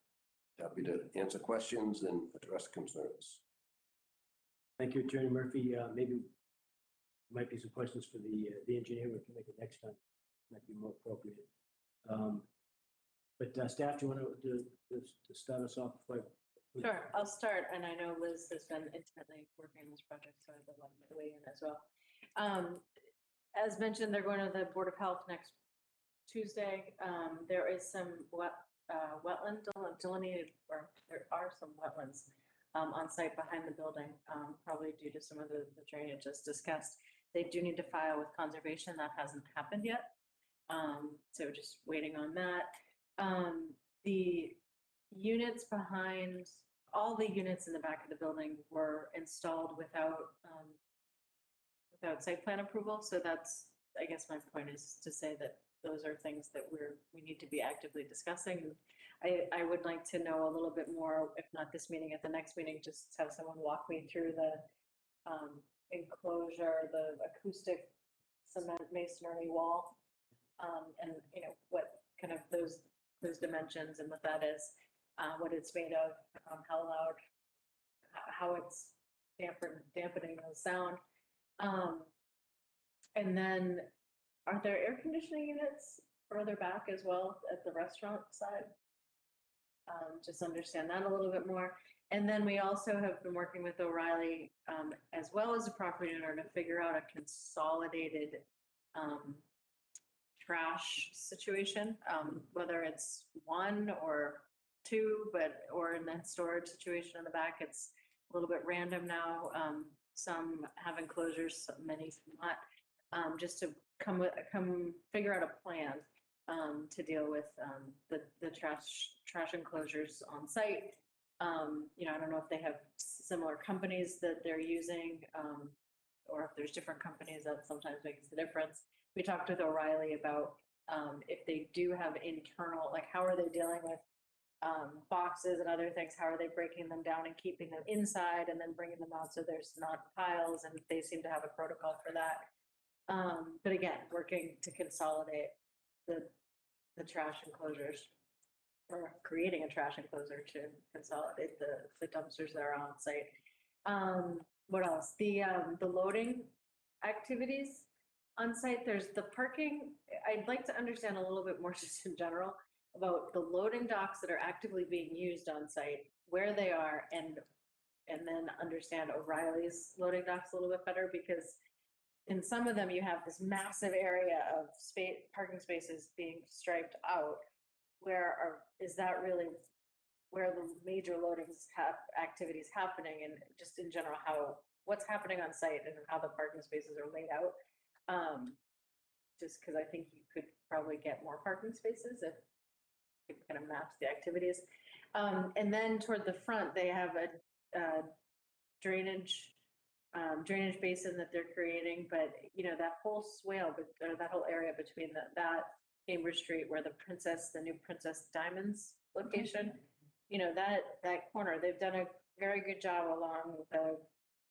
happy to answer questions and address concerns. Thank you, Attorney Murphy. Maybe might be some questions for the engineer. We can make it next time. Might be more appropriate. But staff, do you want to start us off? Sure, I'll start, and I know Liz has been intimately working on this project, so I'd love to weigh in as well. As mentioned, they're going to the Board of Health next Tuesday. There is some wetland delineated, or there are some wetlands on site behind the building, probably due to some of the drainage as discussed. They do need to file with conservation. That hasn't happened yet. So just waiting on that. The units behind, all the units in the back of the building were installed without site plan approval. So that's, I guess my point is to say that those are things that we need to be actively discussing. I would like to know a little bit more, if not this meeting, at the next meeting, just have someone walk me through the enclosure, the acoustic cement masonry wall, and what kind of those dimensions and what that is, what it's made of, how loud, how it's dampening the sound. And then, are there air conditioning units further back as well at the restaurant side? Just understand that a little bit more. And then we also have been working with O'Reilly as well as the property owner to figure out a consolidated trash situation, whether it's one or two, or in that storage situation in the back. It's a little bit random now. Some have enclosures, many not. Just to come figure out a plan to deal with the trash enclosures on site. I don't know if they have similar companies that they're using, or if there's different companies that sometimes makes the difference. We talked with O'Reilly about if they do have internal, like how are they dealing with boxes and other things? How are they breaking them down and keeping them inside and then bringing them out so there's not piles? And they seem to have a protocol for that. But again, working to consolidate the trash enclosures, or creating a trash enclosure to consolidate the dumpsters that are on site. What else? The loading activities on site. There's the parking. I'd like to understand a little bit more just in general about the loading docks that are actively being used on site, where they are, and then understand O'Reilly's loading docks a little bit better, because in some of them you have this massive area of parking spaces being striped out. Is that really where the major loadings activities happening, and just in general what's happening on site and how the parking spaces are laid out? Just because I think you could probably get more parking spaces if you kind of match the activities. And then toward the front, they have a drainage basin that they're creating, but that whole swale, that whole area between that Cambridge Street where the new Princess Diamonds location, that corner, they've done a very good job along the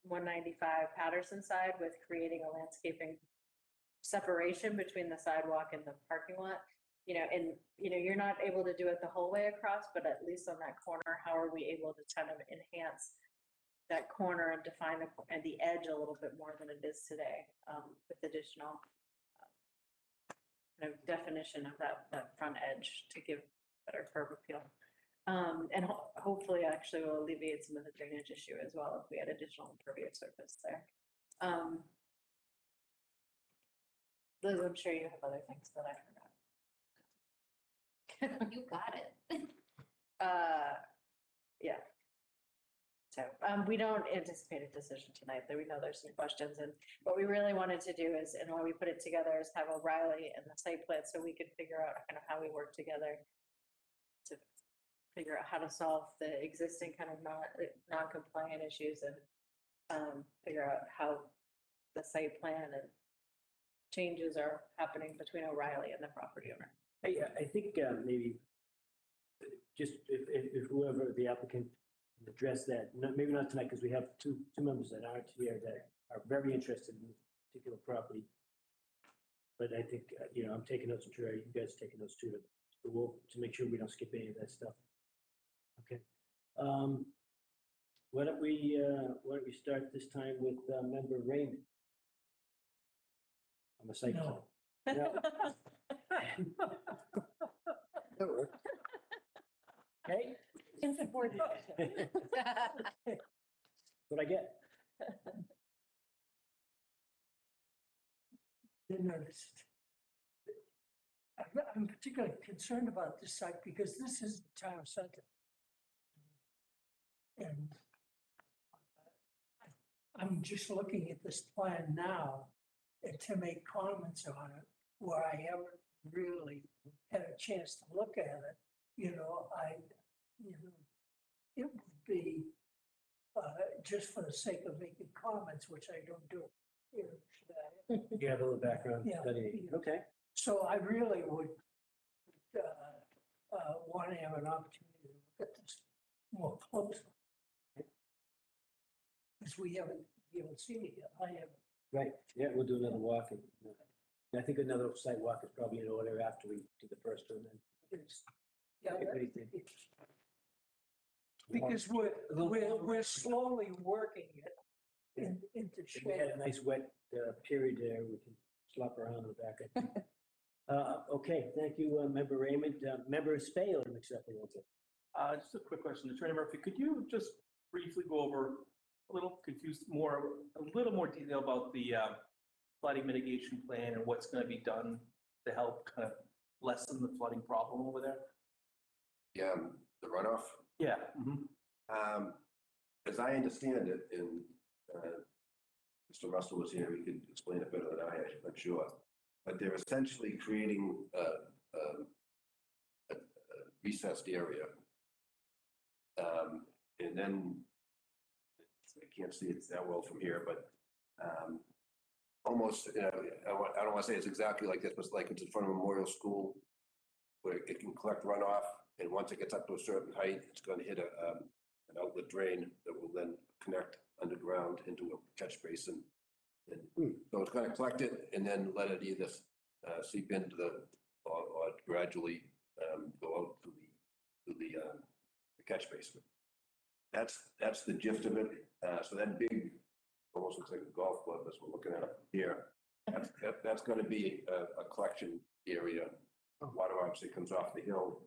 195 Patterson side with creating a landscaping separation between the sidewalk and the parking lot. You're not able to do it the whole way across, but at least on that corner, how are we able to kind of enhance that corner and define the edge a little bit more than it is today, with additional kind of definition of that front edge to give better curb appeal. And hopefully actually will alleviate some of the drainage issue as well if we had additional impervious surface there. Liz, I'm sure you have other things that I forgot. You got it. Yeah. So we don't anticipate a decision tonight, though we know there's some questions. And what we really wanted to do is, and why we put it together, is have O'Reilly and the site plan so we could figure out kind of how we work together figure out how to solve the existing kind of non-compliant issues and figure out how the site plan and changes are happening between O'Reilly and the property owner. I think maybe just if whoever the applicant address that, maybe not tonight, because we have two members that aren't here that are very interested in this particular property. But I think, I'm taking notes, I'm sure you guys are taking notes too, to make sure we don't skip any of that stuff. Okay. Why don't we start this time with member Raymond? On the site plan. No. Okay. What I get? I'm particularly concerned about this site because this is the town center. And I'm just looking at this plan now and to make comments on it where I haven't really had a chance to look at it. It would be just for the sake of making comments, which I don't do. You have a little background Yeah. study. Okay. So I really would want to have an opportunity to look at this more closely. Because we haven't seen it yet. I haven't. Right, yeah, we'll do another walk. And I think another site walk is probably in order after we do the first one then. Yeah, What do you think? because we're slowly working it into If we had shape. a nice wet period there, we can slop around in the back. I think. Okay, thank you, Member Raymond. Member Spay, I'm accepting. Just a quick question, Attorney Murphy, could you just briefly go over a little more detail about the flooding mitigation plan and what's going to be done to help kind of lessen the flooding problem over there? Yeah, the runoff. Yeah. As I understand it, and Mr. Russell was here, he could explain it better than I, I'm sure. But they're essentially creating a recessed area. And then, I can't see it that well from here, but almost, I don't want to say it's exactly like this, but it's like it's in front of Memorial School, where it can collect runoff, and once it gets up to a certain height, it's going to hit an outlet drain that will then connect underground into a catch basin. And so it's going to collect it and then let it either seep into or gradually go out to the catch basin. That's the gist of it. So that big, almost looks like a golf club as we're looking at it here. That's going to be a collection area. Water obviously comes off the hill.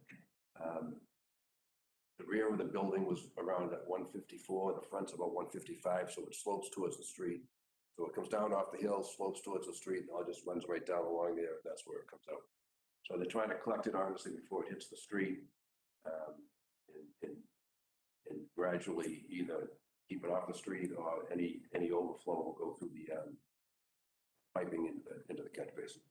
The rear of the building was around at 154, the front's about 155, so it slopes towards the street. So it comes down off the hill, slopes towards the street, and all just runs right down along there. That's where it comes out. So they're trying to collect it honestly before it hits the street, and gradually either keep it off the street or any overflow will go through the piping into the catch basin.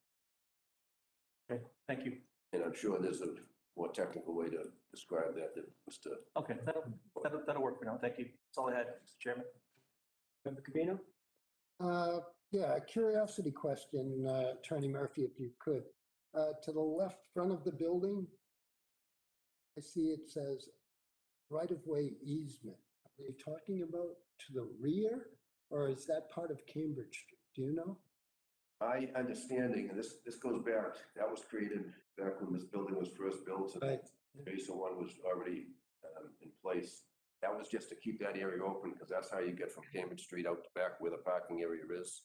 Okay, thank you. And I'm sure there's a more technical way to describe that Mr. Okay, that'll work for now. Thank you. That's all I had, Mr. Chairman. Member Cabino? Yeah, a curiosity question, Attorney Murphy, if you could. To the left front of the building, I see it says right-of-way easement. Are you talking about to the rear, or is that part of Cambridge Street? Do you know? My understanding, and this goes back, that was created back when this building was first built, and Right. Basin 1 was already in place. That was just to keep that area open, because that's how you get from Cambridge Street out the back where the parking area is.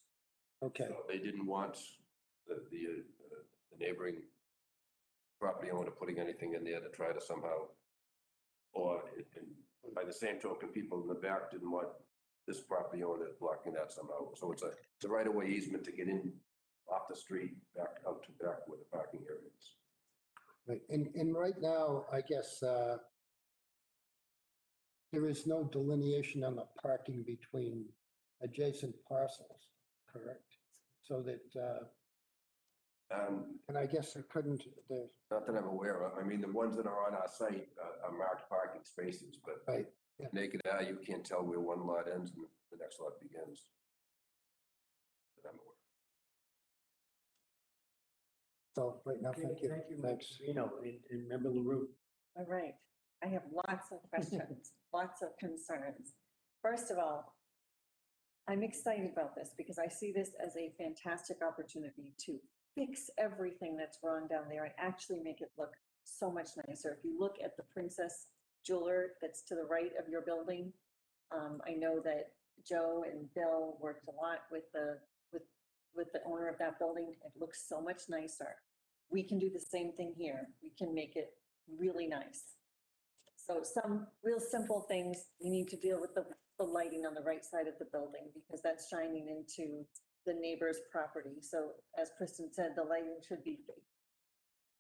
Okay. So they didn't want the neighboring property owner putting anything in there to try to somehow, or by the same token, people in the back didn't want this property owner blocking that somehow. So it's a right-of-way easement to get in off the street, back out to back where the parking area is. Right. And right now, I guess there is no delineation on the parking between adjacent parcels, correct? So that And I guess I couldn't, Not that I'm aware of. I mean, the ones that are on our site are marked parking spaces, but right, yeah. naked eye, you can't tell where one lot ends and the next lot begins. That I'm aware of. So right now, Okay, thank you. Thank you, Thanks. and Member LaRue. All right. I have lots of questions, lots of concerns. First of all, I'm excited about this because I see this as a fantastic opportunity to fix everything that's wrong down there and actually make it look so much nicer. If you look at the Princess Jeweler that's to the right of your building, I know that Joe and Bill worked a lot with the owner of that building. It looks so much nicer. We can do the same thing here. We can make it really nice. So some real simple things, we need to deal with the lighting on the right side of the building because that's shining into the neighbor's property. So as Kristen said, the lighting should be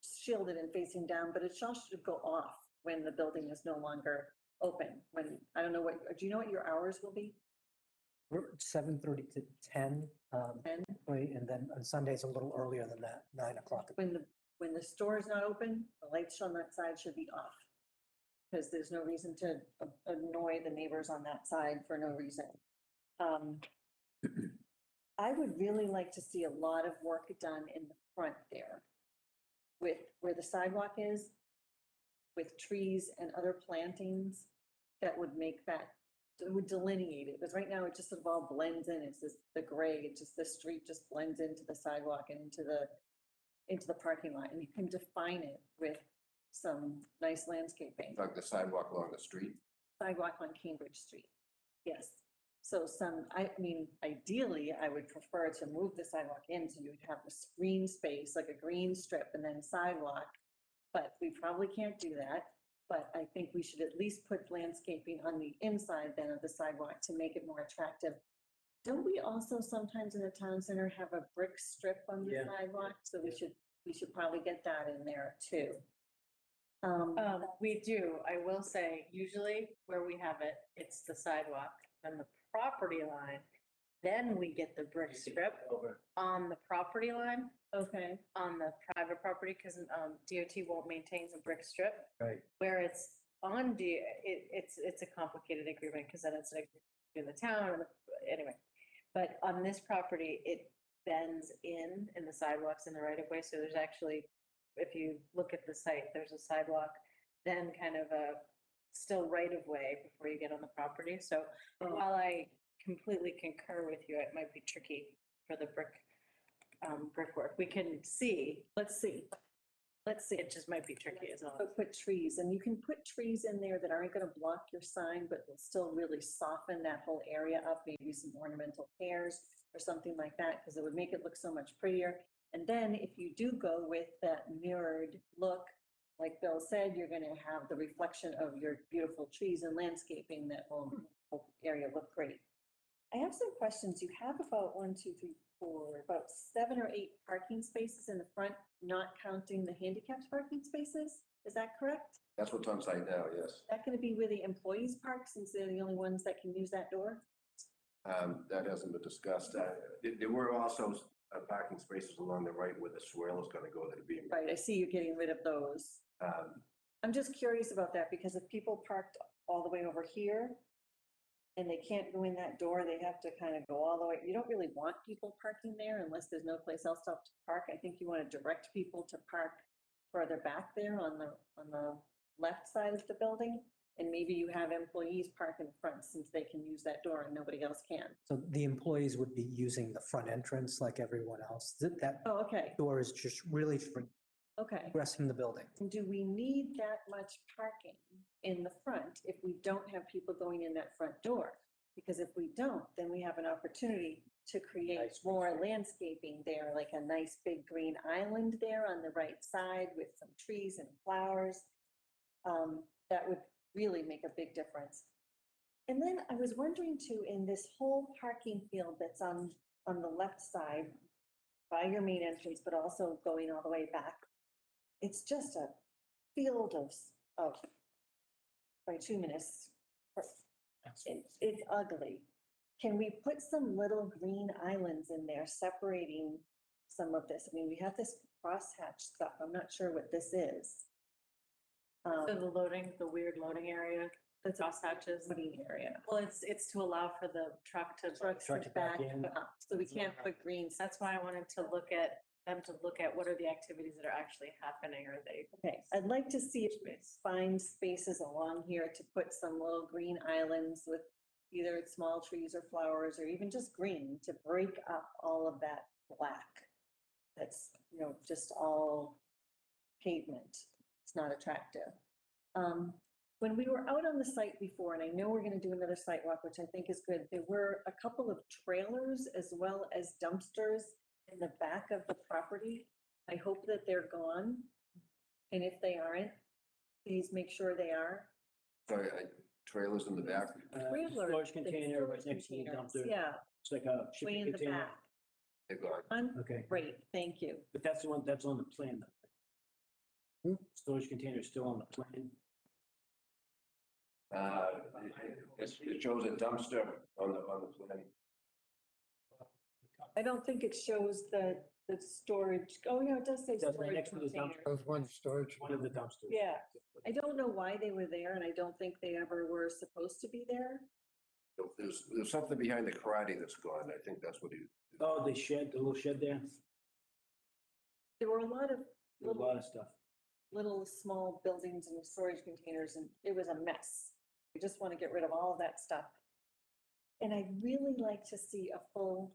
shielded and facing down, but it should go off when the building is no longer open. When, I don't know what, do you know what your hours will be? We're 7:30 to 10. 10? Right, and then on Sundays a little earlier than that, 9 o'clock. When the store is not open, the lights on that side should be off. Because there's no reason to annoy the neighbors on that side for no reason. I would really like to see a lot of work done in the front there with where the sidewalk is, with trees and other plantings that would make that, would delineate it. Because right now it just sort of all blends in. It's this, the gray, it's just the street just blends into the sidewalk and into the parking lot. And you can define it with some nice landscaping. Like the sidewalk along the street. Sidewalk on Cambridge Street, yes. So I mean, ideally, I would prefer to move the sidewalk in so you would have a screen space, like a green strip and then sidewalk. But we probably can't do that. But I think we should at least put landscaping on the inside then of the sidewalk to make it more attractive. Don't we also sometimes in the town center have a brick strip on the sidewalk? So we should probably get that in there too. We do. I will say, usually where we have it, it's the sidewalk and the property line. Then we get the brick strip on the property line. Okay. On the private property, because DOT won't maintain the brick strip. Right. Where it's on it's a complicated agreement because then it's like in the town, anyway. But on this property, it bends in the sidewalks in the right of way. So there's actually, if you look at the site, there's a sidewalk, then kind of a still right of way before you get on the property. So while I completely concur with you, it might be tricky for the brickwork. We can see. Let's see. It just might be tricky as well. But put trees, and you can put trees in there that aren't going to block your sign, but will still really soften that whole area up, maybe some ornamental pears or something like that, because it would make it look so much prettier. And then if you do go with that mirrored look, like Bill said, you're going to have the reflection of your beautiful trees and landscaping that will make the whole area look great. I have some questions. You have about about 7 or 8 parking spaces in the front, not counting the handicapped parking spaces. Is that correct? That's what's on site now, yes. Is that going to be where the employees park since they're the only ones that can use that door? That hasn't been discussed. There were also parking spaces along the right where the swale is going to go that are being. Right, I see you're getting rid of those. I'm just curious about that because if people parked all the way over here and they can't go in that door, they have to kind of go all the way. You don't really want people parking there unless there's no place else to park. I think you want to direct people to park further back there on the left side of the building. And maybe you have employees park in front since they can use that door and nobody else can. So the employees would be using the front entrance like everyone else. That Oh, okay. door is just really for progressing the building. And do we need that much parking in the front if we don't have people going in that front door? Because if we don't, then we have an opportunity to create more landscaping there, like a nice big green island there on the right side with some trees and flowers. That would really make a big difference. And then I was wondering too, in this whole parking field that's on the left side by your main entrance, but also going all the way back, it's just a field of bituminous. It's ugly. Can we put some little green islands in there separating some of this. I mean, we have this crosshatch stuff. I'm not sure what this is. So the loading, the weird loading area, the crosshatches. Loading area. Well, it's to allow for the truck to. Trucks Truck to back back in. up, so we can't put greens. That's why I wanted to look at what are the activities that are actually happening, are they? Okay, I'd like to see if we find spaces along here to put some little green islands with either small trees or flowers, or even just green to break up all of that black. That's, just all pavement. It's not attractive. When we were out on the site before, and I know we're gonna do another site walk, which I think is good, there were a couple of trailers as well as dumpsters in the back of the property. I hope that they're gone. And if they aren't, please make sure they are. Sorry, trailers in the back. Trailers, Storage the container right storage next to the containers, dumpster. yeah, It's like a way shipping in the container. back. They're gone. Okay, Great, thank you. but that's the one, that's on the plan though. Storage container is still on the plan. It shows a dumpster on the plan. I don't think it shows the storage, oh, yeah, it does say It does, right storage next to the container. dumpster. There's one storage. One of the dumpsters. Yeah, I don't know why they were there, and I don't think they ever were supposed to be there. There's something behind the karate that's gone. I think that's what he. Oh, the shed, the little shed there, There were a lot of there's a lot of stuff. little small buildings and storage containers, and it was a mess. We just want to get rid of all of that stuff. And I'd really like to see a full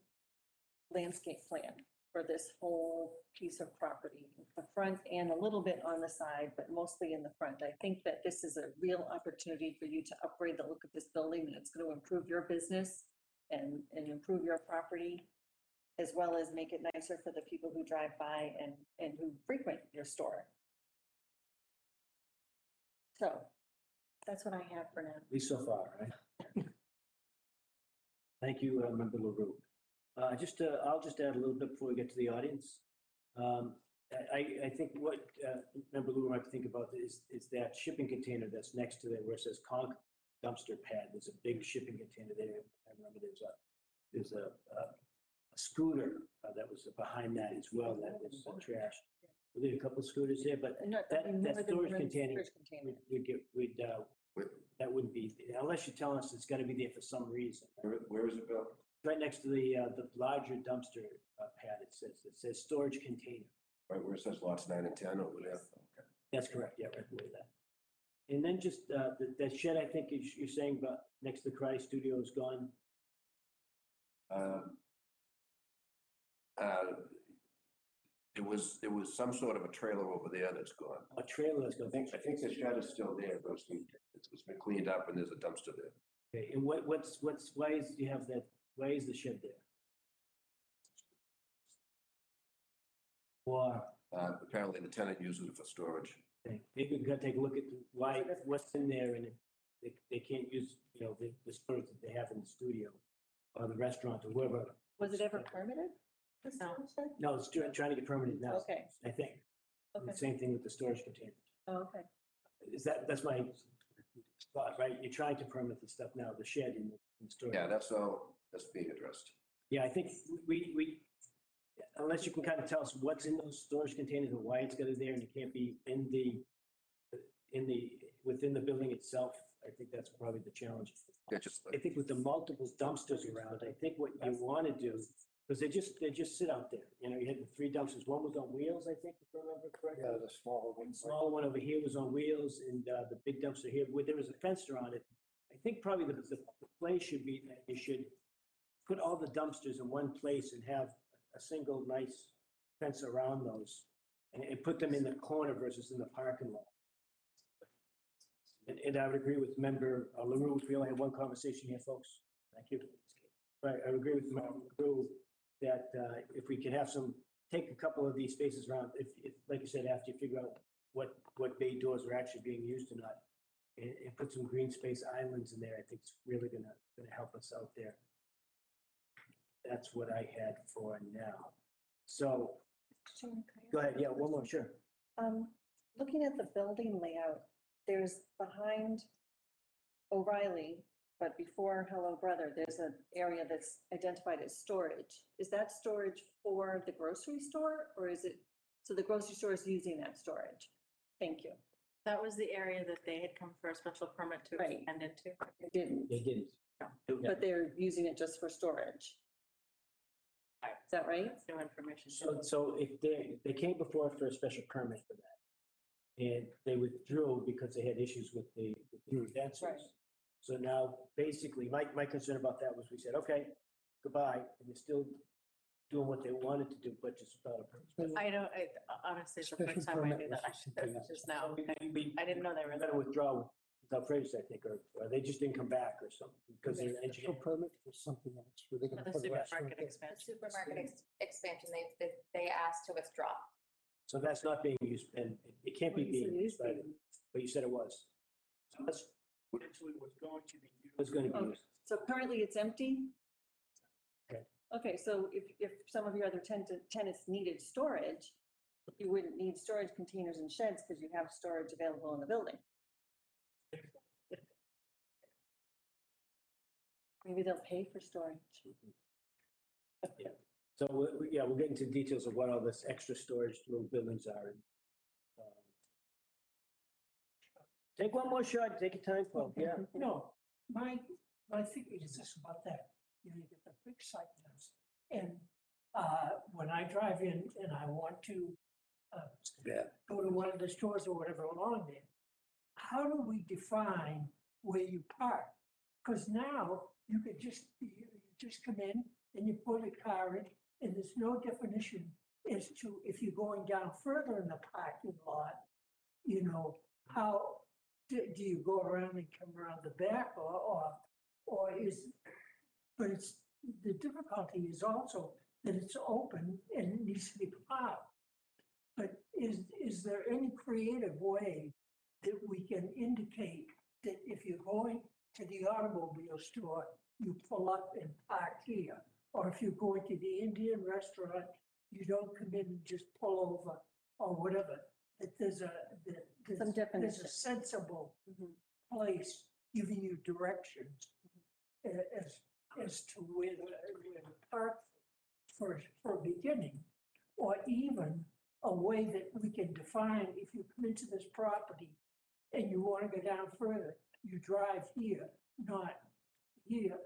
landscape plan for this whole piece of property, the front and a little bit on the side, but mostly in the front. I think that this is a real opportunity for you to upgrade the look of this building, and it's going to improve your business and improve your property, as well as make it nicer for the people who drive by and who frequent your store. So that's what I have for now. At least so far, right? Thank you, Member LaRue. I'll just add a little bit before we get to the audience. I think what Member LaRue might think about is that shipping container that's next to there where it says conch dumpster pad. There's a big shipping container there. I remember there's a scooter that was behind that as well. That was trash. We did a couple of scooters there, but that storage container that wouldn't be, unless you're telling us it's got to be there for some reason. Where is it, Bill? Right next to the larger dumpster pad, it says storage container. Right where it says lots 9 and 10 over there. Okay. That's correct, yeah, right below that. And then just that shed, I think you're saying about next to the karate studio is gone. It was some sort of a trailer over there that's gone. A trailer that's gone. I think the shed is still there, but it's been cleaned up and there's a dumpster there. Okay, and why is the shed there? Or, Apparently the tenant uses it for storage. okay, maybe we gotta take a look at what's in there, and if they can't use, the storage that they have in the studio or the restaurant or wherever. Was it ever permitted? this No. storage shed? No, it's trying to get permanent now. Okay, I think. And the okay, same thing with the storage container. oh, okay. That's my thought, right? You're trying to permit the stuff now, the shed in the storage. Yeah, that's all, that's being addressed. Yeah, I think we, unless you can kind of tell us what's in those storage containers and why it's got it there, and it can't be within the building itself, I think that's probably the challenge. Yeah, just I think with the multiple dumpsters around, I think what you want to do, because they just sit out there. You had the 3 dumpsters. One was on wheels, I think, if I remember correctly. Yeah, the smaller one. The smaller one over here was on wheels, and the big dumpster here, where there was a fence around it. I think probably the play should be that you should put all the dumpsters in one place and have a single nice fence around those, and put them in the corner versus in the parking lot. And I would agree with Member LaRue. We only have one conversation here, folks. Thank you. Right, I would agree with Member LaRue that if we could have take a couple of these spaces around, if like you said, after you figure out what bay doors are actually being used or not, and put some green space islands in there, I think it's really gonna help us out there. That's what I had for now. So, Sharon, can I go ask ahead. a Yeah, one more, question? sure. Looking at the building layout, there's behind O'Reilly, but before Hello Brother, there's an area that's identified as storage. Is that storage for the grocery store, or is it, so the grocery store is using that storage? Thank you. That was the area that they had come for a special permit to Right. expand into. They didn't, They didn't. but they're using it just for storage. Is that right? That's new information. So if they came before us for a special permit for that. And they withdrew because they had issues with the utensils. Right. So now, basically, my concern about that was we said, okay, goodbye, and they're still doing what they wanted to do, but just without a permit. Honestly, it's the Special first time I permit knew that. was something else. Just now. We I didn't know they were. better withdraw without prejudice, I think, or they just didn't come back or something, because they're Special engineering. permit for something else. Were they going to The put a restaurant supermarket there? The expansion. supermarket expansion, they asked to withdraw. So that's not being used, and it can't be being used, but you said it was. So that's potentially was going to be used. Was going to be Okay. used. So currently it's empty? Okay. Okay, so if some of your other tenants needed storage, you wouldn't need storage containers and sheds because you have storage available in the building. Maybe they'll pay for storage. Yeah. So, we'll get into details of what all this extra storage little buildings are. Take one more shot, take your time, Paul, yeah. No, my thinking is this about that, you get the big site plans. And when I drive in and I want to go to one of the stores or whatever along there, how do we define where you park? Because now you could you just come in and you put a car in, and there's no definition as to if you're going down further in the parking lot, how do you go around and come around the back or is, but it's, the difficulty is also that it's open and it needs to be plowed. But is there any creative way that we can indicate that if you're going to the automobile store, you pull up and park here? Or if you're going to the Indian restaurant, you don't come in and just pull over or whatever, that there's Some definition. there's a sensible place giving you directions as to where to park for a beginning, or even a way that we can define if you come into this property and you want to go down further, you drive here, not here.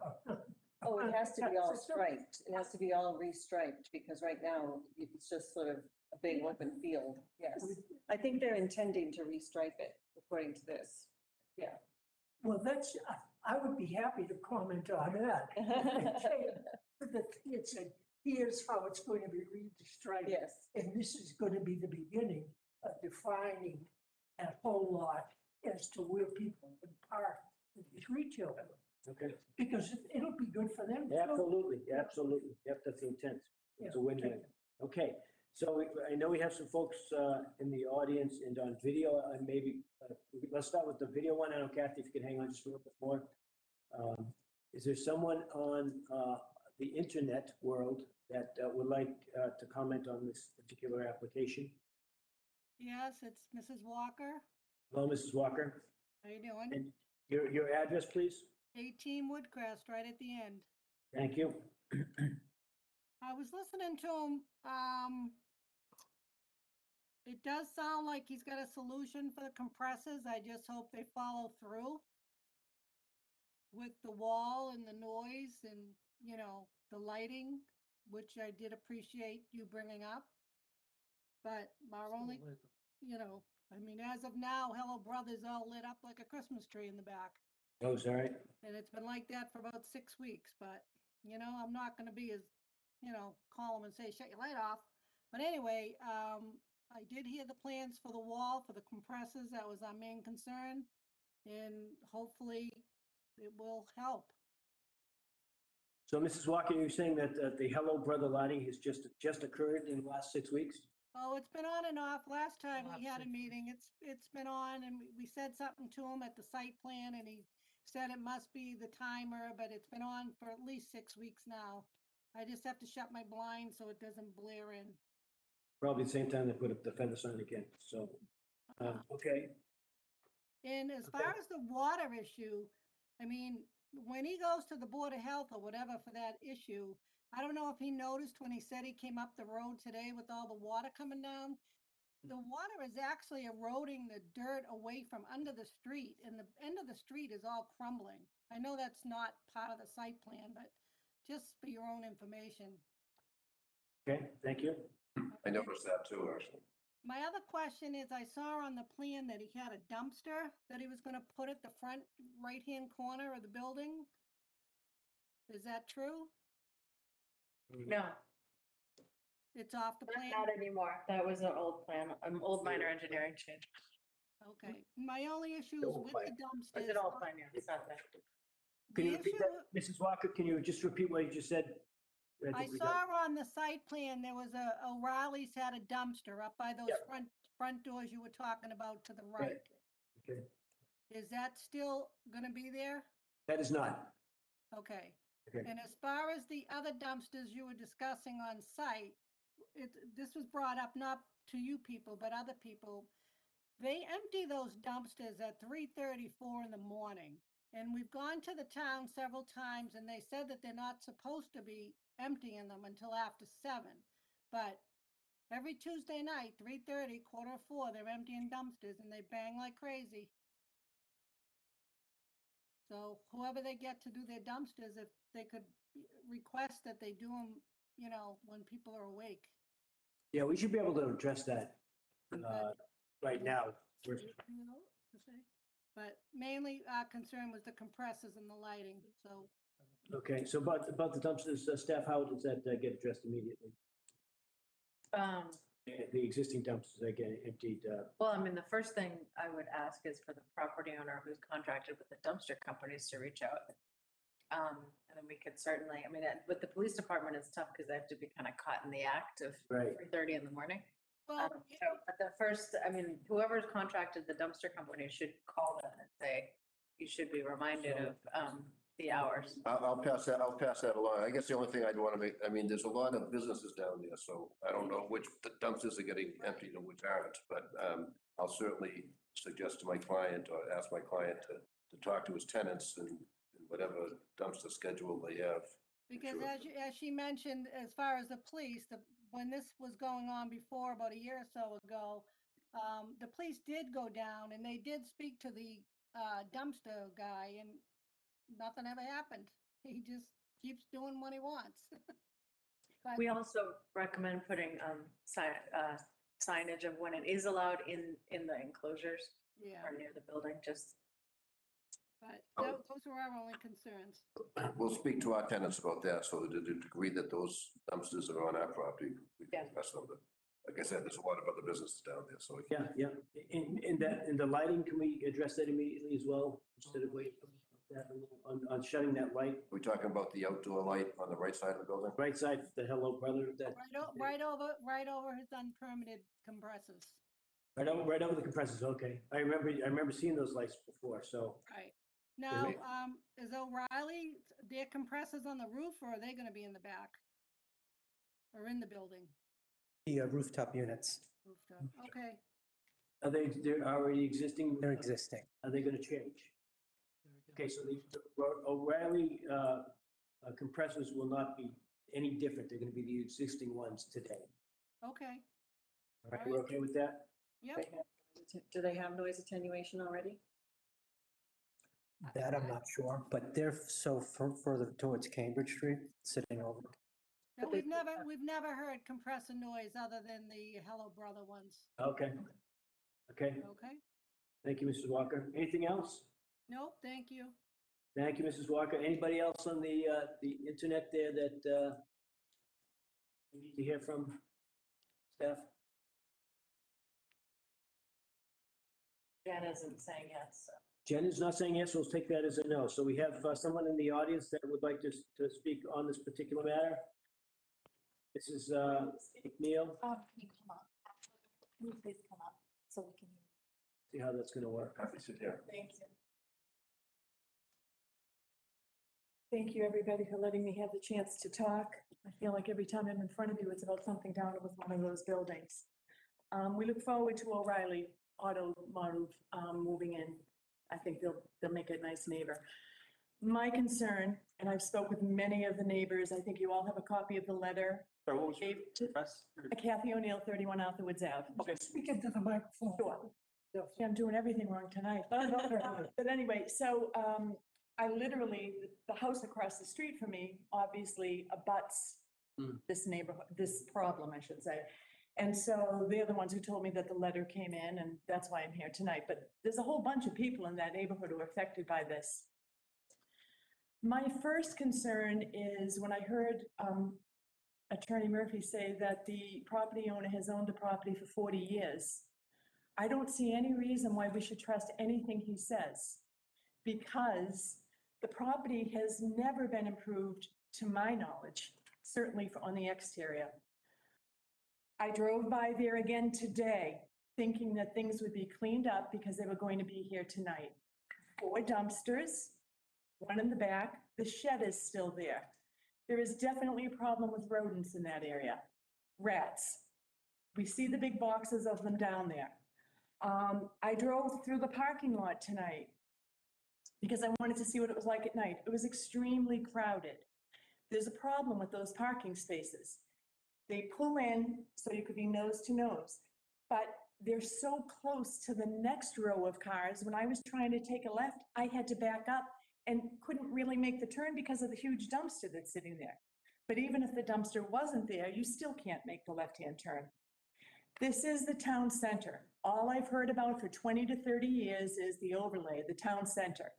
Oh, it has to be all striped. It has to be all restriped because right now it's just sort of a big open field. Yes. I think they're intending to restripe it according to this. Yeah. Well, I would be happy to comment on that. But the thing it said, here's how it's going to be restriped. Yes. And this is going to be the beginning of defining that whole lot as to where people can park in these retail. Okay. Because it'll be good for them. too. Absolutely, absolutely. Yep, that's the intent. It's a win-win. Okay, so I know we have some folks in the audience and on video, and maybe, let's start with the video one. I don't know, Kathy, if you can hang on just a little bit more. Is there someone on the internet world that would like to comment on this particular application? Yes, it's Mrs. Walker. Hello, Mrs. Walker. How you doing? And your address, please? 18 Woodcrest, right at the end. Thank you. I was listening to him. It does sound like he's got a solution for the compressors. I just hope they follow through with the wall and the noise and, the lighting, which I did appreciate you bringing up. But our only, as of now, Hello Brothers all lit up like a Christmas tree in the back. Oh, sorry. And it's been like that for about 6 weeks, but, I'm not going to be as, call them and say, shut your light off. But anyway, I did hear the plans for the wall, for the compressors. That was our main concern. And hopefully it will help. So, Mrs. Walker, you're saying that the Hello Brother lighting has just occurred in the last 6 weeks? Oh, it's been on and off. Last time we had a meeting, it's been on, and we said something to him at the site plan, and he said it must be the timer, but it's been on for at least 6 weeks now. I just have to shut my blinds so it doesn't blare in. Probably the same time they put up the fender sign again, so, okay. And as far as the water issue, when he goes to the Board of Health or whatever for that issue, I don't know if he noticed when he said he came up the road today with all the water coming down. The water is actually eroding the dirt away from under the street, and the end of the street is all crumbling. I know that's not part of the site plan, but just for your own information. Okay, thank you. I noticed that too, actually. My other question is, I saw on the plan that he had a dumpster that he was gonna put at the front right-hand corner of the building. Is that true? No, It's off the plan? not anymore. That was an old plan, old minor engineering change. Okay, my only issue is with the It's dumpsters. an old plan, yeah, it's not there. Can you The repeat issue, that, Mrs. Walker? Can you just repeat what you just said? I think we got- saw on the site plan, there was O'Reilly's had a dumpster up by those Yep. front doors you were talking about to the right. Okay, Is that still gonna be there? that is not. Okay. Okay. And as far as the other dumpsters you were discussing on site, this was brought up not to you people, but other people. They empty those dumpsters at 3:34 in the morning. And we've gone to the town several times and they said that they're not supposed to be emptying them until after 7. But every Tuesday night, 3:30, 3:45, they're emptying dumpsters and they bang like crazy. So whoever they get to do their dumpsters, if they could request that they do them, when people are awake. Yeah, we should be able to address that right now. But mainly our concern was the compressors and the lighting, so. Okay, so about the dumpsters, staff, how does that get addressed immediately? The existing dumpsters that get emptied, Well, I mean, the first thing I would ask is for the property owner who's contracted with the dumpster companies to reach out. And then we could certainly, I mean, with the police department, it's tough because they have to be kind of caught in the act of Right. 3:30 in the morning. Well, So, but the first, I mean, whoever's contracted the dumpster company should call them and say, you should be reminded of the hours. I'll pass that along. I guess the only thing I'd want to make, I mean, there's a lot of businesses down there, so I don't know which the dumpsters are getting emptied and which aren't, but I'll certainly suggest to my client or ask my client to talk to his tenants and whatever dumpster schedule they have. Because as she mentioned, as far as the police, when this was going on before, about a year or so ago, the police did go down and they did speak to the dumpster guy and nothing ever happened. He just keeps doing what he wants. But- We also recommend putting signage of when it is allowed in the enclosures Yeah, or near the building, just. but Oh. those were our only concerns. We'll speak to our tenants about that, so that to the degree that those dumpsters are on our property, we can address them. But like I said, there's a lot of other businesses down there, so. yeah. In the lighting, can we address that immediately as well? Instead of waiting on shutting that light? We're talking about the outdoor light on the right side of the building? Right side, the Hello Brother, that, Right over his unpermitted compressors. right over the compressors, okay. I remember seeing those lights before, so. Right. Now, Right. is O'Reilly, their compressors on the roof, or are they gonna be in the back? Or in the building? The rooftop units, Rooftop, okay. They're already existing? they're existing. Are they gonna change? Okay, so the O'Reilly compressors will not be any different. They're gonna be the existing ones today. Okay, Right, we're okay with that? yep. Do they have noise attenuation already? That I'm not sure, but they're so further towards Cambridge Street, sitting over. No, we've never heard compressor noise other than the Hello Brother ones. Okay. Okay, Okay? thank you, Mrs. Walker. Anything else? Nope, thank you. Thank you, Mrs. Walker. Anybody else on the internet there that we need to hear from staff? Jen isn't saying yes, so. Jen is not saying yes, we'll take that as a no. So we have someone in the audience that would like to speak on this particular matter. This is McNeil. Can you come up? Can you please come up so we can? See how that's gonna work. Happy to sit here. Thank you. Thank you, everybody, for letting me have the chance to talk. I feel like every time I'm in front of you, it's about something down with one of those buildings. We look forward to O'Reilly Auto Maruf moving in. I think they'll make a nice neighbor. My concern, and I've spoke with many of the neighbors, I think you all have a copy of the letter. Sorry, what was your Gave to address? Kathy O'Neill, 31 Arthur Woods Ave. Okay. Speak into the microphone. Sure. Yeah, I'm doing everything wrong tonight. But anyway, so I literally, the house across the street from me obviously abuts this neighborhood, this problem, I should say. And so they're the ones who told me that the letter came in, and that's why I'm here tonight. But there's a whole bunch of people in that neighborhood who are affected by this. My first concern is when I heard Attorney Murphy say that the property owner has owned the property for 40 years. I don't see any reason why we should trust anything he says, because the property has never been improved to my knowledge, certainly on the exterior. I drove by there again today thinking that things would be cleaned up because they were going to be here tonight. 4 dumpsters, one in the back, the shed is still there. There is definitely a problem with rodents in that area. Rats. We see the big boxes of them down there. I drove through the parking lot tonight because I wanted to see what it was like at night. It was extremely crowded. There's a problem with those parking spaces. They pull in so you could be nose to nose, but they're so close to the next row of cars. When I was trying to take a left, I had to back up and couldn't really make the turn because of the huge dumpster that's sitting there. But even if the dumpster wasn't there, you still can't make the left-hand turn. This is the town center. All I've heard about for 20 to 30 years is the overlay, the town center.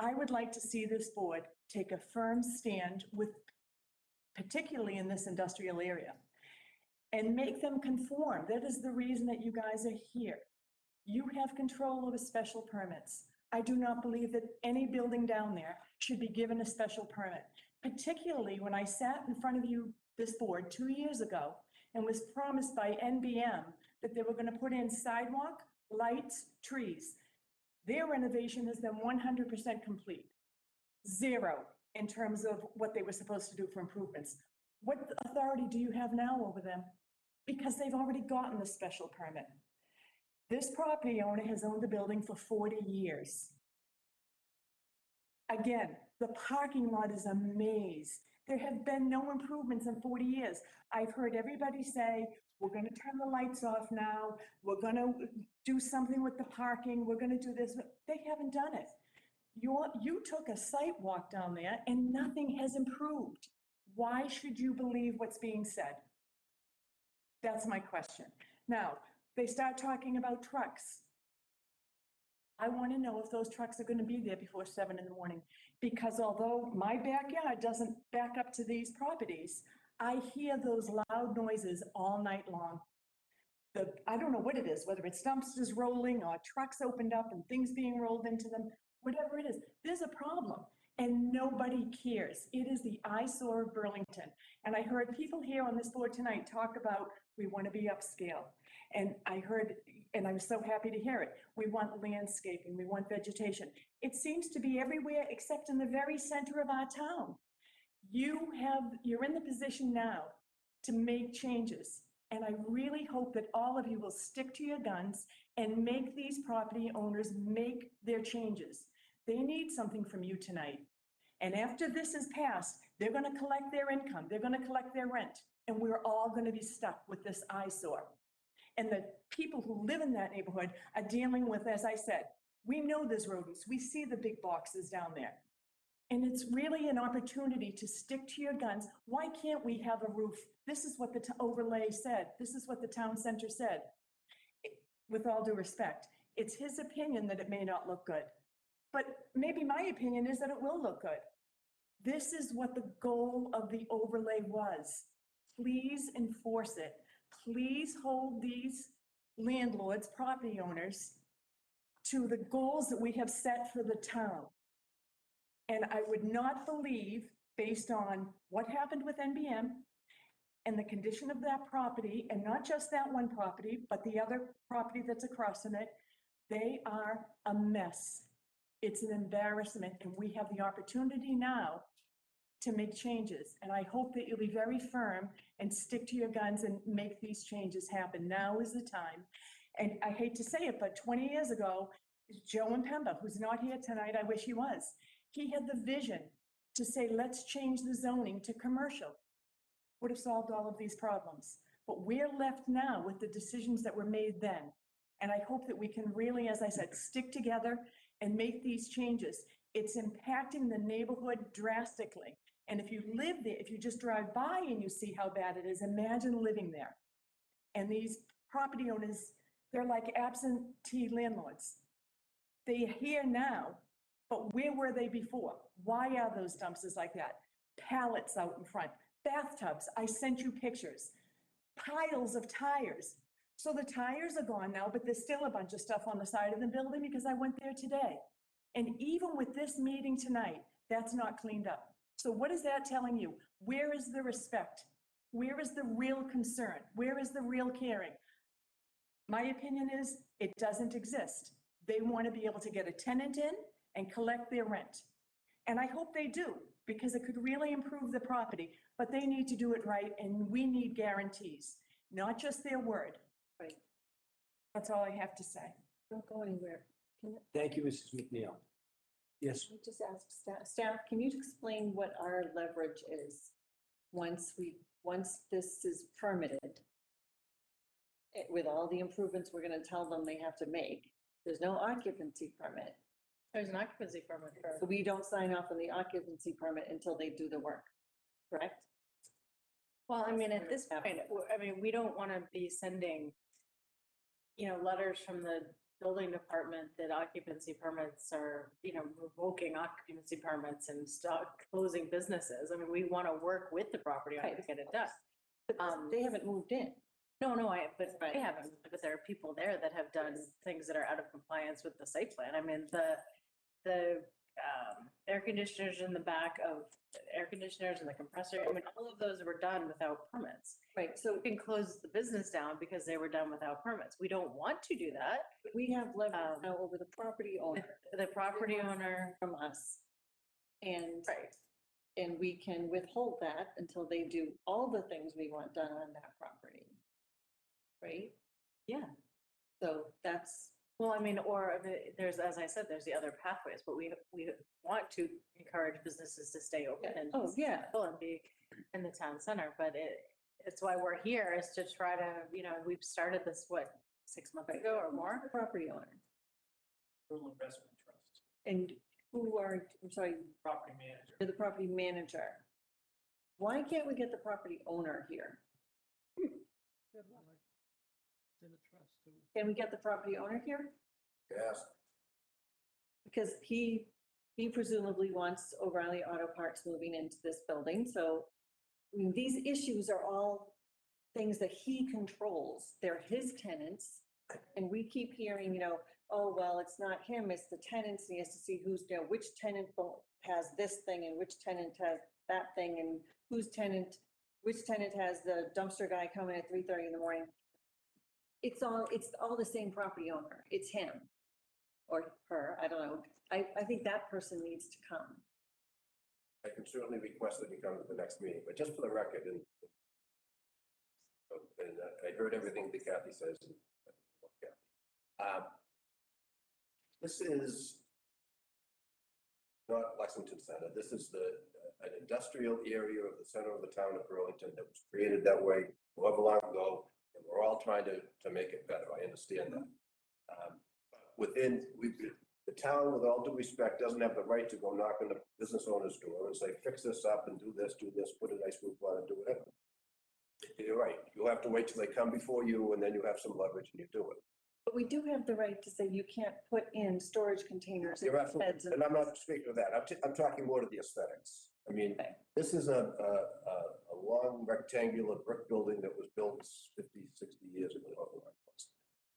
I would like to see this board take a firm stand with, particularly in this industrial area, and make them conform. That is the reason that you guys are here. You have control over special permits. I do not believe that any building down there should be given a special permit, particularly when I sat in front of you, this board, 2 years ago, and was promised by NBM that they were going to put in sidewalk, lights, trees. Their renovation has been 100% complete. 0 in terms of what they were supposed to do for improvements. What authority do you have now over them? Because they've already gotten the special permit. This property owner has owned the building for 40 years. Again, the parking lot is a maze. There have been no improvements in 40 years. I've heard everybody say, we're going to turn the lights off now. We're going to do something with the parking. We're going to do this. They haven't done it. You took a site walk down there and nothing has improved. Why should you believe what's being said? That's my question. Now, they start talking about trucks. I want to know if those trucks are going to be there before 7 in the morning, because although my backyard doesn't back up to these properties, I hear those loud noises all night long. I don't know what it is, whether it's dumpsters rolling or trucks opened up and things being rolled into them, whatever it is, there's a problem and nobody cares. It is the eyesore of Burlington. And I heard people here on this board tonight talk about, we want to be upscale. And I heard, and I was so happy to hear it, we want landscaping, we want vegetation. It seems to be everywhere except in the very center of our town. You're in the position now to make changes. And I really hope that all of you will stick to your guns and make these property owners make their changes. They need something from you tonight. And after this is passed, they're going to collect their income, they're going to collect their rent, and we're all going to be stuck with this eyesore. And the people who live in that neighborhood are dealing with, as I said, we know there's rodents, we see the big boxes down there. And it's really an opportunity to stick to your guns. Why can't we have a roof? This is what the overlay said. This is what the town center said. With all due respect, it's his opinion that it may not look good. But maybe my opinion is that it will look good. This is what the goal of the overlay was. Please enforce it. Please hold these landlords, property owners, to the goals that we have set for the town. And I would not believe, based on what happened with NBM and the condition of that property, and not just that one property, but the other property that's across from it, they are a mess. It's an embarrassment, and we have the opportunity now to make changes. And I hope that you'll be very firm and stick to your guns and make these changes happen. Now is the time. And I hate to say it, but 20 years ago, Joe Impemba, who's not here tonight, I wish he was. He had the vision to say, let's change the zoning to commercial. Would have solved all of these problems. But we're left now with the decisions that were made then. And I hope that we can really, as I said, stick together and make these changes. It's impacting the neighborhood drastically. And if you live there, if you just drive by and you see how bad it is, imagine living there. And these property owners, they're like absentee landlords. They're here now, but where were they before? Why are those dumpsters like that? Pallets out in front, bathtubs, I sent you pictures, piles of tires. So the tires are gone now, but there's still a bunch of stuff on the side of the building because I went there today. And even with this meeting tonight, that's not cleaned up. So what is that telling you? Where is the respect? Where is the real concern? Where is the real caring? My opinion is it doesn't exist. They want to be able to get a tenant in and collect their rent. And I hope they do, because it could really improve the property, but they need to do it right, and we need guarantees, not just their word. Right. That's all I have to say. Don't go anywhere. Thank you, Mrs. McNeil. Yes, Can I just ask staff, can you explain what our leverage is once this is permitted? With all the improvements we're gonna tell them they have to make, there's no occupancy permit. There's an occupancy permit So for, we don't sign off on the occupancy permit until they do the work, correct? well, I mean, at this point, I mean, we don't want to be sending, letters from the building department that occupancy permits are, revoking occupancy permits and stop closing businesses. I mean, we want to work with the property owner to get it done. But they haven't moved in. No, but I haven't, but there are people there that have done things that are out of compliance with the site plan. I mean, the air conditioners in the back of, air conditioners and the compressor, I mean, all of those were done without permits. Right, so We can close the business down because they were done without permits. We don't want to do that. we have leverage now over the property owner The property owner, from us. And, right, and we can withhold that until they do all the things we want done on that property. Right? yeah. So that's, Well, I mean, there's, as I said, there's the other pathways, but we want to encourage businesses to stay open and oh, yeah. and be in the town center, but it's why we're here, is to try to, we've started this, 6 months ago or more? Property owner. Rural Investment Trust, And who are, I'm sorry, property manager. you're the property manager. Why can't we get the property owner here? Can we get the property owner here? Yes. Because he presumably wants O'Reilly Auto Parts moving into this building, so, I mean, these issues are all things that he controls. They're his tenants, and we keep hearing, oh, well, it's not him, it's the tenants, and he has to see who's, which tenant has this thing, and which tenant has that thing, and which tenant has the dumpster guy coming at 3:30 in the morning. It's all the same property owner. It's him or her, I don't know. I think that person needs to come. I can certainly request that you come to the next meeting, but just for the record, and I heard everything that Kathy says. This is not Lexington Center. This is an industrial area of the center of the town of Burlington that was created that way however long ago, and we're all trying to make it better. I understand that. The town, with all due respect, doesn't have the right to go knock on the business owner's door and say, fix this up and do this, put a nice roof on it, do whatever. You're right. You'll have to wait till they come before you, and then you have some leverage and you do it. But we do have the right to say you can't put in storage containers in You're absolutely, beds. and I'm not speaking of that. I'm talking more to the aesthetics. I mean, this is a long rectangular brick building that was built 50, 60 years ago.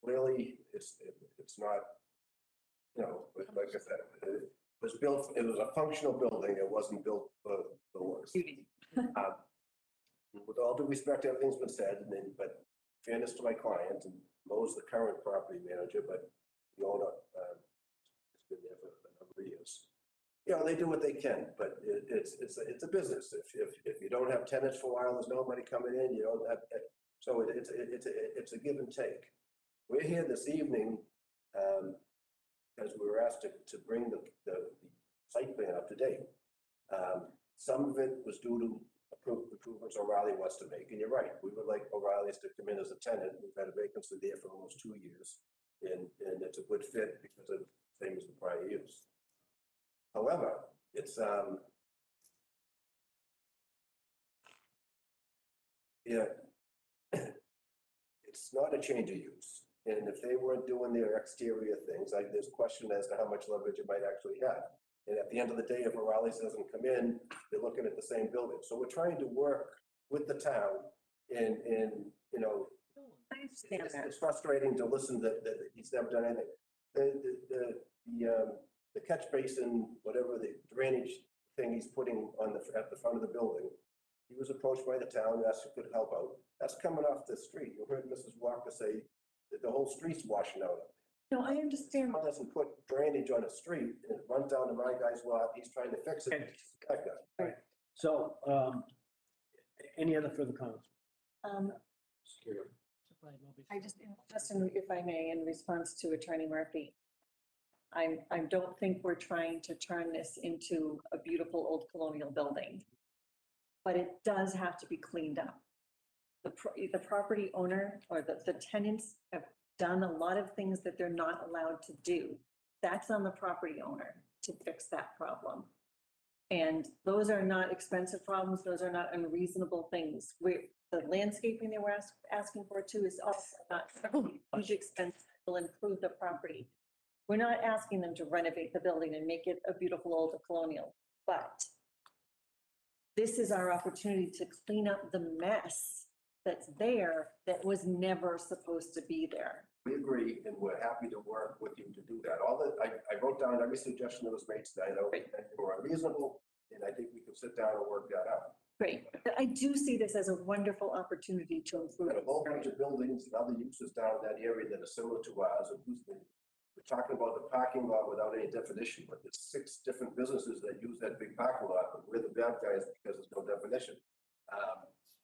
Clearly, it's not, like I said, it was a functional building. It wasn't built for works. With all due respect, everything's been said, but fairness to my client, and Mo's the current property manager, but the owner has been there for a number of years. They do what they can, but it's a business. If you don't have tenants for a while, there's no money coming in, you don't have, so it's a give and take. We're here this evening, as we were asked to bring the site plan up to date. Some of it was due to improvements O'Reilly wants to make, and you're right, we would like O'Reilly's to come in as a tenant. We've had a vacancy there for almost 2 years, and it's a good fit because of the same as the prior use. However, it's it's not a change of use. And if they weren't doing their exterior things, there's a question as to how much leverage it might actually have. And at the end of the day, if O'Reilly's doesn't come in, they're looking at the same building. So we're trying to work with the town and you know, I understand that. it's frustrating to listen that he's never done anything. The catch basin, whatever the drainage thing he's putting on at the front of the building, he was approached by the town, asked if he could help out. That's coming off the street. You heard Mrs. Walker say that the whole street's washing out. No, I understand. Town doesn't put drainage on a street and it runs down to my guy's lot. He's trying to fix it. Okay. So, any other further comments? I just, if I may, in response to Attorney Murphy, I don't think we're trying to turn this into a beautiful old colonial building, but it does have to be cleaned up. The property owner or the tenants have done a lot of things that they're not allowed to do. That's on the property owner to fix that problem. And those are not expensive problems. Those are not unreasonable things. The landscaping they were asking for too is also not huge expense, will improve the property. We're not asking them to renovate the building and make it a beautiful old colonial, but this is our opportunity to clean up the mess that's there that was never supposed to be there. We agree, and we're happy to work with you to do that. I wrote down every suggestion that was made today. I know they were unreasonable, and I think we can sit down and work that out. Great. I do see this as a wonderful opportunity to improve. Got a whole bunch of buildings and other uses down in that area that are similar to ours. And we're talking about the parking lot without any definition, but there's 6 different businesses that use that big parking lot, but we're the bad guys because there's no definition.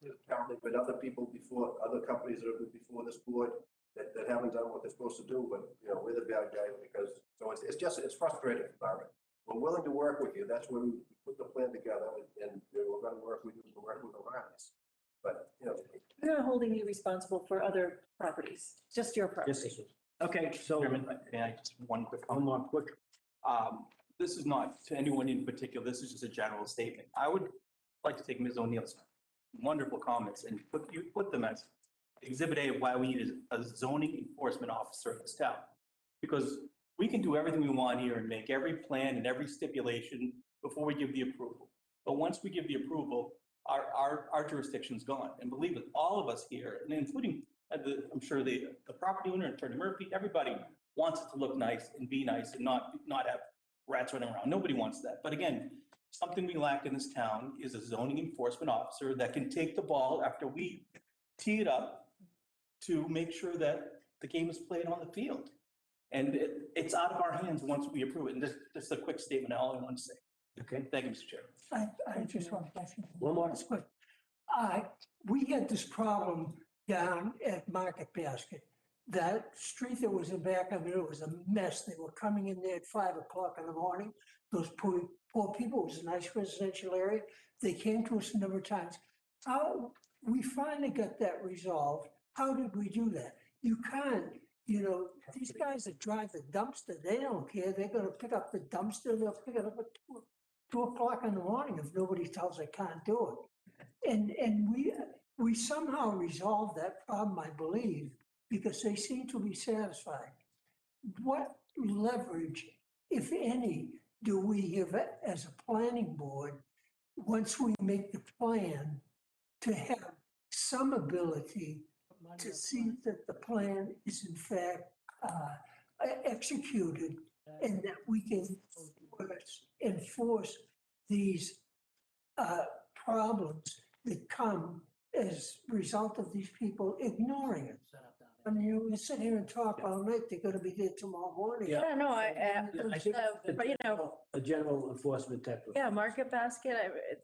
There's been other people before, other companies that have been before this board that haven't done what they're supposed to do, but you know, we're the bad guys because, so it's frustrating, Barbara. We're willing to work with you. That's when we put the plan together, and we're going to work with you, we're working with Alliance. But, you know. We're not holding you responsible for other properties, just your property. Okay, so. Chairman, may I just one quick comment? One more quick. This is not to anyone in particular. This is just a general statement. I would like to take Ms. O'Neill's wonderful comments and put them as exhibit A of why we need a zoning enforcement officer in this town. Because we can do everything we want here and make every plan and every stipulation before we give the approval. But once we give the approval, our jurisdiction's gone. And believe it, all of us here, and including I'm sure the property owner, Attorney Murphy, everybody wants it to look nice and be nice and not have rats running around. Nobody wants that. But again, something we lack in this town is a zoning enforcement officer that can take the ball after we tee it up to make sure that the game is played on the field. And it's out of our hands once we approve it. And this is a quick statement, all I want to say. Okay. Thank you, Mr. Chair. I just want to ask you. One more. That's quick. We had this problem down at Market Basket. That street that was in back of it was a mess. They were coming in there at 5 o'clock in the morning. Those poor people, it was a nice residential area. They came to us a number of times. We finally got that resolved. How did we do that? You can't, these guys that drive the dumpster, they don't care. They're going to pick up the dumpster. They'll pick it up at 2 o'clock in the morning if nobody tells they can't do it. And we somehow resolved that problem, I believe, because they seem to be satisfied. What leverage, if any, do we have as a planning board once we make the plan to have some ability to see that the plan is in fact executed and that we can enforce these problems that come as a result of these people ignoring it? I mean, we sit here and talk all night, they're gonna be there tomorrow morning. Yeah, no, I think but a general enforcement type of. yeah, Market Basket,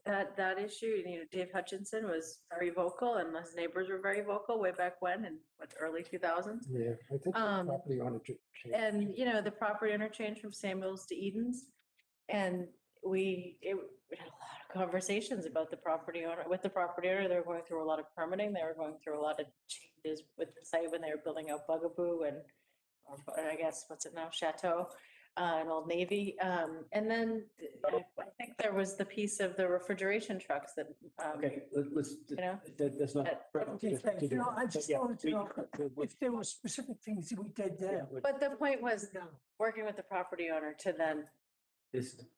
that issue, Dave Hutchinson was very vocal and his neighbors were very vocal way back when in early 2000s. Yeah, I think the property owner changed. And, the property owner changed from Samuels to Edens. we had a lot of conversations about the property owner, with the property owner. They were going through a lot of permitting. They were going through a lot of changes with the site when they were building out Bugaboo and I guess, what's it now, Chateau, and Old Navy. And then I think there was the piece of the refrigeration trucks that, Okay, let's, you know, that's not. You know, I just wanted to know if there were specific things that we did there. but the point was working with the property owner to then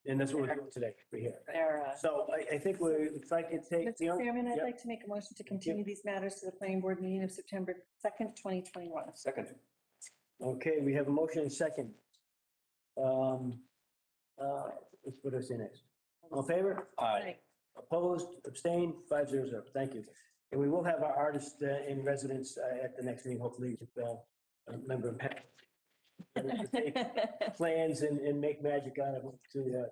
And that's what we're doing today, we're here. their, So I think it's like it takes. Mr. Chairman, I'd Yep. like to make a motion to continue these matters to the planning board meeting of September 2nd, 2021. Second. Okay, we have a motion and second. Let's put us in next. All in favor? Aye. Opposed, abstained, 500. Thank you. And we will have our artist in residence at the next meeting, hopefully, with a member of plans and make magic out of them to.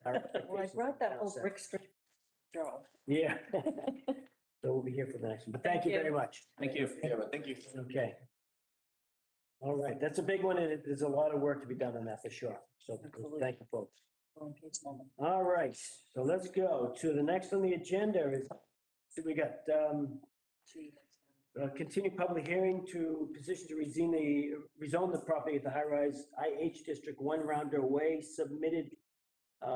Well, I brought that whole brick street drawing. Yeah. So we'll be here for the next one, but thank you very much. Thank you. Thank you. Okay. All right, that's a big one, and there's a lot of work to be done on that for sure. So thank you, folks. All right, so let's go to the next on the agenda is, we got, continue public hearing to position to rezone the property at the high-rise IH District 1 Rounder Way, submitted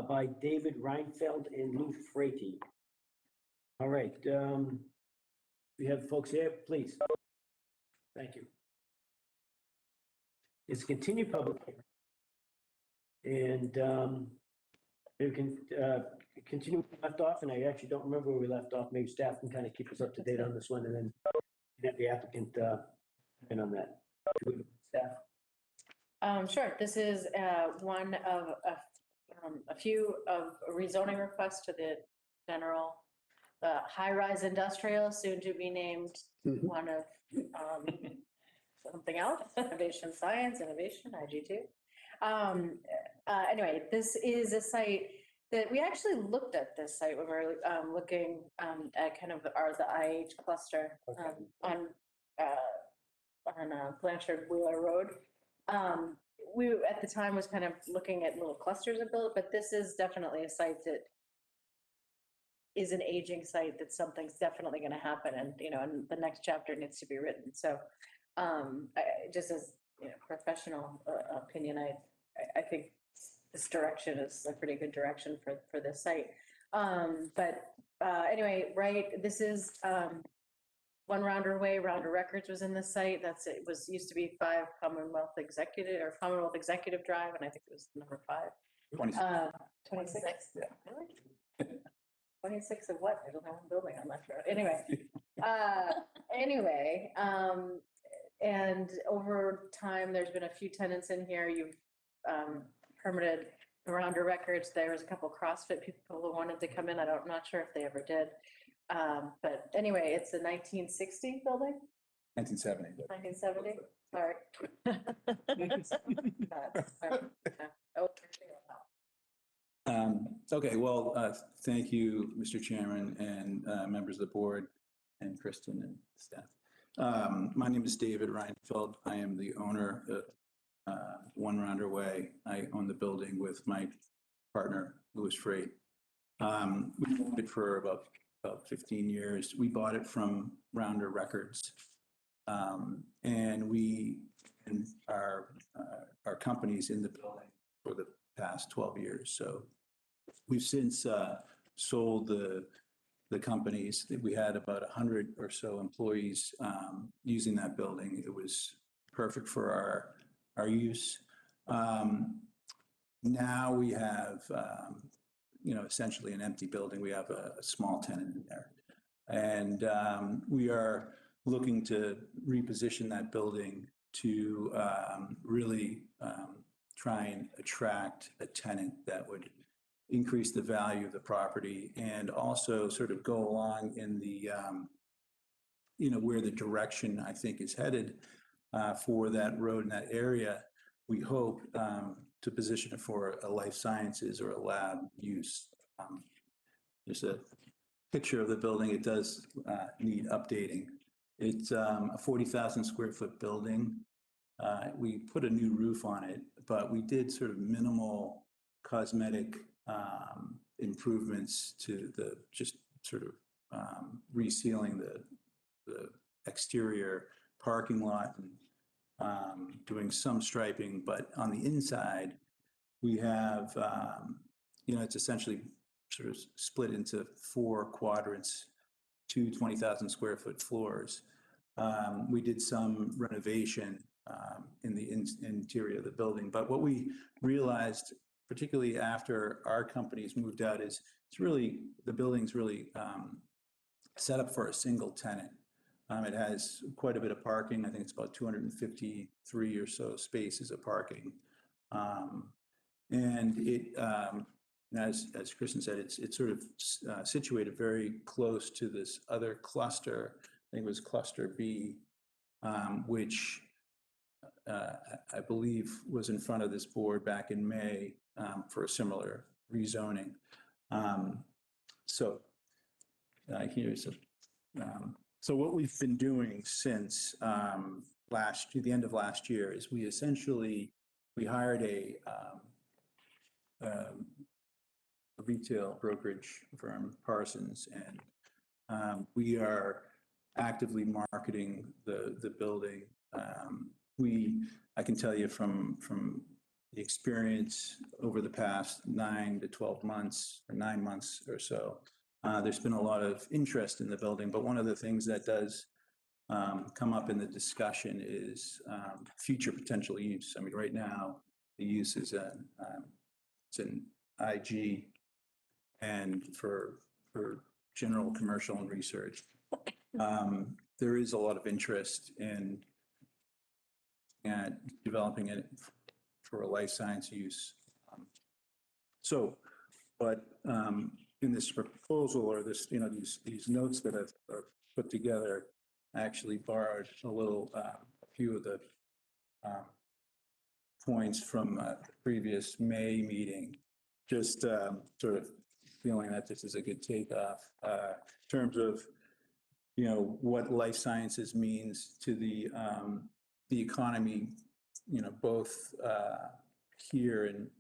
by David Reinfeld and Lou Frati. All right, we have folks here, please. Thank you. It's a continued public hearing. And we can continue where we left off, and I actually don't remember where we left off. Maybe staff can kind of keep us up to date on this one, and then have the applicant in on that. Staff? Sure. This is one of a few of rezoning requests to the general high-rise industrial, soon to be named one of something else, innovation science, innovation, IG2. Anyway, this is a site that we actually looked at this site when we were looking at kind of the IH cluster on Blanchard Wheeler Road. We, at the time, was kind of looking at little clusters of build, but this is definitely a site that is an aging site that something's definitely going to happen, and and the next chapter needs to be written. So, just as professional opinion, I think this direction is a pretty good direction for this site. Anyway, right, this is One Rounder Way. Rounder Records was in this site. It was used to be 5 Commonwealth Executive Drive, and I think it was number 5. 26. Yeah. Really? 26 of what? There's only one building, I'm not sure. Anyway, and over time, there's been a few tenants in here. You've permitted Rounder Records. There was a couple CrossFit people who wanted to come in. I'm not sure if they ever did. But anyway, it's a 1960 building? 1970. 1970? Sorry. Okay, well, thank you, Mr. Chairman, and members of the board, and Kristen and staff. My name is David Reinfeld. I am the owner of One Rounder Way. I own the building with my partner, Louis Freight. We owned it for about 15 years. We bought it from Rounder Records. And our company's in the building for the past 12 years. So we've since sold the companies. We had about 100 or so employees using that building. It was perfect for our use. Now we have, essentially an empty building. We have a small tenant in there. And we are looking to reposition that building to really try and attract a tenant that would increase the value of the property and also sort of go along in the, where the direction I think is headed for that road in that area. We hope to position it for a life sciences or a lab use. Just a picture of the building. It does need updating. It's a 40,000 square foot building. We put a new roof on it, but we did sort of minimal cosmetic improvements to just sort of resealing the exterior parking lot and doing some striping, but on the inside, we have, it's essentially sort of split into 4 quadrants, 2 20,000 square foot floors. We did some renovation in the interior of the building, but what we realized, particularly after our companies moved out, is the building's really set up for a single tenant. It has quite a bit of parking. I think it's about 253 or so spaces of parking. And it, as Kristen said, it's sort of situated very close to this other cluster. I think it was cluster B, which I believe was in front of this board back in May for a similar rezoning. So what we've been doing since the end of last year is we hired a retail brokerage firm, Parsons, and we are actively marketing the building. I can tell you from the experience over the past 9 to 12 months, or 9 months or so, there's been a lot of interest in the building, but one of the things that does come up in the discussion is future potential use. I mean, right now, the use is it's an IG and for general commercial and research. There is a lot of interest in developing it for a life science use. But in this proposal, or this, these notes that I've put together, I actually borrowed a few of the points from the previous May meeting, just sort of feeling that this is a good takeoff in terms of, what life sciences means to the economy, both here in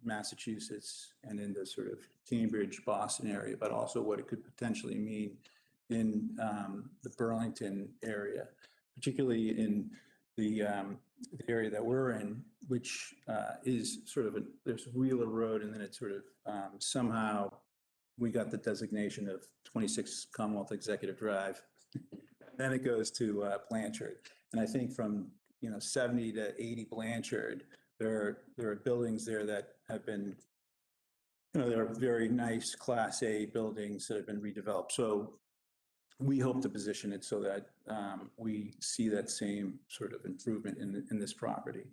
Massachusetts and in the sort of Cambridge, Boston area, but also what it could potentially mean in the Burlington area, particularly in the area that we're in, which is sort of there's Wheeler Road, and then it's sort of somehow we got the designation of 26 Commonwealth Executive Drive. Then it goes to Blanchard. And I think from 70 to 80 Blanchard, there are buildings there that have been, they're very nice Class A buildings that have been redeveloped. So we hope to position it so that we see that same sort of improvement in this property.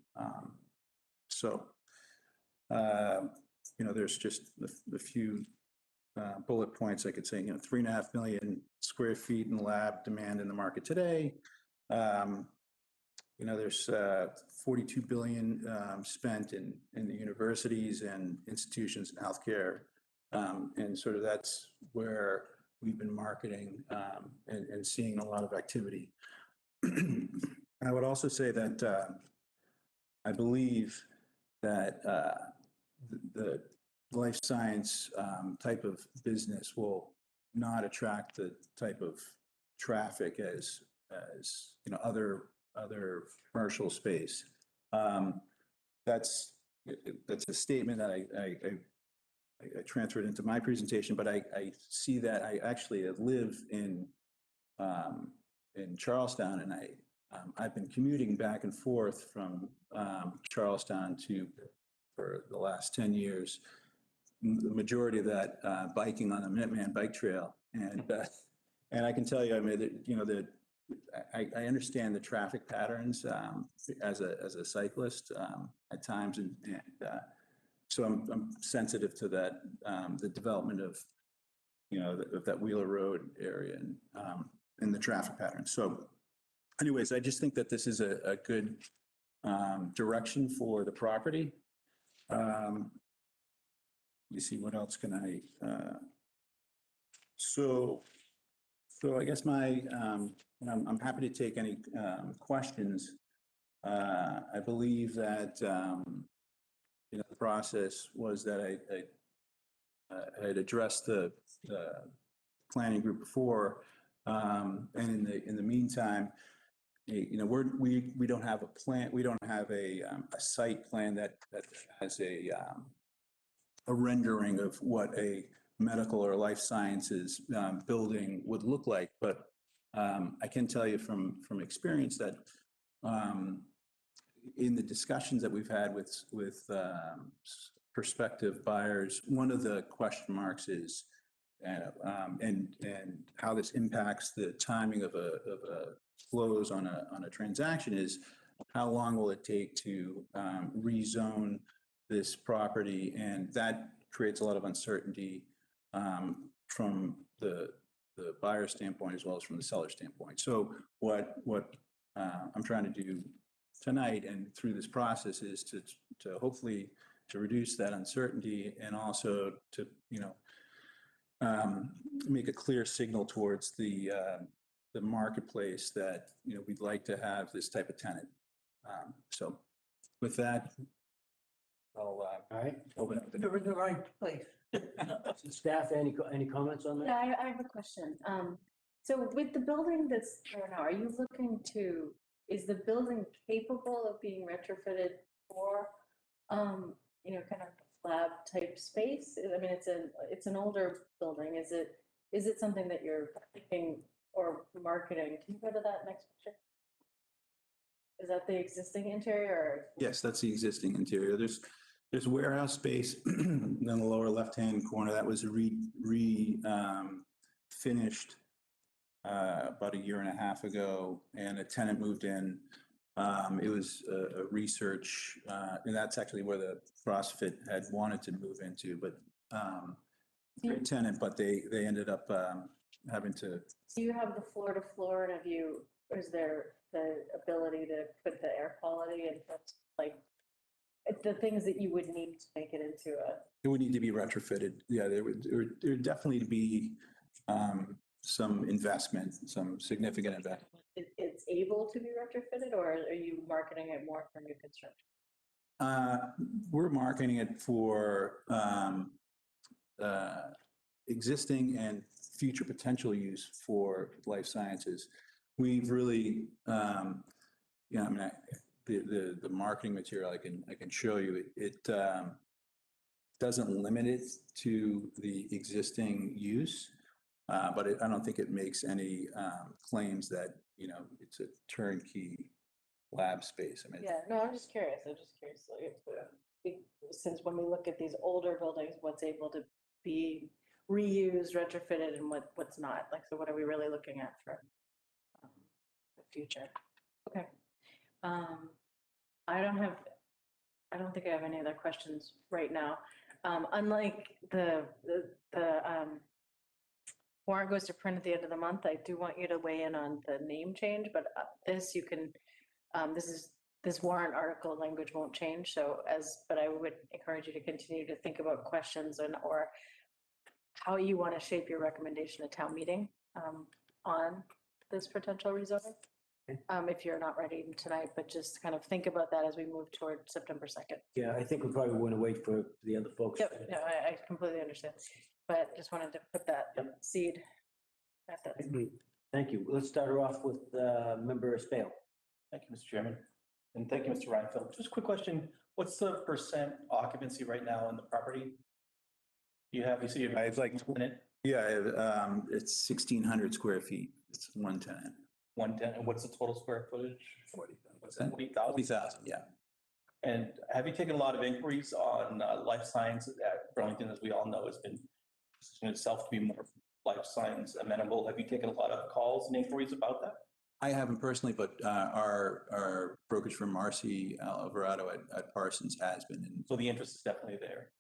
There's just a few bullet points I could say. 3.5 million square feet in lab demand in the market today. There's 42 billion spent in the universities and institutions in healthcare, and sort of that's where we've been marketing and seeing a lot of activity. I would also say that I believe that the life science type of business will not attract the type of traffic as other commercial space. That's a statement that I transferred into my presentation, but I see that I actually live in Charlestown, and I've been commuting back and forth from Charlestown for the last 10 years. The majority of that biking on the Minuteman Bike Trail, and I can tell you, I mean, I understand the traffic patterns as a cyclist at times, and so I'm sensitive to that, the development of of that Wheeler Road area and the traffic patterns. So, anyways, I just think that this is a good direction for the property. Let me see, what else can I? So I guess I'm happy to take any questions. I believe that the process was that I had addressed the planning group before, and in the meantime, we don't have a plan, we don't have a site plan that has a rendering of what a medical or life sciences building would look like. But I can tell you from experience that in the discussions that we've had with prospective buyers, one of the question marks is, and how this impacts the timing of a close on a transaction is, how long will it take to rezone this property? And that creates a lot of uncertainty from the buyer standpoint as well as from the seller standpoint. So what I'm trying to do tonight and through this process is to hopefully to reduce that uncertainty, and also to make a clear signal towards the marketplace that we'd like to have this type of tenant. So with that, I'll All right. open up. You're in the right place. Staff, any comments on that? Yeah, I have a question. So with the building that's there now, are you looking to, is the building capable of being retrofitted for, kind of lab type space? I mean, it's an older building. Is it something that you're thinking or marketing? Can you go to that next picture? Is that the existing interior? Or? Yes, that's the existing interior. There's warehouse space in the lower left-hand corner that was finished about a year and a half ago, and a tenant moved in. It was a research, and that's actually where the CrossFit had wanted to move into, but great tenant, but they ended up having to. Do you have the floor to floor, and is there the ability to put the air quality and like the things that you would need to make it into a? It would need to be retrofitted. Yeah, there would definitely be some investment, some significant investment. It's able to be retrofitted, or are you marketing it more for new construction? We're marketing it for existing and future potential use for life sciences. We've really, the marketing material I can show you. It doesn't limit it to the existing use, but I don't think it makes any claims that it's a turnkey lab space. I mean, Yeah, no, I'm just curious. Since when we look at these older buildings, what's able to be reused, retrofitted, and what's not? Like, so what are we really looking at for the future? Okay. I don't think I have any other questions right now. Unlike the warrant goes to print at the end of the month, I do want you to weigh in on the name change, but this warrant article language won't change. But I would encourage you to continue to think about questions or how you want to shape your recommendation at town meeting on this potential rezoning. If you're not ready tonight, but just kind of think about that as we move toward September 2nd. Yeah, I think we probably want to wait for the other folks. Yep, no, I completely understand, but just wanted to put that seed at that. Thank you. Let's start her off with Member Spale. Thank you, Mr. Chairman. And thank you, Mr. Reinfeldt. Just a quick question. What's the percent occupancy right now on the property? You see your I'd like in it? Yeah, it's 1,600 square feet. It's one tenant. One tenant. And what's the total square footage? 40,000. 40,000. Yeah. And have you taken a lot of inquiries on life science at Burlington, as we all know, has been itself to be more life science amenable? Have you taken a lot of calls and inquiries about that? I haven't personally, but our brokerage firm, Marcy Alvarado at Parsons, has been. So the interest is definitely there.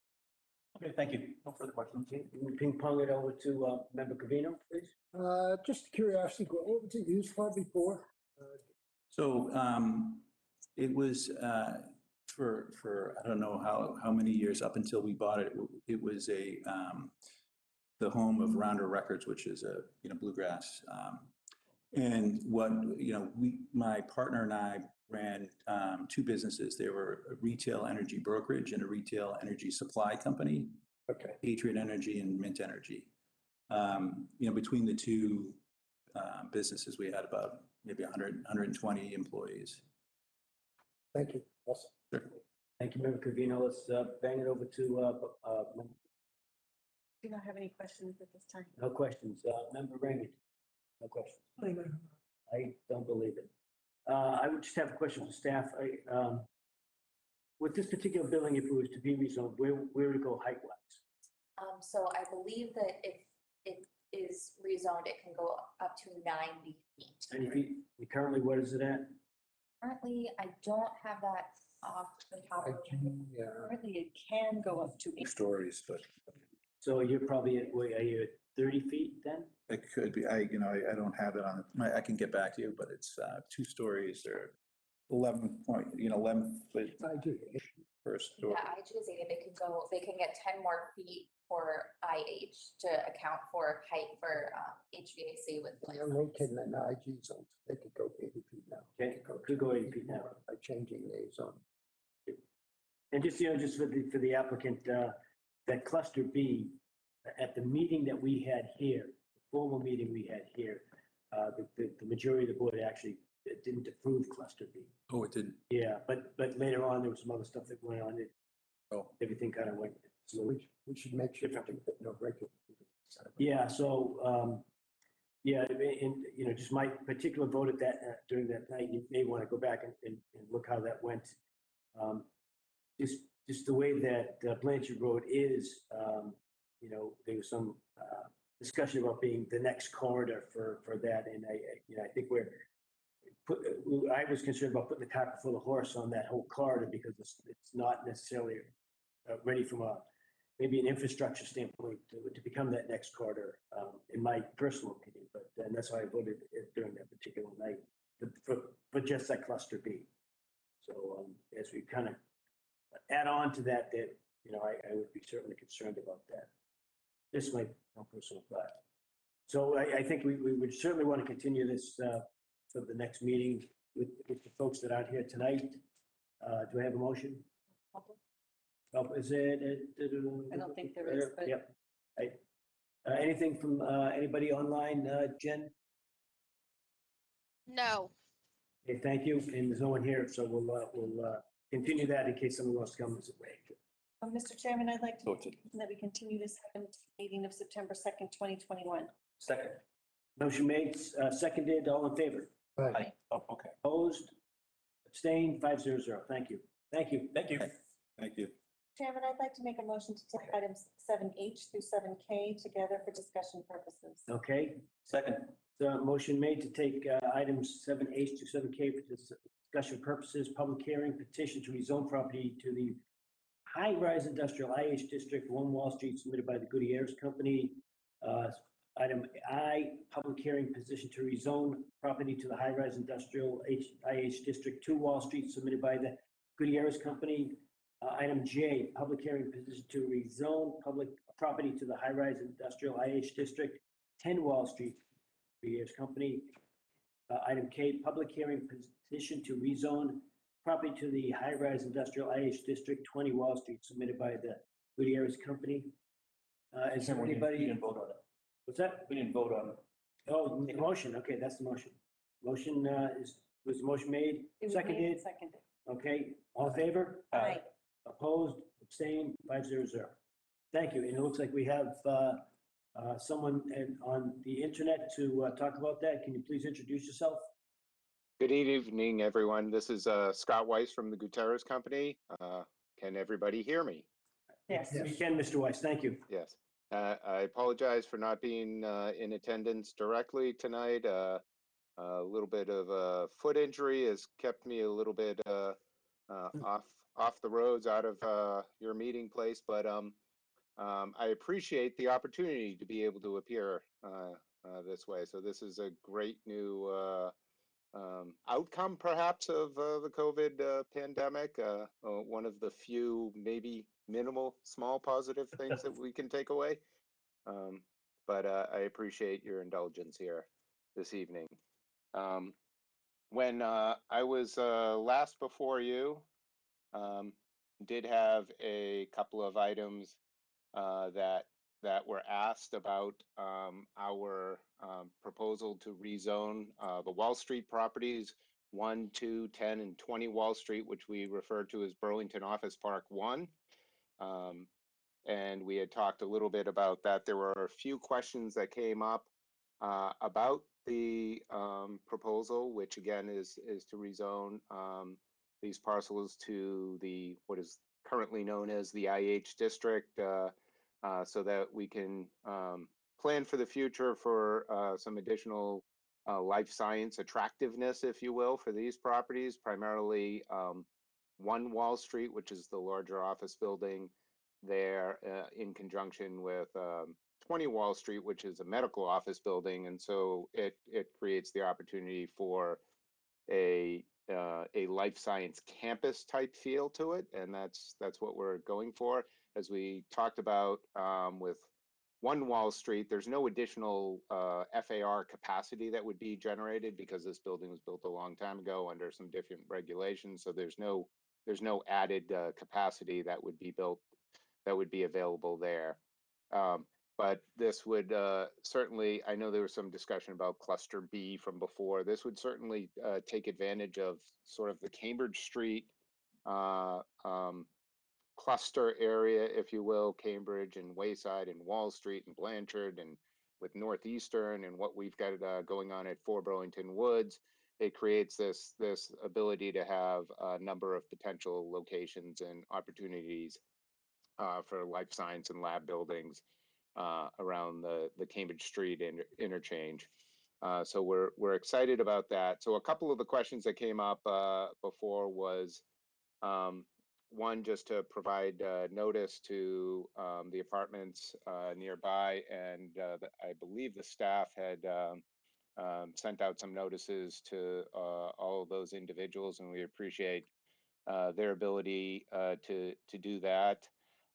Okay, thank you. No further questions. Ping pong it over to Member Covino, please. Just curiosity, what was it used for before? So it was for I don't know how many years up until we bought it. It was the home of Rounder Records, which is a bluegrass. And what my partner and I ran two businesses. They were a retail energy brokerage and a retail energy supply company. Okay. Patriot Energy and Mint Energy. Between the two businesses, we had about maybe 120 employees. Thank you. Awesome. Sure. Thank you, Member Covino. Let's bang it over to, Do not have any questions at this time. no questions. Member Raymond, no questions. I don't believe it. I would just have a question for staff. With this particular building, if it was to be rezoned, where would it go height-wise? So I believe that if it is rezoned, it can go up to 90 feet. 90 feet? And currently, what is it at? Currently, I don't have that off the top of my head. Currently, it can go up to 8. Stories, but So you're probably at, wait, are you at 30 feet then? It could be, I don't have it on, I can get back to you, but it's 2 stories or 11 foot first story. Yeah, IG is 80. They can get 10 more feet for IH to account for height for HVAC with. They're located in the IG zone. They could go 80 feet now. Okay, could go 80 feet now. By changing the zone. And just, just for the applicant, that cluster B, at the meeting that we had here, the formal meeting we had here, the majority of the board actually didn't approve cluster B. Oh, it didn't? Yeah, but later on, there was some other stuff that went on. Everything kind of went. So we should make sure that no regular. Yeah, so, just my particular vote at that, during that night, you may want to go back and look how that went. Just the way that Blanchard Road is, there was some discussion about being the next corridor for that. And I think I was concerned about putting the cart before the horse on that whole corridor because it's not necessarily ready from maybe an infrastructure standpoint to become that next corridor, in my personal opinion. And that's why I voted during that particular night for just that cluster B. So as we kind of add on to that, I would be certainly concerned about that. This is my own personal thought. So I think we would certainly want to continue this for the next meeting with the folks that aren't here tonight. Do I have a motion? Oh, is it? I don't think there is, but. Yep. Anything from anybody online, Jen? No. Okay, thank you. And there's no one here, so we'll continue that in case someone wants to come as a way. Mr. Chairman, I'd like to that we continue this meeting of September 2nd, 2021. Second. Motion made, seconded, all in favor? Aye. Oh, okay. Opposed? Abstained? 500. Thank you. Thank you. Thank you. Thank you. Chairman, I'd like to make a motion to take items 7H through 7K together for discussion purposes. Okay. Second. So motion made to take items 7H to 7K for discussion purposes, public hearing, petition to rezone property to the high-rise industrial IH District, 1 Wall Street, submitted by the Gutierrez Company. Item I, public hearing, petition to rezone property to the high-rise industrial IH District, 2 Wall Street, submitted by the Gutierrez Company. Item J, public hearing, petition to rezone public property to the high-rise industrial IH District, 10 Wall Street, Gutierrez Company. Item K, public hearing, petition to rezone property to the high-rise industrial IH District, 20 Wall Street, submitted by the Gutierrez Company. Is there anybody? We didn't vote on it. What's that? We didn't vote on it. Oh, the motion. Okay, that's the motion. Motion was the motion made? Seconded? Seconded. Okay, all in favor? Aye. Opposed, abstained, 500. Thank you. And it looks like we have someone on the internet to talk about that. Can you please introduce yourself? Good evening, everyone. This is Scott Weiss from the Gutierrez Company. Can everybody hear me? Yes. We can, Mr. Weiss. Thank you. Yes. I apologize for not being in attendance directly tonight. A little bit of a foot injury has kept me a little bit off the roads, out of your meeting place, but I appreciate the opportunity to be able to appear this way. So this is a great new outcome, perhaps, of the COVID pandemic. One of the few, maybe minimal, small positive things that we can take away. But I appreciate your indulgence here this evening. When I was last before you, did have a couple of items that were asked about our proposal to rezone the Wall Street properties 1, 2, 10, and 20 Wall Street, which we refer to as Burlington Office Park 1. And we had talked a little bit about that. There were a few questions that came up about the proposal, which again is to rezone these parcels to the what is currently known as the IH district, so that we can plan for the future for some additional life science attractiveness, if you will, for these properties, primarily 1 Wall Street, which is the larger office building there, in conjunction with 20 Wall Street, which is a medical office building. And so it creates the opportunity for a life science campus type feel to it. And that's what we're going for. As we talked about with 1 Wall Street, there's no additional FAR capacity that would be generated because this building was built a long time ago under some different regulations. So there's no added capacity that would be built, that would be available there. But this would certainly, I know there was some discussion about cluster B from before. This would certainly take advantage of sort of the Cambridge Street cluster area, if you will, Cambridge and Wayside and Wall Street and Blanchard, and with Northeastern and what we've got going on at 4 Burlington Woods. It creates this ability to have a number of potential locations and opportunities for life science and lab buildings around the Cambridge Street interchange. So we're excited about that. So a couple of the questions that came up before was one, just to provide notice to the apartments nearby, and I believe the staff had sent out some notices to all of those individuals, and we appreciate their ability to do that.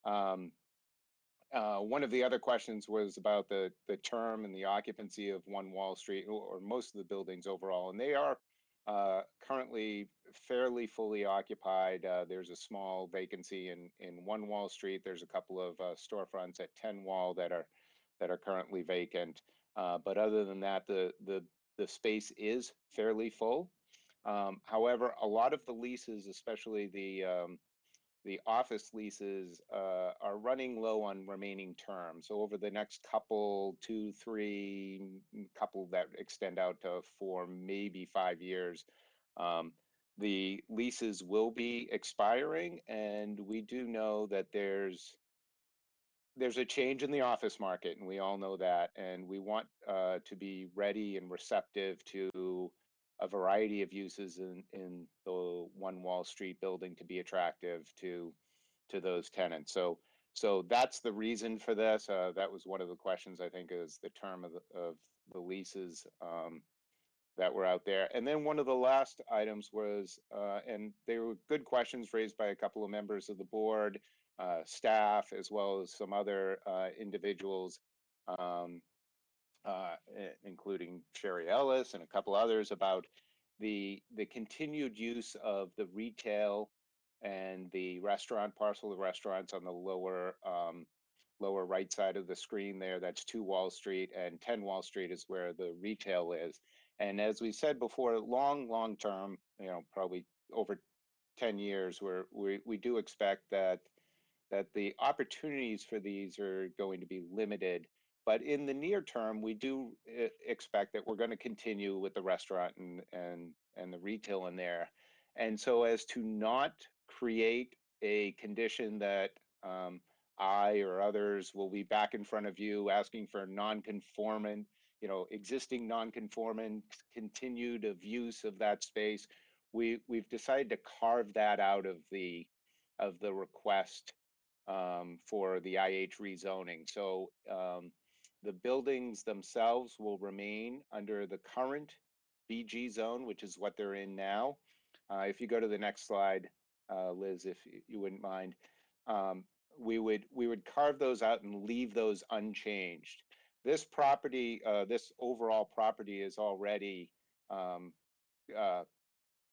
One of the other questions was about the term and the occupancy of 1 Wall Street, or most of the buildings overall, and they are currently fairly fully occupied. There's a small vacancy in 1 Wall Street. There's a couple of storefronts at 10 Wall that are currently vacant. But other than that, the space is fairly full. However, a lot of the leases, especially the office leases, are running low on remaining terms. So over the next couple, 2, 3, couple that extend out to 4, maybe 5 years, the leases will be expiring. And we do know that there's a change in the office market, and we all know that. And we want to be ready and receptive to a variety of uses in the 1 Wall Street building to be attractive to those tenants. So that's the reason for this. That was one of the questions, I think, is the term of the leases that were out there. And then one of the last items was, and they were good questions raised by a couple of members of the board, staff, as well as some other individuals, including Sherry Ellis and a couple others, about the continued use of the retail and the restaurant parcel, the restaurants on the lower right side of the screen there. That's 2 Wall Street, and 10 Wall Street is where the retail is. And as we said before, long term, probably over 10 years, we do expect that the opportunities for these are going to be limited. But in the near term, we do expect that we're going to continue with the restaurant and the retail in there. And so as to not create a condition that I or others will be back in front of you asking for non-conformant, existing non-conformant continued of use of that space, we've decided to carve that out of the request for the IH rezoning. So the buildings themselves will remain under the current BG zone, which is what they're in now. If you go to the next slide, Liz, if you wouldn't mind, we would carve those out and leave those unchanged. This property, this overall property is already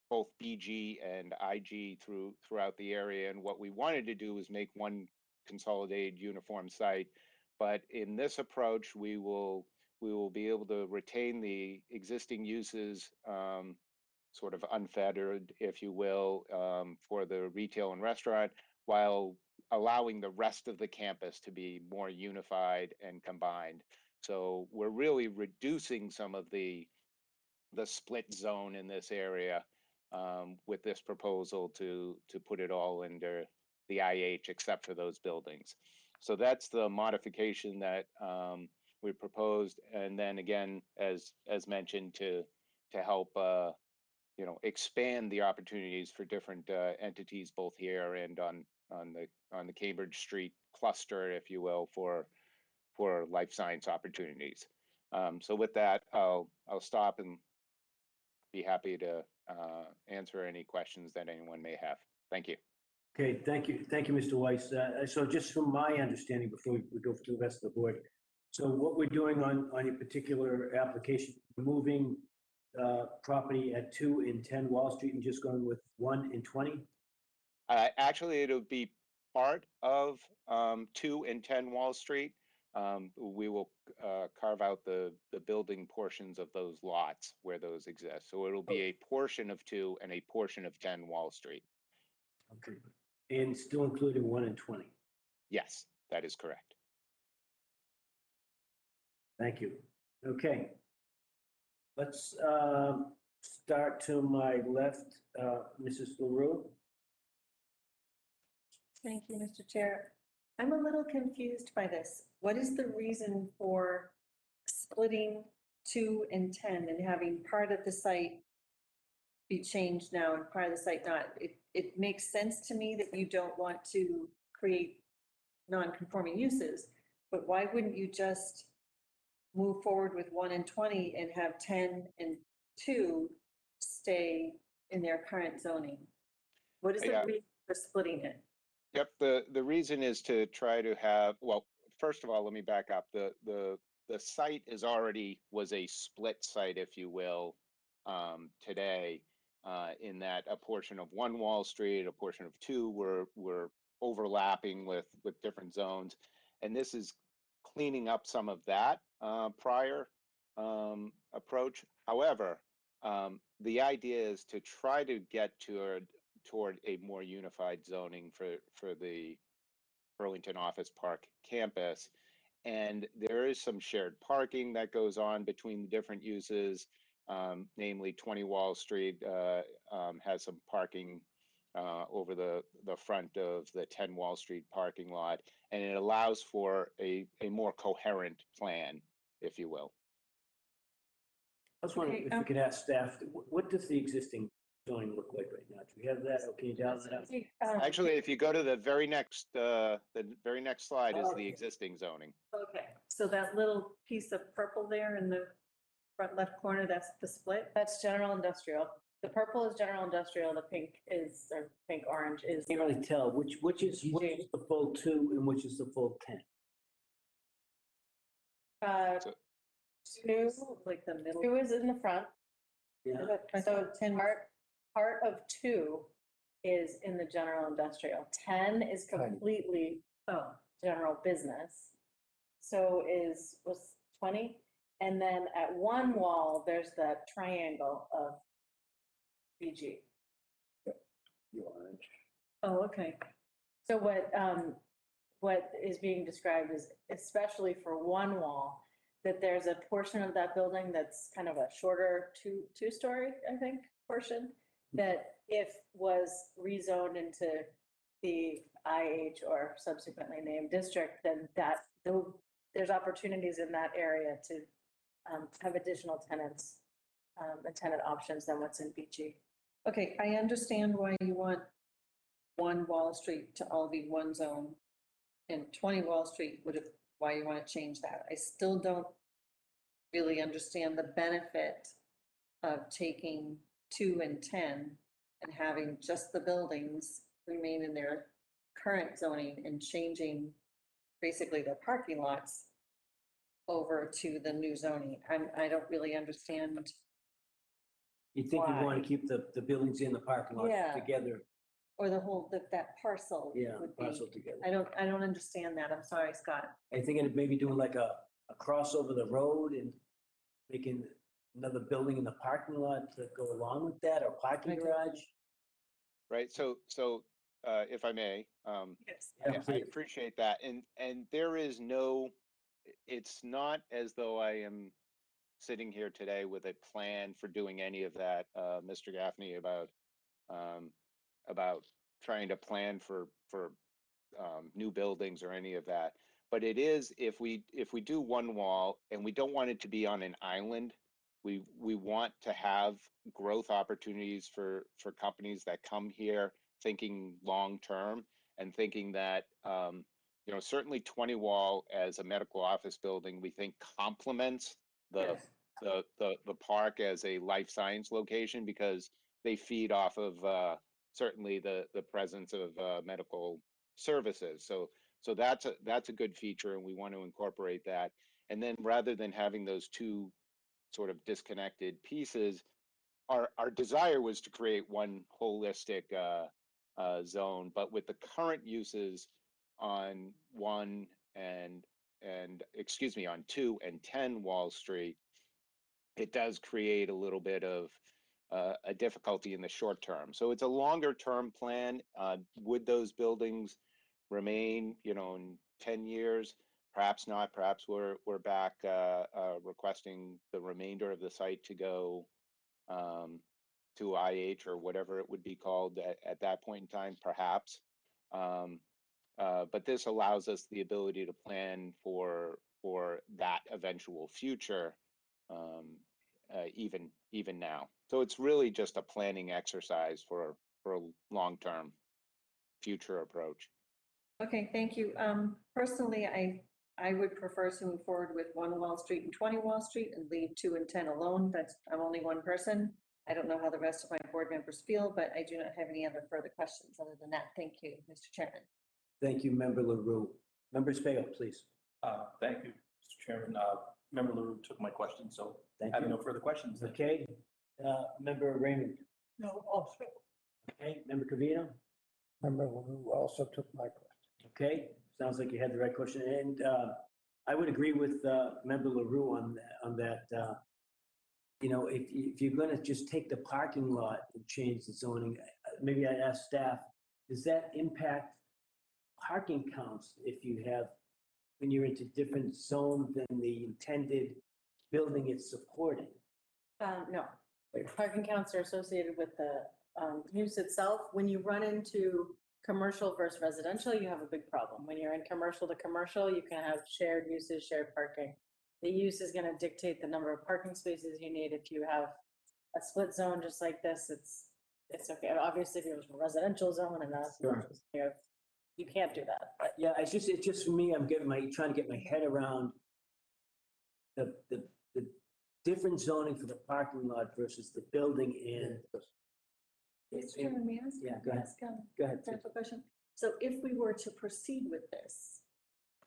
both BG and IG throughout the area. And what we wanted to do was make one consolidated uniform site. But in this approach, we will be able to retain the existing uses, sort of unfettered, if you will, for the retail and restaurant, while allowing the rest of the campus to be more unified and combined. So we're really reducing some of the split zone in this area, with this proposal to put it all under the IH except for those buildings. So that's the modification that we proposed. And then again, as mentioned, to help expand the opportunities for different entities both here and on the Cambridge Street cluster, if you will, for life science opportunities. So with that, I'll stop and be happy to answer any questions that anyone may have. Thank you. Okay, thank you, Mr. Weiss. So just from my understanding, before we go to the rest of the board, so what we're doing on a particular application, moving property at 2 and 10 Wall Street and just going with 1 and 20? Actually, it'll be part of 2 and 10 Wall Street. We will carve out the building portions of those lots where those exist. So it'll be a portion of 2 and a portion of 10 Wall Street. Okay. And still including 1 and 20? Yes, that is correct. Thank you. Okay. Let's start to my left, Mrs. LaRue. Thank you, Mr. Chair. I'm a little confused by this. What is the reason for splitting 2 and 10 and having part of the site be changed now and part of the site not? It makes sense to me that you don't want to create non-conforming uses, but why wouldn't you just move forward with 1 and 20 and have 10 and 2 stay in their current zoning? What is the reason for splitting it? Yep, the reason is to try to have, well, first of all, let me back up. The site was a split site, if you will, today, in that a portion of 1 Wall Street, a portion of 2 were overlapping with different zones. And this is cleaning up some of that prior approach. However, the idea is to try to get toward a more unified zoning for the Burlington Office Park campus. And there is some shared parking that goes on between the different uses, namely 20 Wall Street has some parking over the front of the 10 Wall Street parking lot, and it allows for a more coherent plan, if you will. I was wondering if we could ask staff, what does the existing zoning look like right now? Do we have that? Okay, down that. Actually, if you go to the very next slide is the existing zoning. Okay, so that little piece of purple there in the front left corner, that's the split? That's general industrial. The purple is general industrial, the pink is, or pink orange is. Can't really tell which is the full 2 and which is the full 10. 2, like the middle. 2 is in the front. Yeah. So part of 2 is in the general industrial. 10 is completely general business. So was 20. And then at 1 wall, there's that triangle of BG. Oh, okay. So what is being described is, especially for 1 wall, that there's a portion of that building that's kind of a shorter two-story, I think, portion, that if was rezoned into the IH or subsequently named district, then there's opportunities in that area to have additional tenants and tenant options than what's in BG. Okay, I understand why you want 1 Wall Street to all be 1 zone and 20 Wall Street why you want to change that. I still don't really understand the benefit of taking 2 and 10 and having just the buildings remain in their current zoning and changing basically the parking lots over to the new zoning. I don't really understand You think you want why. to keep the buildings in the parking lot Yeah. together, Or the whole, that parcel yeah, would be, parcel together. I don't understand that. I'm sorry, Scott. I think it maybe doing like a crossover the road and making another building in the parking lot to go along with that, or parking garage. Right, so, if I may, Yes. Yeah, I please. appreciate that, and there is no, it's not as though I am sitting here today with a plan for doing any of that, Mr. Gaffney, about trying to plan for new buildings or any of that. But it is, if we do one wall and we don't want it to be on an island, we want to have growth opportunities for companies that come here thinking long term and thinking that certainly 20 Wall as a medical office building we think complements the the park as a life science location, because they feed off of certainly the presence of medical services. So that's a good feature, and we want to incorporate that. And then rather than having those two sort of disconnected pieces, our desire was to create one holistic zone. But with the current uses on on 2 and 10 Wall Street, it does create a little bit of a difficulty in the short term. So it's a longer term plan. Would those buildings remain, in 10 years? Perhaps not. Perhaps we're back requesting the remainder of the site to go to IH or whatever it would be called at that point in time, perhaps. But this allows us the ability to plan for that eventual future, even now. So it's really just a planning exercise for a long-term future approach. Okay, thank you. Personally, I would prefer to move forward with 1 Wall Street and 20 Wall Street and leave 2 and 10 alone. I'm only one person. I don't know how the rest of my board members feel, but I do not have any other further questions other than that. Thank you, Mr. Chairman. Thank you, Member LaRue. Member Spago, please. Thank you, Mr. Chairman. Member LaRue took my question, so Thank I have you. no further questions. Okay, Member Raymond. No, also, Okay, Member Cavino. Member who also took my question. Okay, sounds like you had the right question. And I would agree with Member LaRue on that. If you're going to just take the parking lot and change the zoning, maybe I'd ask staff, does that impact parking counts when you're into different zones than the intended building it's supporting? No, parking counts are associated with the use itself. When you run into commercial versus residential, you have a big problem. When you're in commercial to commercial, you can have shared uses, shared parking. The use is going to dictate the number of parking spaces you need. If you have a split zone just like this, it's okay. Obviously, if it was a residential zone and you can't do that. But Yeah, it's just for me, I'm trying to get my head around the different zoning for the parking lot versus the building and. Mr. Chairman, may I ask? Yeah, go ahead. ask, Go ahead. a question? So if we were to proceed with this,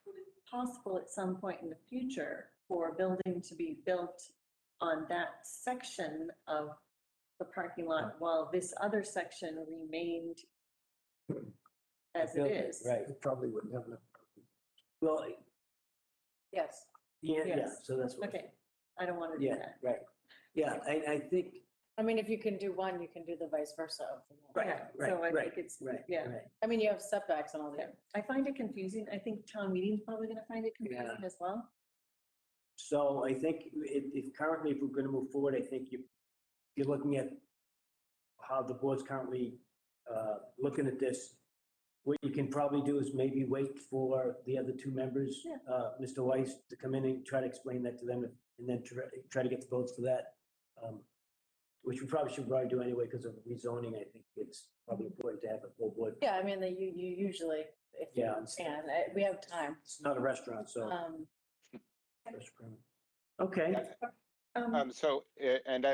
would it be possible at some point in the future for a building to be built on that section of the parking lot while this other section remained as it is? Right. You probably wouldn't have enough. Well, yes. yeah, Yes. so that's what. Okay, I don't want to do Yeah, that. right. Yeah, I think. I mean, if you can do one, you can do the vice versa of the one. Right, Yeah, so I right, think it's, right, yeah. right. I mean, you have setbacks and all that. I find it confusing. I think town meeting's probably going to find it confusing as well. So I think if we're going to move forward, I think you're looking at how the board's currently looking at this. What you can probably do is maybe wait for the other 2 members, Mr. Weiss, to come in and try to explain that to them, and then try to get the votes for that, which we probably should do anyway because of rezoning. I think it's probably important to have a full board. Yeah, I mean, you usually, if you can, we have time. It's not a restaurant, so. Okay. So, and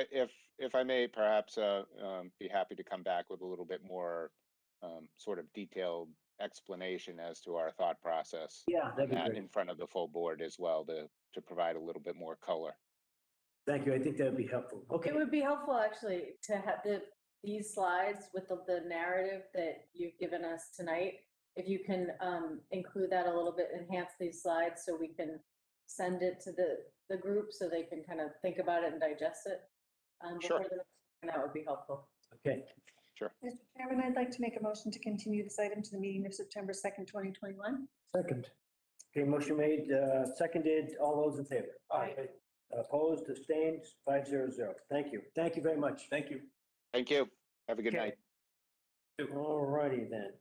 if I may, perhaps be happy to come back with a little bit more sort of detailed explanation as to our thought process. Yeah, that'd be that great. in front of the full board as well to provide a little bit more color. Thank you. I think that would be helpful. Okay. It would be helpful actually to have these slides with the narrative that you've given us tonight. If you can include that a little bit, enhance these slides so we can send it to the group so they can kind of think about it and digest it. Sure. And that would be helpful. Okay. Sure. Mr. Chairman, I'd like to make a motion to continue this item to the meeting of September 2nd, 2021. Second. Okay, motion made, seconded. All those in favor? Aye. Opposed, abstained, 500. Thank you. Thank you very much. Thank you. Thank you. Have a good Okay. night. All righty then.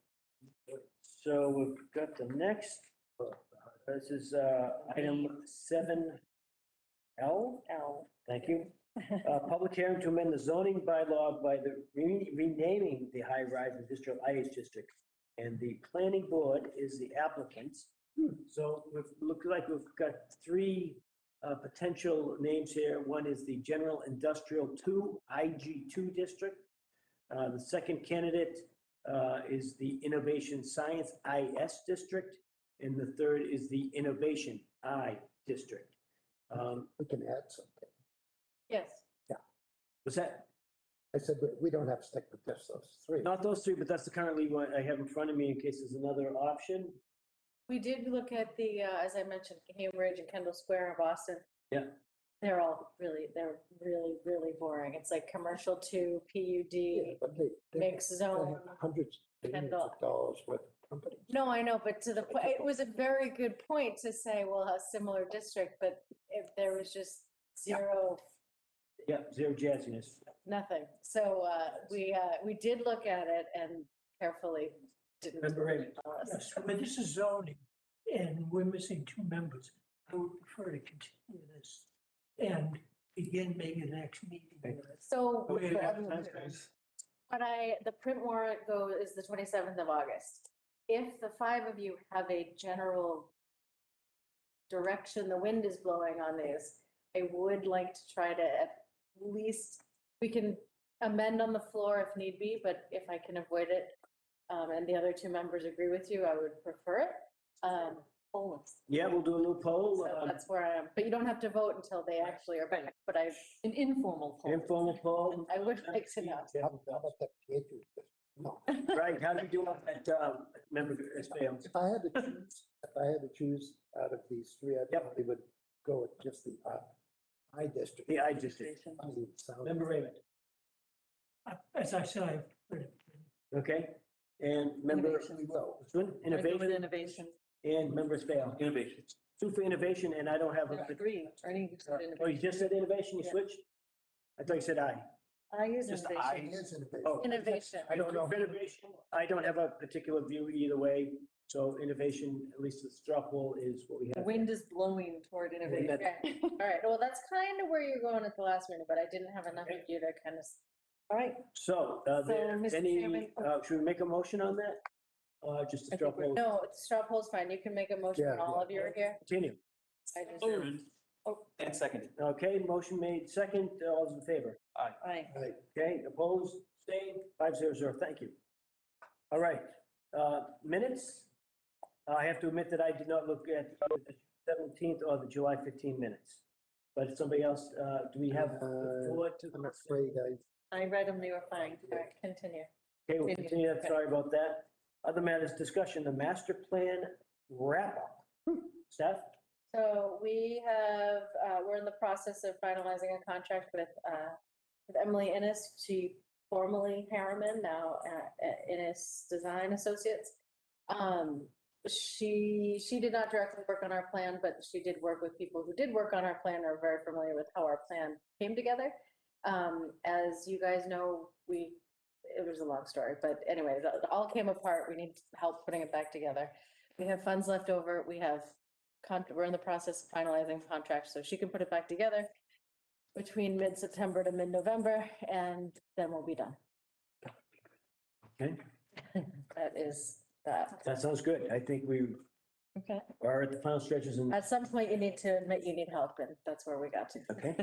So we've got the next, this is item 7L. Thank you. Public hearing to amend the zoning bylaw by the renaming the high-rise industrial IH district. And the planning board is the applicant. So it looks like we've got three potential names here. One is the General Industrial 2, IG2 district. The second candidate is the Innovation Science IS district. And the third is the Innovation I district. We can add something. Yes. What's that? I said, we don't have to stick with just those three. Not those three, but that's the currently one I have in front of me in case there's another option. We did look at the, as I mentioned, Cambridge and Kendall Square in Boston. Yeah. They're really boring. It's like commercial 2, PUD, But they mixed zone. have hundreds, millions Kendall. of dollars worth of companies. No, I know, but to the point, it was a very good point to say, well, a similar district, but if there was just zero, Yeah, zero jazziness. nothing. So we did look at it and carefully didn't. tell us. Yes, but this is zoning, and we're missing two members. I would prefer to continue this and begin maybe the next meeting. So Okay, the print warrant is the 27th of August. If the five of you have a general direction the wind is blowing on these, I would like to try to at least, we can amend on the floor if need be, but if I can avoid it, and the other two members agree with you, I would prefer it. Yeah, we'll do a little poll. So that's where I am, but you don't have to vote until they actually are back, but an informal poll. Informal poll. I would like to know. How about that Patriots? No. Right, how do we do on that, member, Espino? If I had to choose out of these three, I probably would go with just the I district. The I district. Member Raymond, As I said, I've heard it. okay? And member Swin, innovation, Innovation. and member Spail. Innovation. Two for innovation, and I don't have a. Agree. Ernie, you said Oh, you just said innovation, you Yeah. switched? I thought you said I. I use Just innovation. Oh, Innovation. I don't know. Innovation, I don't have a particular view either way, so innovation, at least the straw poll is what we The have. wind is blowing toward innovation. Okay. All right, well, that's kind of where you're going at the last minute, but I didn't have enough of you to kind of. All right, So, Mr. any, Chairman, should we make a motion on that? Just a straw poll? No, straw poll's fine. You can make a motion when all of you are here. Continue. I just- And second. Okay, motion made second, all those in favor? aye. Okay, opposed, abstained, 500, thank you. All right, minutes. I have to admit that I did not look at the 17th or the July 15 minutes. But if somebody else, do we have? I'm afraid I read them, they were fine. All right, continue. Okay, we'll continue that, sorry about that. Other matters, discussion, the master plan wrap-up. Steph? So we have, we're in the process of finalizing a contract with Emily Innes. She formerly Harriman, now Innes Design Associates. She did not directly work on our plan, but she did work with people who did work on our plan, are very familiar with how our plan came together. As you guys know, it was a long story, but anyway, it all came apart. We need help putting it back together. We have funds left over. We're in the process of finalizing contracts, so she can put it back together between mid-September to mid-November, and then we'll be done. Okay. That is that. That sounds good. I think we Okay. are at the final stretches and, At some point, you need to admit you need help, and that's where we got to. okay.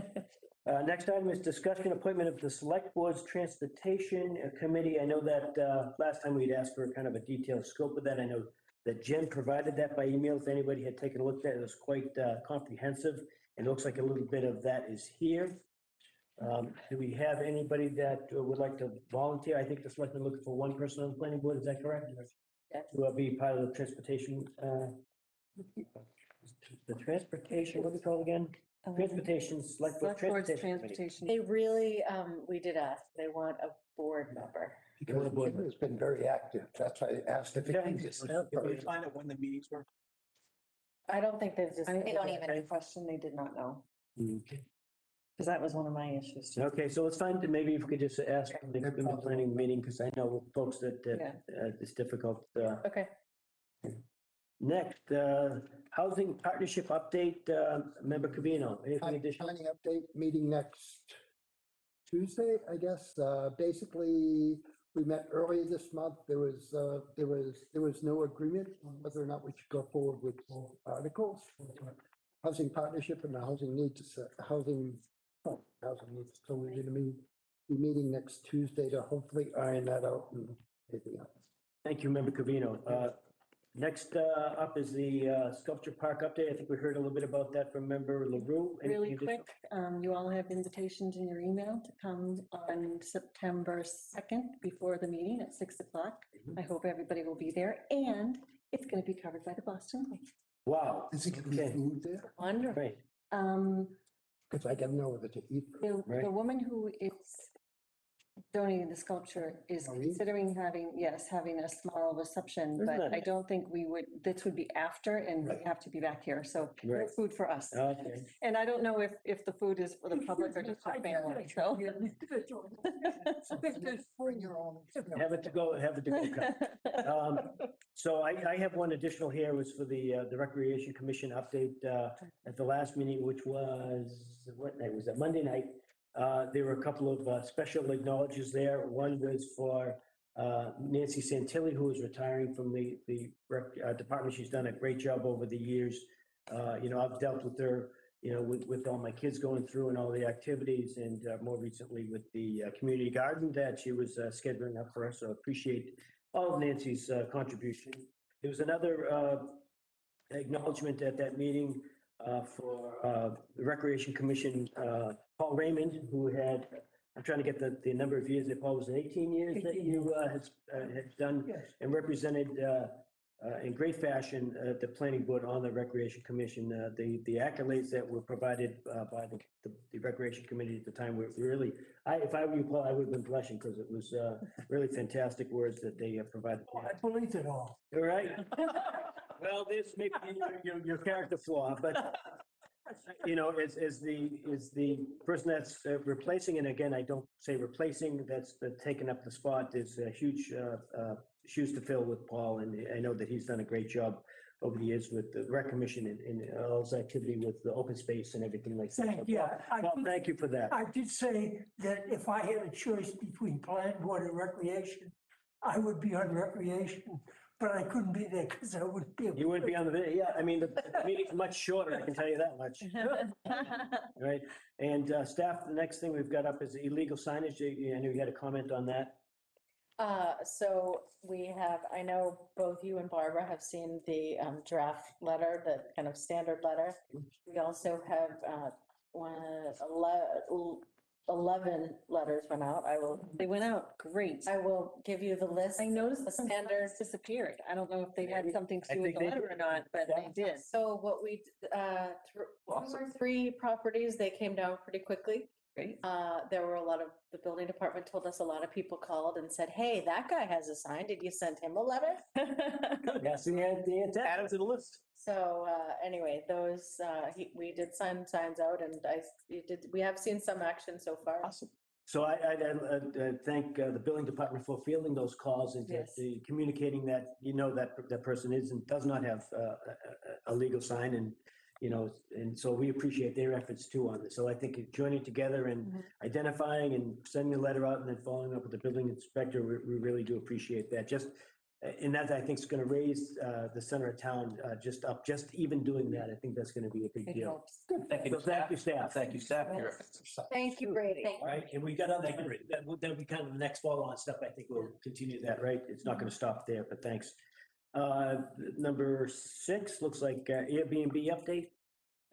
Next item is discussion appointment of the Select Board's Transportation Committee. I know that last time we'd asked for kind of a detailed scope of that. I know that Jen provided that by email. If anybody had taken a look at it, it was quite comprehensive. and it looks like a little bit of that is here. Do we have anybody that would like to volunteer? I think the selectmen looking for one person on the planning board, is that correct? Yes. To be part of the transportation, the transportation, what do we call it again? Transportation, select board Select Board's transportation committee. transportation. They really, we did ask, they want a board member. Because Jim has been very active. That's why I asked if he Okay. can just. Can we find out when the meetings were? I don't think they've just. They don't even question, they did not know, Okay. because that was one of my issues. too. Okay, so let's find, maybe if we could just ask the planning meeting, because I know folks that it's difficult. Okay. Next, housing partnership update, member Covino, anything additional? Planning update meeting next Tuesday, I guess. Basically, we met earlier this month. There was no agreement on whether or not we should go forward with both articles. Housing partnership and the housing needs, housing needs. So we're going to be meeting next Tuesday to hopefully iron that out and everything else. Thank you, member Covino. Next up is the sculpture park update. I think we heard a little bit about that from member LaRue. Really quick, you all have invitations in your email to come on September 2nd before the meeting at 6 o'clock. I hope everybody will be there, and it's going to be covered by the Boston Globe. Wow. Is it going to be food there? Wonderful. Great. Because I got to know whether to eat. The woman who is donating the sculpture is considering having a small reception, Isn't but that I nice? don't think this would be after, and we have to be back here, so no Right. food for us. Okay. And I don't know if the food is for the public or just for family, so. Have it to go cup. So I have one additional here, was for the Recreation Commission update at the last meeting, which was, what night was that? Monday night. There were a couple of special acknowledges there. One was for Nancy Santilli, who is retiring from the department. She's done a great job over the years. I've dealt with her, with all my kids going through and all the activities, and more recently with the community garden that she was scheduling up for us. So appreciate all of Nancy's contribution. There was another acknowledgement at that meeting for the Recreation Commission, Paul Raymond, who had, I'm trying to get the number of years, that Paul was 18 years that you had done and represented in great fashion the planning board on the Recreation Commission. The accolades that were provided by the Recreation Committee at the time were really, if I were you, Paul, I would have been blushing, because it was really fantastic words that they provided. I believe it all. All right. Well, this may be your character flaw, but as the person that's replacing, and again, I don't say replacing, that's taken up the spot, there's a huge shoes to fill with Paul, and I know that he's done a great job over the years with the Rec Commission and all his activity with the open space and everything like that. Paul, thank you for that. I did say that if I had a choice between planning board and recreation, I would be on recreation, but I couldn't be there because I wouldn't be able. You wouldn't be on the video, yeah, I mean, the meeting's much shorter, I can tell you that much. Right, and staff, the next thing we've got up is illegal signage. I know you had a comment on that. So we have, I know both you and Barbara have seen the draft letter, the kind of standard letter. We also have 11 letters went out. They went out, great. I will give you the list. I noticed the some standards disappeared. I don't know if they had something to I do with think the they letter or not, but they did. So what we, two or three properties, they came down pretty quickly. Great. There were a lot of, the building department told us a lot of people called and said, hey, that guy has a sign. Did you send him a letter? Yes, he had add him to the list. So anyway, those, we did send signs out, and we have seen some action so far. Awesome. So I thank the building department for fielding those calls and communicating that, that person is and does not have a legal sign, and and so we appreciate their efforts too on this. So I think joining together and identifying and sending a letter out and then following up with the building inspector, we really do appreciate that. And that, I think, is going to raise the center of town just even doing that. I think that's going to be a big deal. Thank you, So thank you, staff. Thank you, staff. Thank you, Brady. All right, and we got other, that'll be kind of the next follow-on stuff. I think we'll continue that, right? It's not going to stop there, but thanks. Number 6 looks like Airbnb update.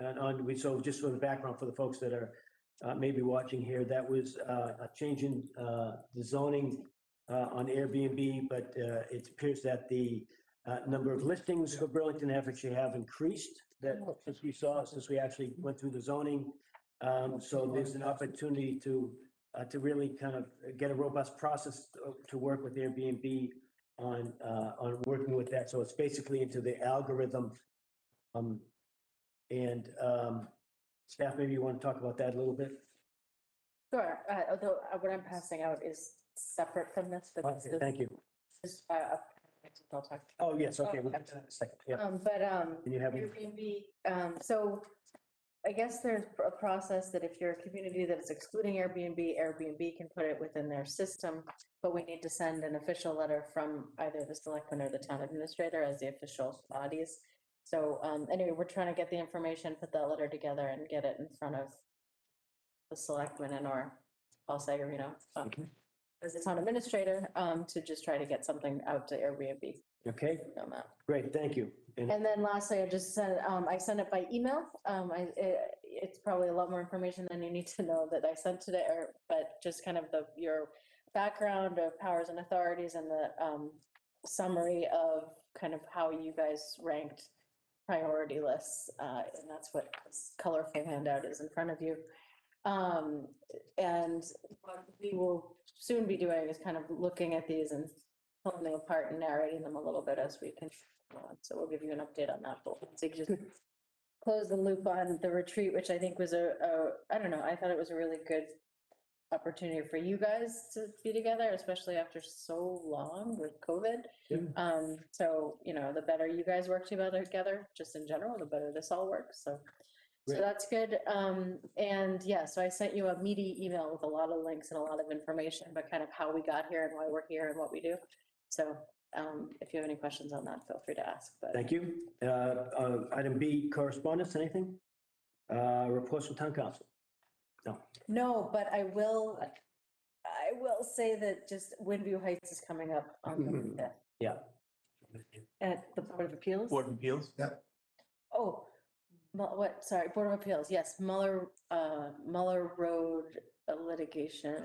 So just for the background for the folks that are maybe watching here, that was a change in the zoning on Airbnb, but it appears that the number of listings for Burlington actually have increased that since we actually went through the zoning. So there's an opportunity to really kind of get a robust process to work with Airbnb on working with that. So it's basically into the algorithm. And staff, maybe you want to talk about that a little bit? Sure, although what I'm passing out is separate from this, but this is. Thank you. I'll talk. Oh, yes, okay, we'll get to that in a second. Yeah. And you have Airbnb, so I guess there's a process that if you're a community that is excluding Airbnb can put it within their system, but we need to send an official letter from either the selectman or the town administrator as the official bodies. So anyway, we're trying to get the information, put that letter together and get it in front of the selectman and or Paul Sagarino as the town administrator to just try to get something out to Airbnb. Okay, great, thank you. And then lastly, I just sent, I sent it by email. It's probably a lot more information than you need to know that I sent today, but just kind of your background of powers and authorities and the summary of kind of how you guys ranked priority lists. And that's what this colorful handout is in front of you. And what we will soon be doing is kind of looking at these and pulling them apart and narrating them a little bit as we can. So we'll give you an update on that. So you can just close the loop on the retreat, which I think was I don't know, I thought it was a really good opportunity for you guys to be together, especially after so long with COVID. So, you know, the better you guys work together, just in general, the better this all works. So that's good. And yeah, so I sent you a meaty email with a lot of links and a lot of information, but kind of how we got here and why we're here and what we do. So if you have any questions on that, feel free to ask. But thank you. Item B, correspondence, anything? Reports from town council? No. No, but I will say that just Windview Heights is coming up on the 5th. Yeah. At the Board of Appeals? Board of Appeals? Yeah. Oh, sorry, Board of Appeals, yes, Muller Road litigation.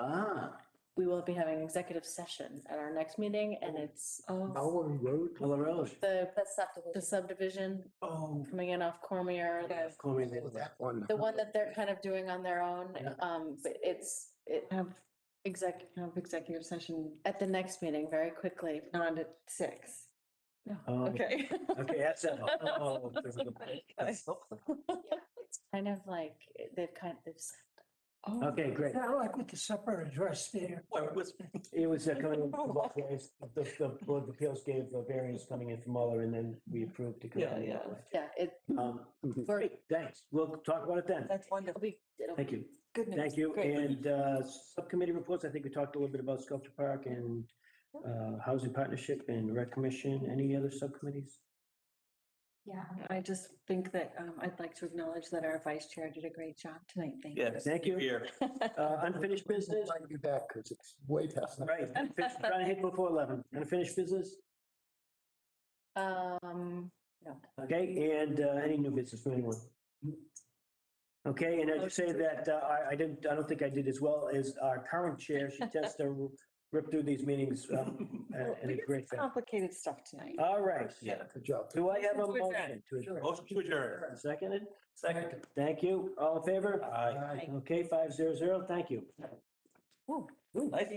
We will be having executive session at our next meeting, and it's Muller Road? the subdivision coming in off Cormier. The one that they're kind of doing on their own. But have executive session at the next meeting very quickly. Not at 6. No. Okay. Okay, that's it. It's kind of like they've okay, great. Kind of like with the separate address there. It was coming in from both ways. The Board of Appeals gave the variance coming in from Muller, and then we approved to come in. Yeah. Great, thanks. We'll talk about it then. That's wonderful. Thank you. Good news. Thank you. Great. And subcommittee reports, I think we talked a little bit about Sculpture Park and Housing Partnership and Rec Commission. Any other subcommittees? Yeah, I just think that I'd like to acknowledge that our vice chair did a great job tonight. Thank you. Yes, thank you. Unfinished business? I'd be back because it's way past. Right, trying to hit before 11. Unfinished business? No. Okay, and any new business from anyone? Okay, and I just say that I don't think I did as well as our current chair. She tends to rip through these meetings in a great fashion. Complicated stuff tonight. All right. Yeah. Good job. Do I have a motion to adjourn? Motion to adjourn. Seconded? Second. Thank you. All in favor? Aye. Okay, 500. Thank you. Nice.